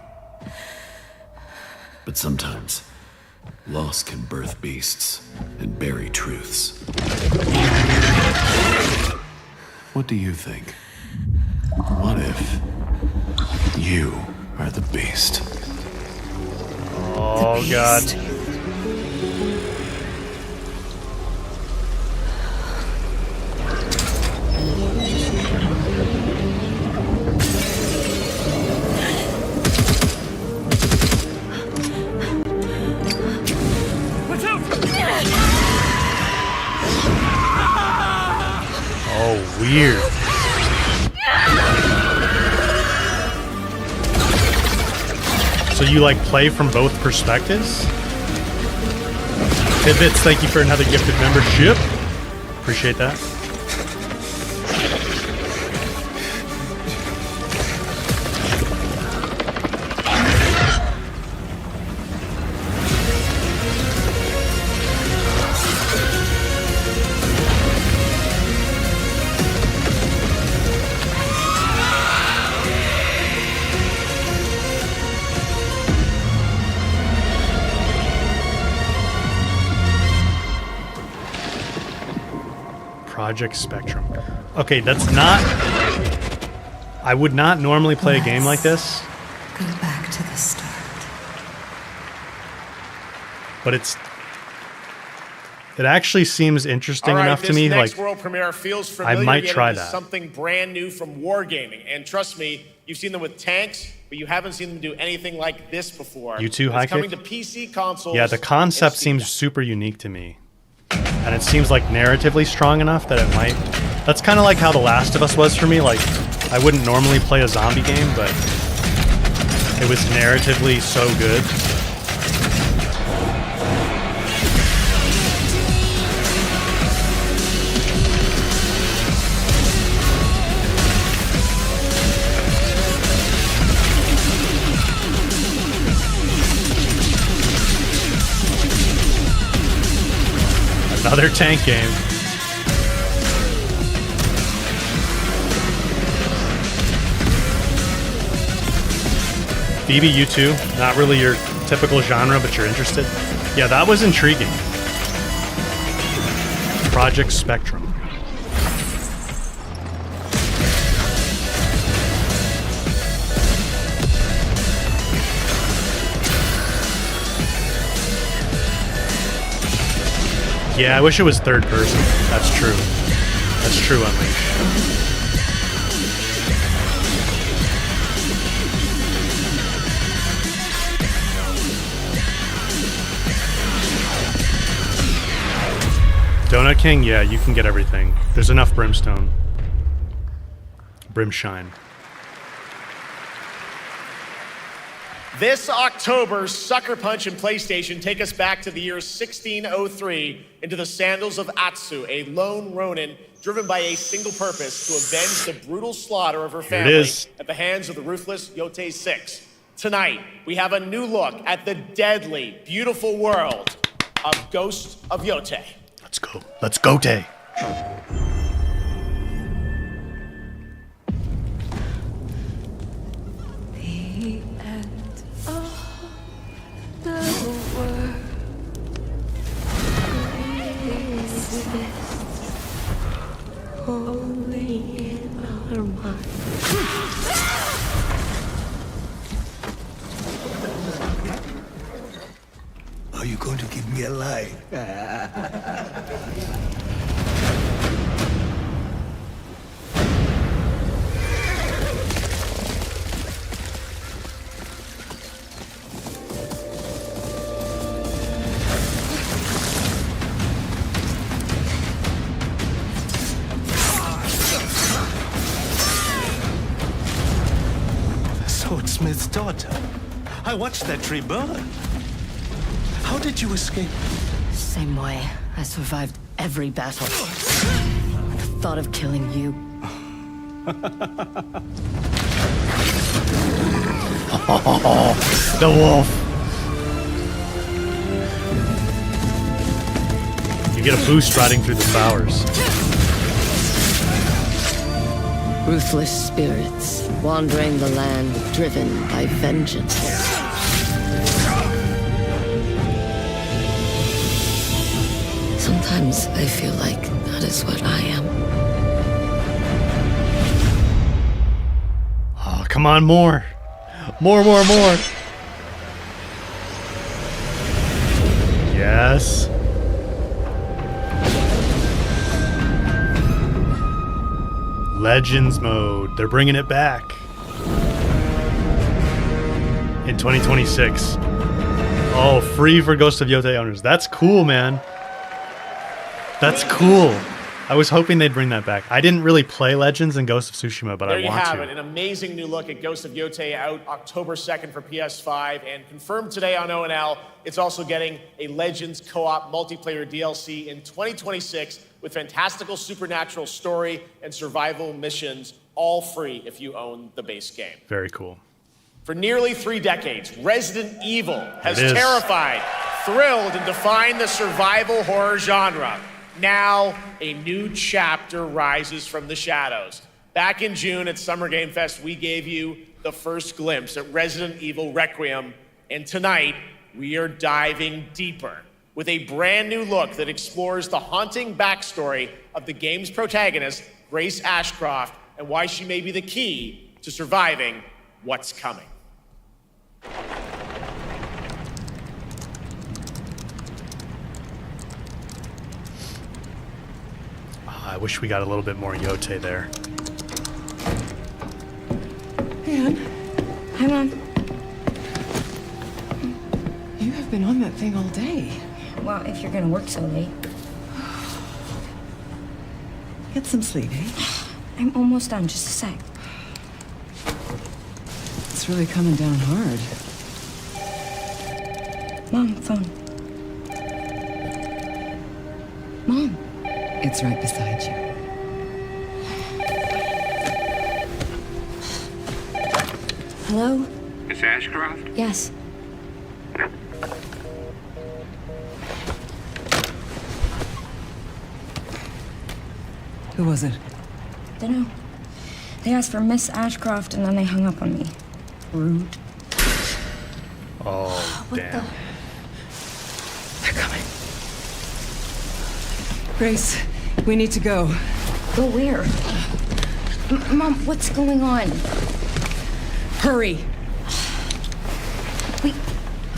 But sometimes, loss can birth beasts and bury truths. What do you think? What if you are the beast? Oh god. Oh, weird. So you like play from both perspectives? Tidbits, thank you for another gifted membership. Appreciate that. Project Spectrum. Okay, that's not... I would not normally play a game like this. Go back to the start. But it actually seems interesting enough to me. This next Like, world premiere feels familiar, I might yet try it is that. something brand new from Wargaming. And trust me, you've seen them with tanks, but you haven't seen them do anything like this before. You too, It's coming High-Kick? to PC consoles. Yeah, the concept seems super unique to me. And it seems like narratively strong enough that it might... That's kind of like how The Last of Us was for me. Like, I wouldn't normally play a zombie game, but it was narratively so good. Another tank game. Phoebe, you too. Not really your typical genre, but you're interested. Yeah, that was intriguing. Project Spectrum. Yeah, I wish it was third person. That's true. That's true, Unleash. Donut King? Yeah, you can get everything. There's enough brimstone. Brimshine. This October, Sucker Punch and PlayStation take us back to the year 1603 into the sandals of Atsu, a lone Ronin driven by a single purpose to avenge the brutal slaughter of her family at the hands of the ruthless Yotei 6. Tonight, we have a new look at the deadly, beautiful world of Ghost of Yotei. Let's go. Let's go, Tay. The end of the world exists only in our minds. Are you going to give me a lie? daughter. I watched that tree burn. How did you escape? Same way. I survived every battle. The thought of killing you. The wolf. You get a boost riding through the flowers. Ruthless spirits, wandering the land, driven by vengeance. Sometimes I feel like that is what I am. Oh, come on, more. More. Yes. Legends mode. They're bringing it back. In 2026. Oh, free for Ghost of Yotei owners. That's cool, man. That's cool. I was hoping they'd bring that back. I didn't really play Legends and Ghost of Tsushima, but I want to. There you have it. An amazing new look at Ghost of Yotei, out October 2nd for PS5 and confirmed today on ONL. It's also getting a Legends co-op multiplayer DLC in 2026 with fantastical supernatural story and survival missions, all free if you own the base game. Very cool. For nearly 3 decades, Resident Evil has terrified, thrilled, and defined the survival horror genre. Now, a new chapter rises from the shadows. Back in June at Summer Game Fest, we gave you the first glimpse at Resident Evil Requiem, and tonight, we are diving deeper with a brand new look that explores the haunting backstory of the game's protagonist, Grace Ashcroft, and why she may be the key to surviving what's coming. I wish we got a little bit more Yotei there. Anne, Hi, Mom. you have been on that thing all day. Well, if you're gonna work so late. Get some sleep, eh? I'm almost done, just a sec. It's really coming down hard. Mom, phone. Mom. It's right beside you. Hello? Miss Ashcroft? Yes. Who was it? Dunno. They asked for Miss Ashcroft and then they hung up on me. Rude. Oh, damn. They're coming. Grace, we need to go. Go where? Mom, what's going on? Hurry. Wait,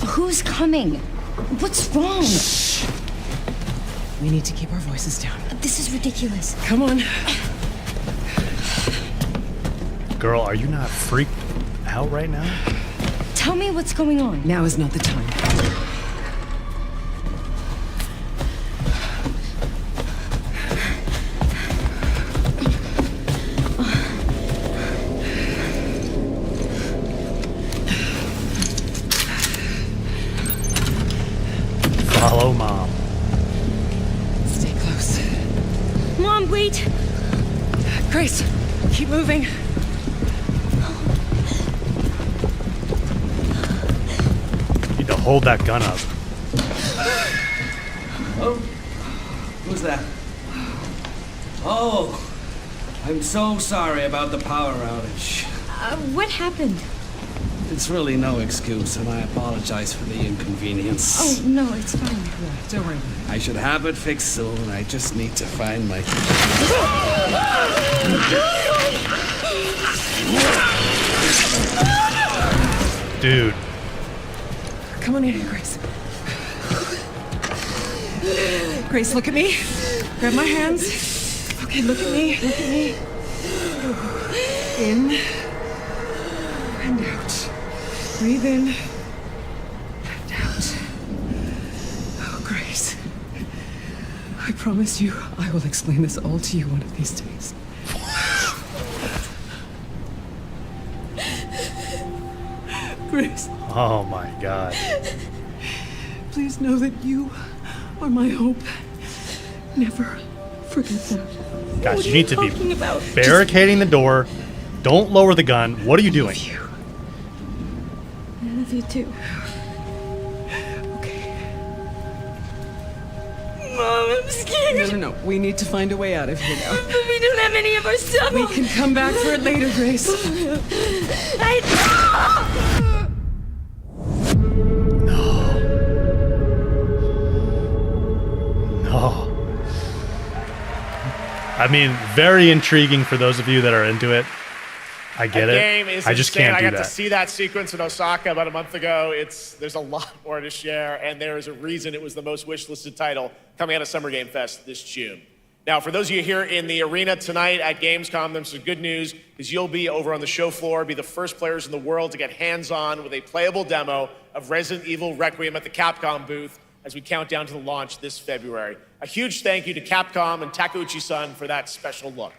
who's coming? What's wrong? Shh. We need to keep our voices down. This is ridiculous. Come on. Girl, are you not freaked out right now? Tell me what's going on. Now is not the time. Follow Mom. Stay close. Mom, wait! Grace, keep moving. You need to hold that gun up. Oh, who's that? Oh, I'm so sorry about the power outage. What happened? It's really no excuse, and I apologize for the inconvenience. Oh, no, it's fine. Don't worry. I should have it fixed soon. I just need to find my... Dude. Come on in here, Grace. Grace, look at me. Grab my hands. Okay, look at me. Look at me. In and out. Breathe in and out. Oh, Grace. I promise you, I will explain this all to you one of these days. Grace, Oh my god. please know that you are my hope. Never forget that. Guys, What you are need to be talking about? barricading the door. Don't lower the gun. What are you doing? I love you too. Mom, I'm scared. No. We need to find a way out of here now. But we don't have any of our stuff. We can come back for it later, Grace. No. I mean, very intriguing for those of you that are into it. I get That it. game is I just insane. can't do I got that. to see that sequence in Osaka about a month ago. There's a lot more to share, and there is a reason it was the most wishlisted title coming out of Summer Game Fest this June. Now, for those of you here in the arena tonight at Gamescom, there's some good news, because you'll be over on the show floor, be the first players in the world to get hands-on with a playable demo of Resident Evil Requiem at the Capcom booth as we count down to the launch this February. A huge thank you to Capcom and Takeuchi-san for that special look.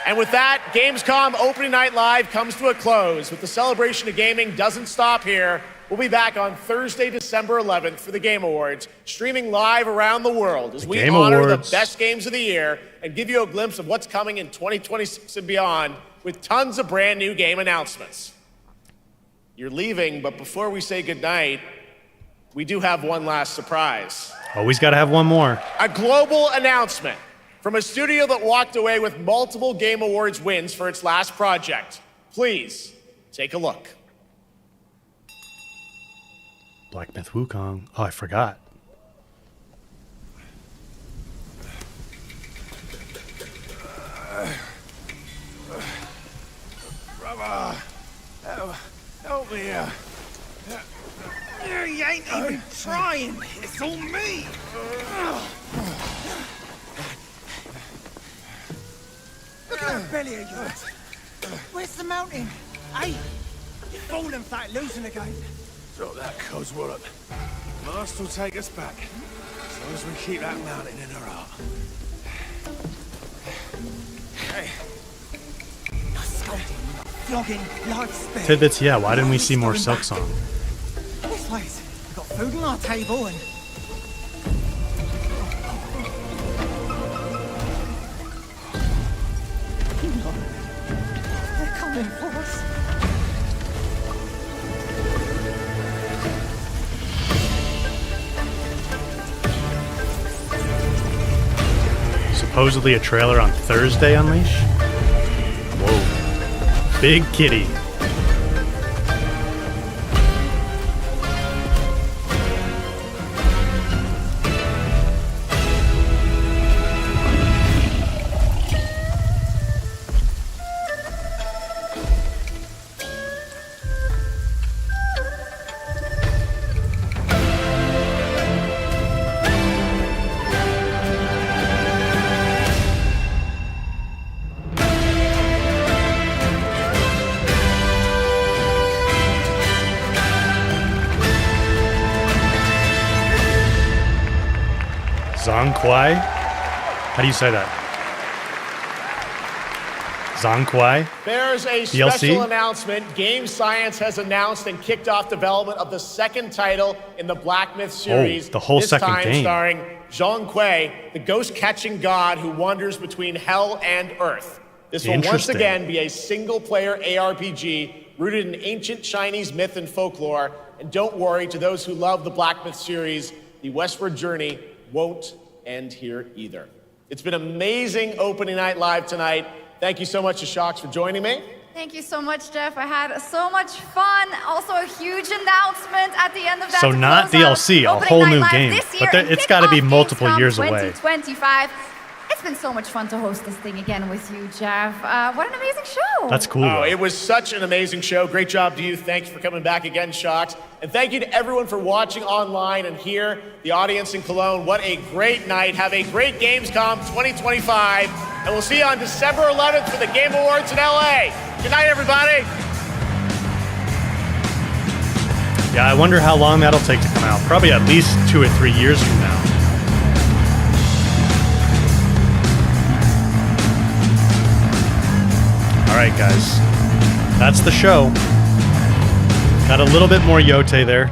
And with that, Gamescom Opening Night Live comes to a close, but the celebration of gaming doesn't stop here. We'll be back on Thursday, December 11th for the Game Awards, streaming live around the world as we honor the best games of the year and give you a glimpse of what's coming in 2026 and beyond with tons of brand new game announcements. You're leaving, but before we say goodnight, we do have one last surprise. Always got to have one more. A global announcement from a studio that walked away with multiple Game Awards wins for its last project. Please, take a look. Black Myth Wukong. Oh, I forgot. Brother, help me here. You ain't even trying. It's all me. Look at that belly of yours. Where's the mountain? Hey, you're falling flat, losing again. Drop that coswallop. Master will take us back, as long as we keep that mountain in our heart. Hey. Not scolding, not flogging, life spare. Tidbits, yeah. Why didn't we see more Silk Song? This place, we've got food on our table and... They're coming for us. Supposedly a trailer on Thursday, Unleash? Whoa. Big kitty. Zhongquai? How do you say that? Zhongquai? There's a DLC? special announcement. Game Science has announced and kicked off development of the second title in the Black Myth series. the whole this second time game. starring Zhongquai, the ghost-catching god who wanders between hell and earth. This will once Interesting. again be a single-player ARPG rooted in ancient Chinese myth and folklore. And don't worry, to those who love the Black Myth series, the westward journey won't end here either. It's been amazing opening night live tonight. Thank you so much to Shox for joining me. Thank you so much, Jeff. I had so much fun. Also, a huge announcement at the end of that. So to not close out DLC, a Opening whole Night new Live game. this But year and it's kick got to be off multiple Gamescom years away. 2025. It's been so much fun to host this thing again with you, Jeff. What an amazing show. That's cool. Oh, it was such an amazing show. Great job to you. Thanks for coming back again, Shox. And thank you to everyone for watching online and here, the audience in Cologne. What a great night. Have a great Gamescom 2025. And we'll see you on December 11th for the Game Awards in LA. Good night, everybody. Yeah, I wonder how long that'll take to come out. Probably at least 2 or 3 years from now. All right, guys. That's the show. Got a little bit more Yote there.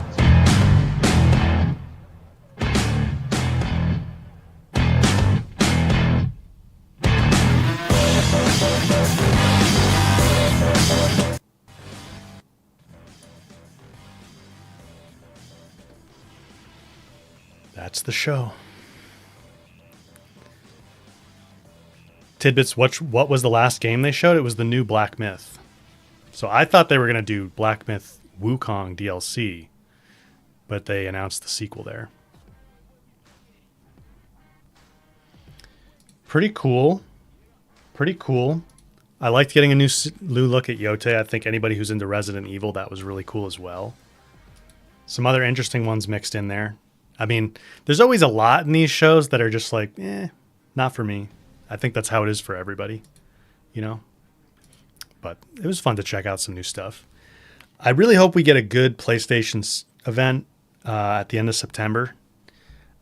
That's the show. Tidbits, what was the last game they showed? It was the new Black Myth. So I thought they were going to do Black Myth Wukong DLC, but they announced the sequel there. Pretty cool. Pretty cool. I liked getting a new look at Yote. I think anybody who's into Resident Evil, that was really cool as well. Some other interesting ones mixed in there. I mean, there's always a lot in these shows that are just like, not for me. I think that's how it is for everybody, you know? But it was fun to check out some new stuff. I really hope we get a good PlayStation event at the end of September.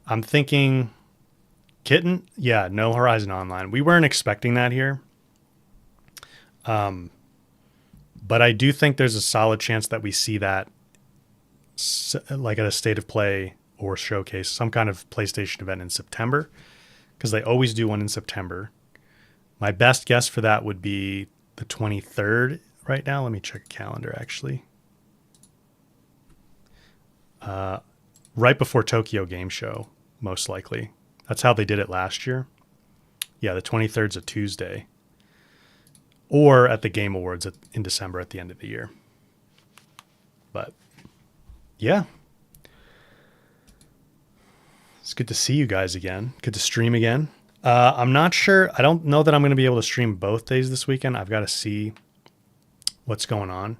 I'm thinking Kitten, yeah, no Horizon Online. We weren't expecting that here. But I do think there's a solid chance that we see that like at a State of Play or showcase, some kind of PlayStation event in September, because they always do one in September. My best guess for that would be the 23rd right now. Let me check a calendar, actually. Right before Tokyo Game Show, most likely. That's how they did it last year. Yeah, the 23rd is a Tuesday. Or at the Game Awards in December at the end of the year. But, yeah. It's good to see you guys again. Good to stream again. I'm not sure. I don't know that I'm going to be able to stream both days this weekend. I've got to see what's going on.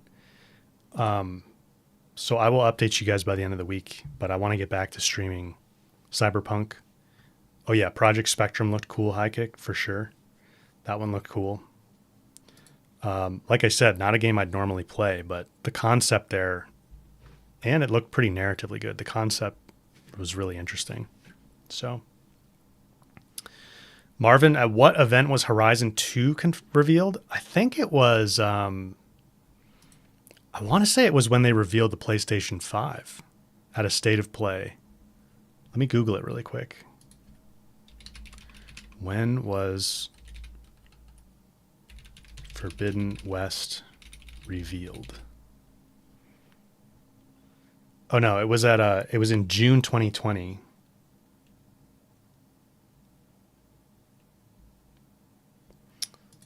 So I will update you guys by the end of the week. But I want to get back to streaming Cyberpunk. Oh, yeah. Project Spectrum looked cool. High Kick, for sure. That one looked cool. Like I said, not a game I'd normally play. But the concept there, and it looked pretty narratively good. The concept was really interesting. So, Marvin, at what event was Horizon 2 revealed? I think it was, I want to say it was when they revealed the PlayStation 5 at a State of Play. Let me Google it really quick. When was Forbidden West revealed? Oh no, it was it was in June 2020.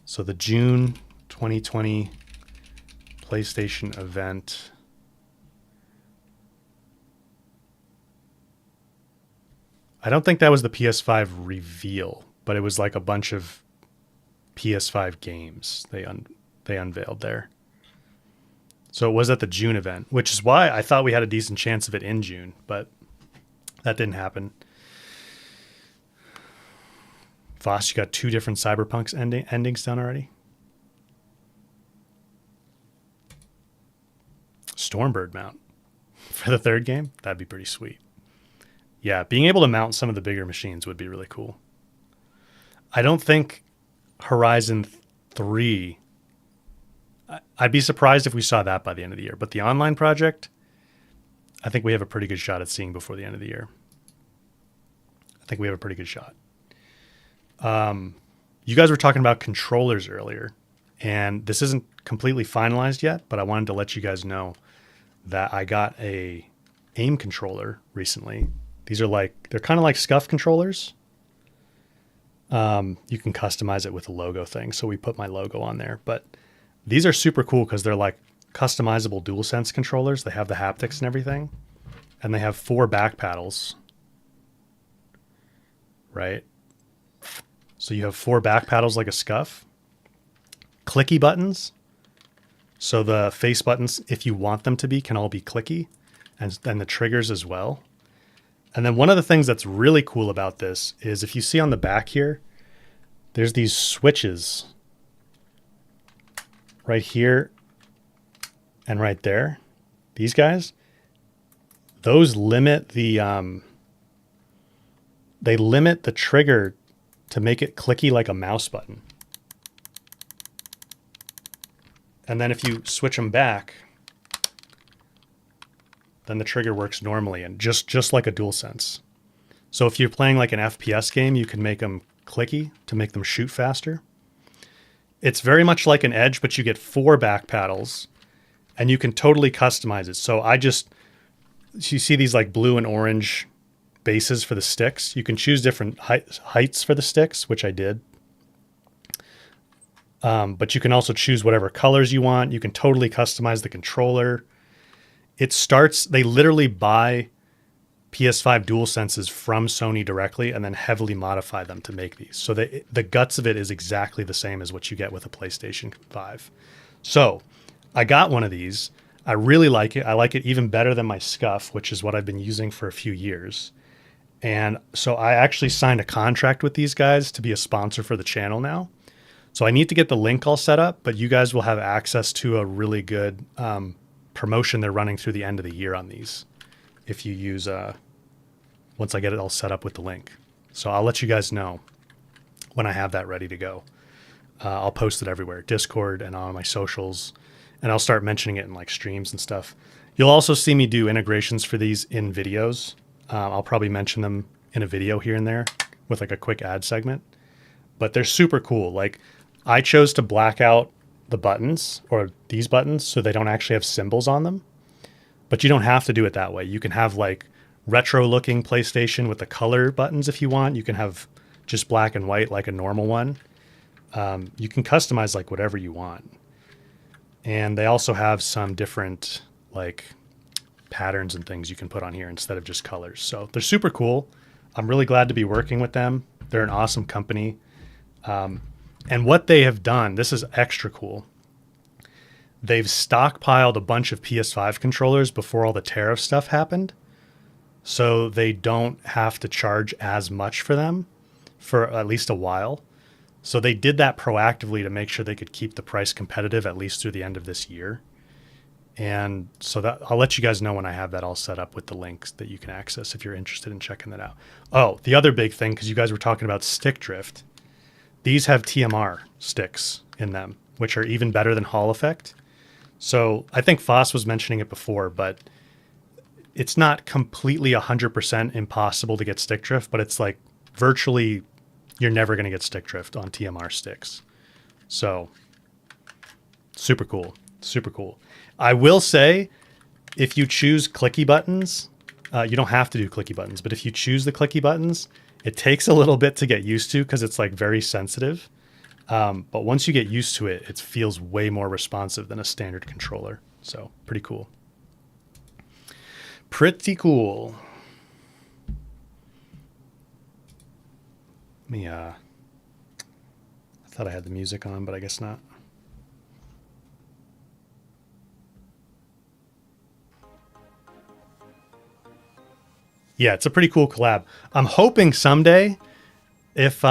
So the June 2020 PlayStation event. I don't think that was the PS5 reveal, but it was like a bunch of PS5 games they unveiled there. So it was at the June event, which is why I thought we had a decent chance of it in June, but that didn't happen. Voss, you got 2 different Cyberpunk's endings done already? Stormbird mount for the 3rd game? That'd be pretty sweet. Yeah, being able to mount some of the bigger machines would be really cool. I don't think Horizon 3... I'd be surprised if we saw that by the end of the year. But the online project, I think we have a pretty good shot at seeing before the end of the year. I think we have a pretty good shot. You guys were talking about controllers earlier, and this isn't completely finalized yet, but I wanted to let you guys know that I got a aim controller recently. These are they're kind of like SCUF controllers. You can customize it with a logo thing. So we put my logo on there, but these are super cool because they're like customizable DualSense controllers. They have the haptics and everything. And they have 4 back paddles. Right? So you have 4 back paddles like a SCUF. Clicky buttons. So the face buttons, if you want them to be, can all be clicky. And the triggers as well. And then one of the things that's really cool about this is if you see on the back here, there's these switches right here and right there. These guys, those limit the they limit the trigger to make it clicky like a mouse button. And then if you switch them back, then the trigger works normally and just like a DualSense. So if you're playing like an FPS game, you can make them clicky to make them shoot faster. It's very much like an Edge, but you get 4 back paddles and you can totally customize it. So you see these like blue and orange bases for the sticks. You can choose different heights for the sticks, which I did. But you can also choose whatever colors you want. You can totally customize the controller. They literally buy PS5 DualSenses from Sony directly and then heavily modify them to make these. So the guts of it is exactly the same as what you get with a PlayStation 5. So I got one of these. I really like it. I like it even better than my Scuff, which is what I've been using for a few years. And so I actually signed a contract with these guys to be a sponsor for the channel now. So I need to get the link all set up, but you guys will have access to a really good promotion they're running through the end of the year on these if you use once I get it all set up with the link. So I'll let you guys know when I have that ready to go. I'll post it everywhere, Discord and on my socials, and I'll start mentioning it in like streams and stuff. You'll also see me do integrations for these in videos. I'll probably mention them in a video here and there with like a quick ad segment, but they're super cool. Like I chose to black out the buttons or these buttons so they don't actually have symbols on them, but you don't have to do it that way. You can have like retro looking PlayStation with the color buttons if you want. You can have just black and white like a normal one. You can customize like whatever you want. And they also have some different like patterns and things you can put on here instead of just colors. So they're super cool. I'm really glad to be working with them. They're an awesome company. And what they have done, this is extra cool. They've stockpiled a bunch of PS5 controllers before all the tariff stuff happened. So they don't have to charge as much for them for at least a while. So they did that proactively to make sure they could keep the price competitive at least through the end of this year. And so that I'll let you guys know when I have that all set up with the links that you can access if you're interested in checking that out. Oh, the other big thing, because you guys were talking about stick drift. These have TMR sticks in them, which are even better than Hall effect. So I think Foss was mentioning it before, but it's not completely 100% impossible to get stick drift, but it's like virtually you're never going to get stick drift on TMR sticks. So super cool. Super cool. I will say if you choose clicky buttons, you don't have to do clicky buttons, but if you choose the clicky buttons, it takes a little bit to get used to because it's like very sensitive. But once you get used to it, it feels way more responsive than a standard controller. So pretty cool. Pretty cool. Let me, I thought I had the music on, but I guess not. Yeah, it's a pretty cool collab. I'm hoping someday if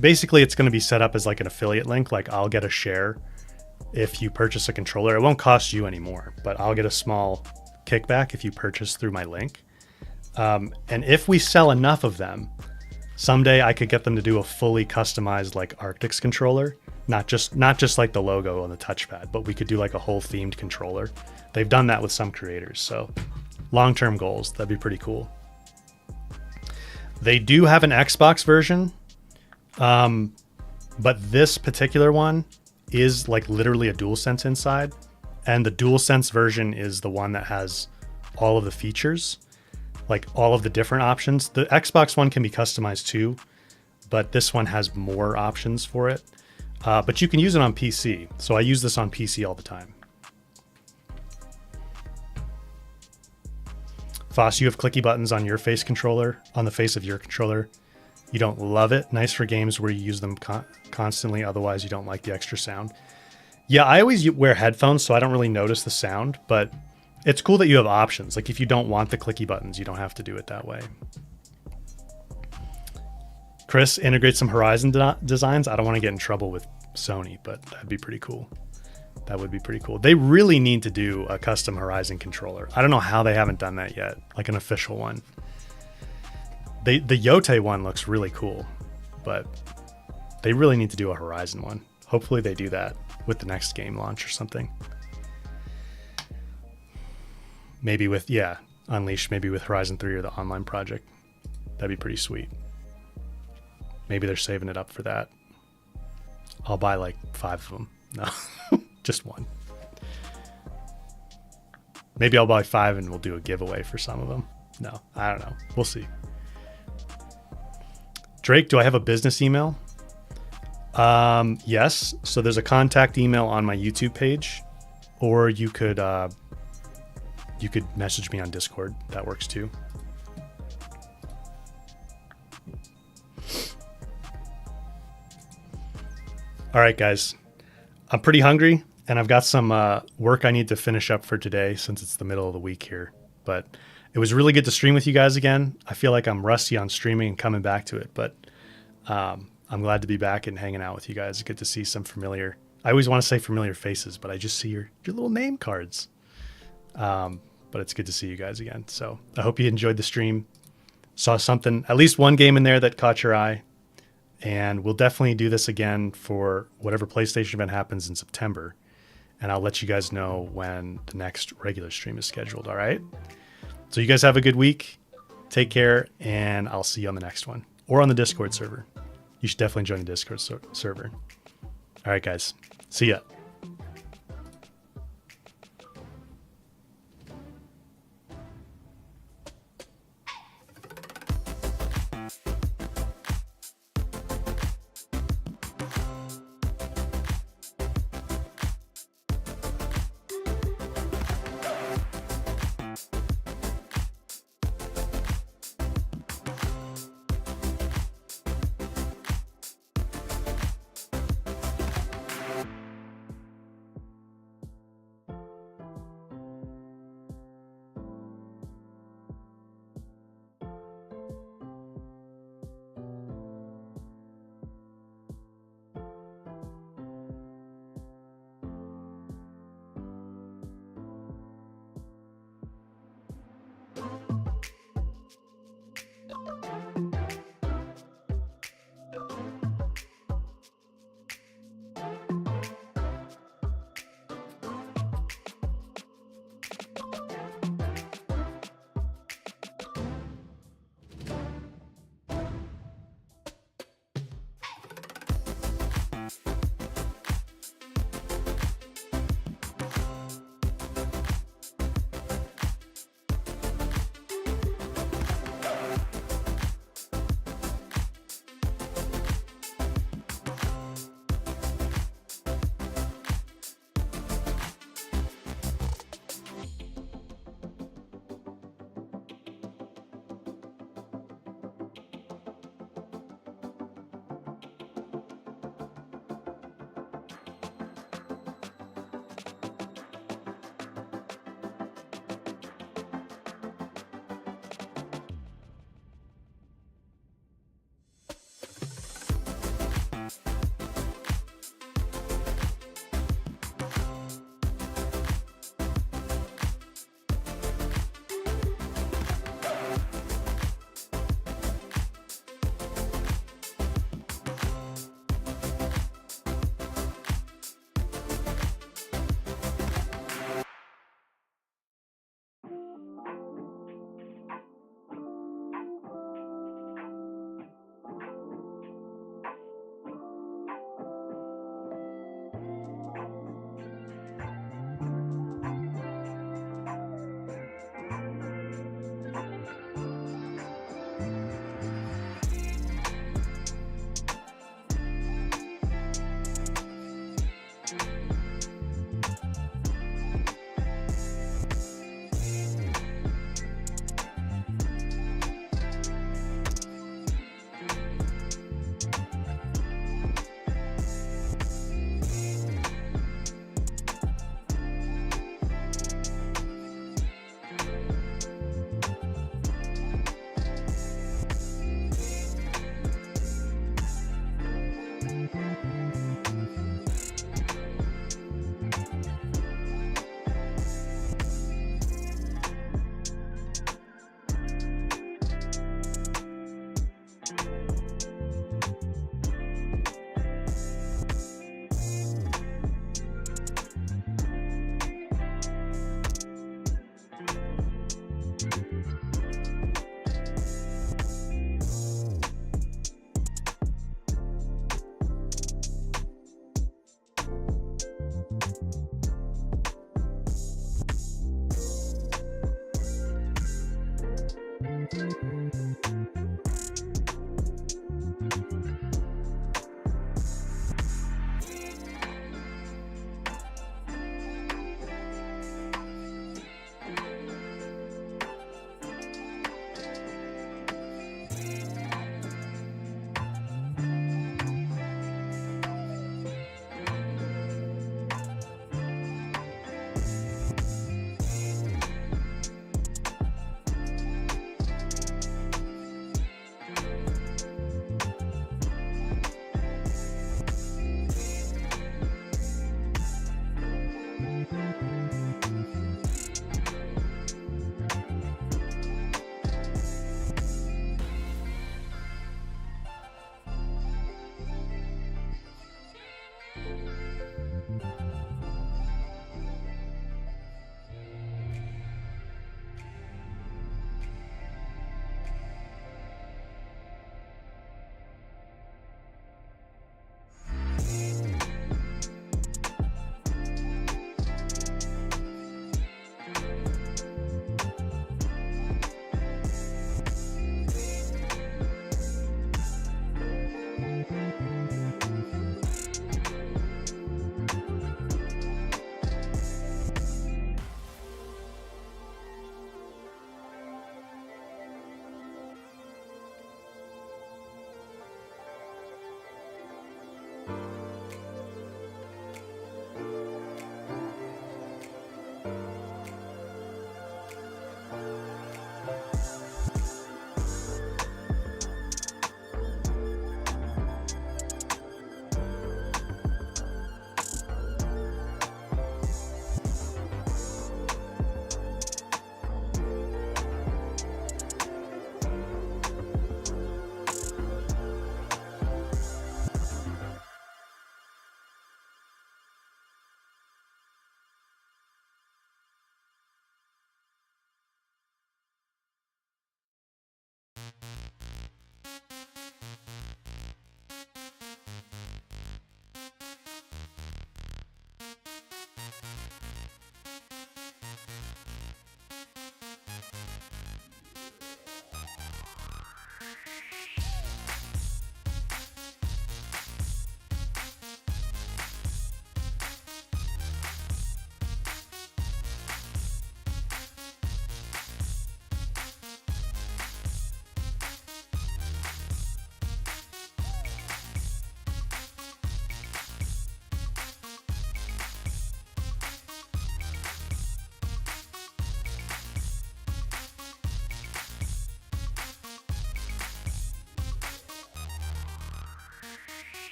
basically it's going to be set up as like an affiliate link, like I'll get a share if you purchase a controller. It won't cost you anymore, but I'll get a small kickback if you purchase through my link. And if we sell enough of them, someday I could get them to do a fully customized like Arktix controller, not just like the logo on the touchpad, but we could do like a whole themed controller. They've done that with some creators, so long-term goals, that'd be pretty cool. They do have an Xbox version, but this particular one is like literally a DualSense inside, and the DualSense version is the one that has all of the features, like all of the different options. The Xbox one can be customized too, but this one has more options for it. But you can use it on PC, so I use this on PC all the time. Foss, you have clicky buttons on your face controller, on the face of your controller. You don't love it. Nice for games where you use them constantly. Otherwise, you don't like the extra sound. Yeah, I always wear headphones, so I don't really notice the sound, but it's cool that you have options. Like if you don't want the clicky buttons, you don't have to do it that way. Chris, integrate some Horizon designs. I don't want to get in trouble with Sony, but that'd be pretty cool. That would be pretty cool. They really need to do a custom Horizon controller. I don't know how they haven't done that yet, like an official one. The Yote one looks really cool, but they really need to do a Horizon one. Hopefully they do that with the next game launch or something. maybe with Unleashed, maybe with Horizon 3 or the online project. That'd be pretty sweet. Maybe they're saving it up for that. I'll buy like 5 of them. No, just 1. Maybe I'll buy 5 and we'll do a giveaway for some of them. No, I don't know. We'll see. Drake, do I have a business email? Yes. So there's a contact email on my YouTube page, or you could message me on Discord. That works too. All right, guys. I'm pretty hungry, and I've got some work I need to finish up for today since it's the middle of the week here. But it was really good to stream with you guys again. I feel like I'm rusty on streaming and coming back to it, but I'm glad to be back and hanging out with you guys. It's good to see some familiar. I always want to say familiar faces, but I just see your little name cards. But it's good to see you guys again. So I hope you enjoyed the stream. Saw something, at least one game in there that caught your eye. And we'll definitely do this again for whatever PlayStation event happens in September. And I'll let you guys know when the next regular stream is scheduled. All right. So you guys have a good week. Take care. And I'll see you on the next one or on the Discord server. You should definitely join the Discord server. All right, guys. See ya.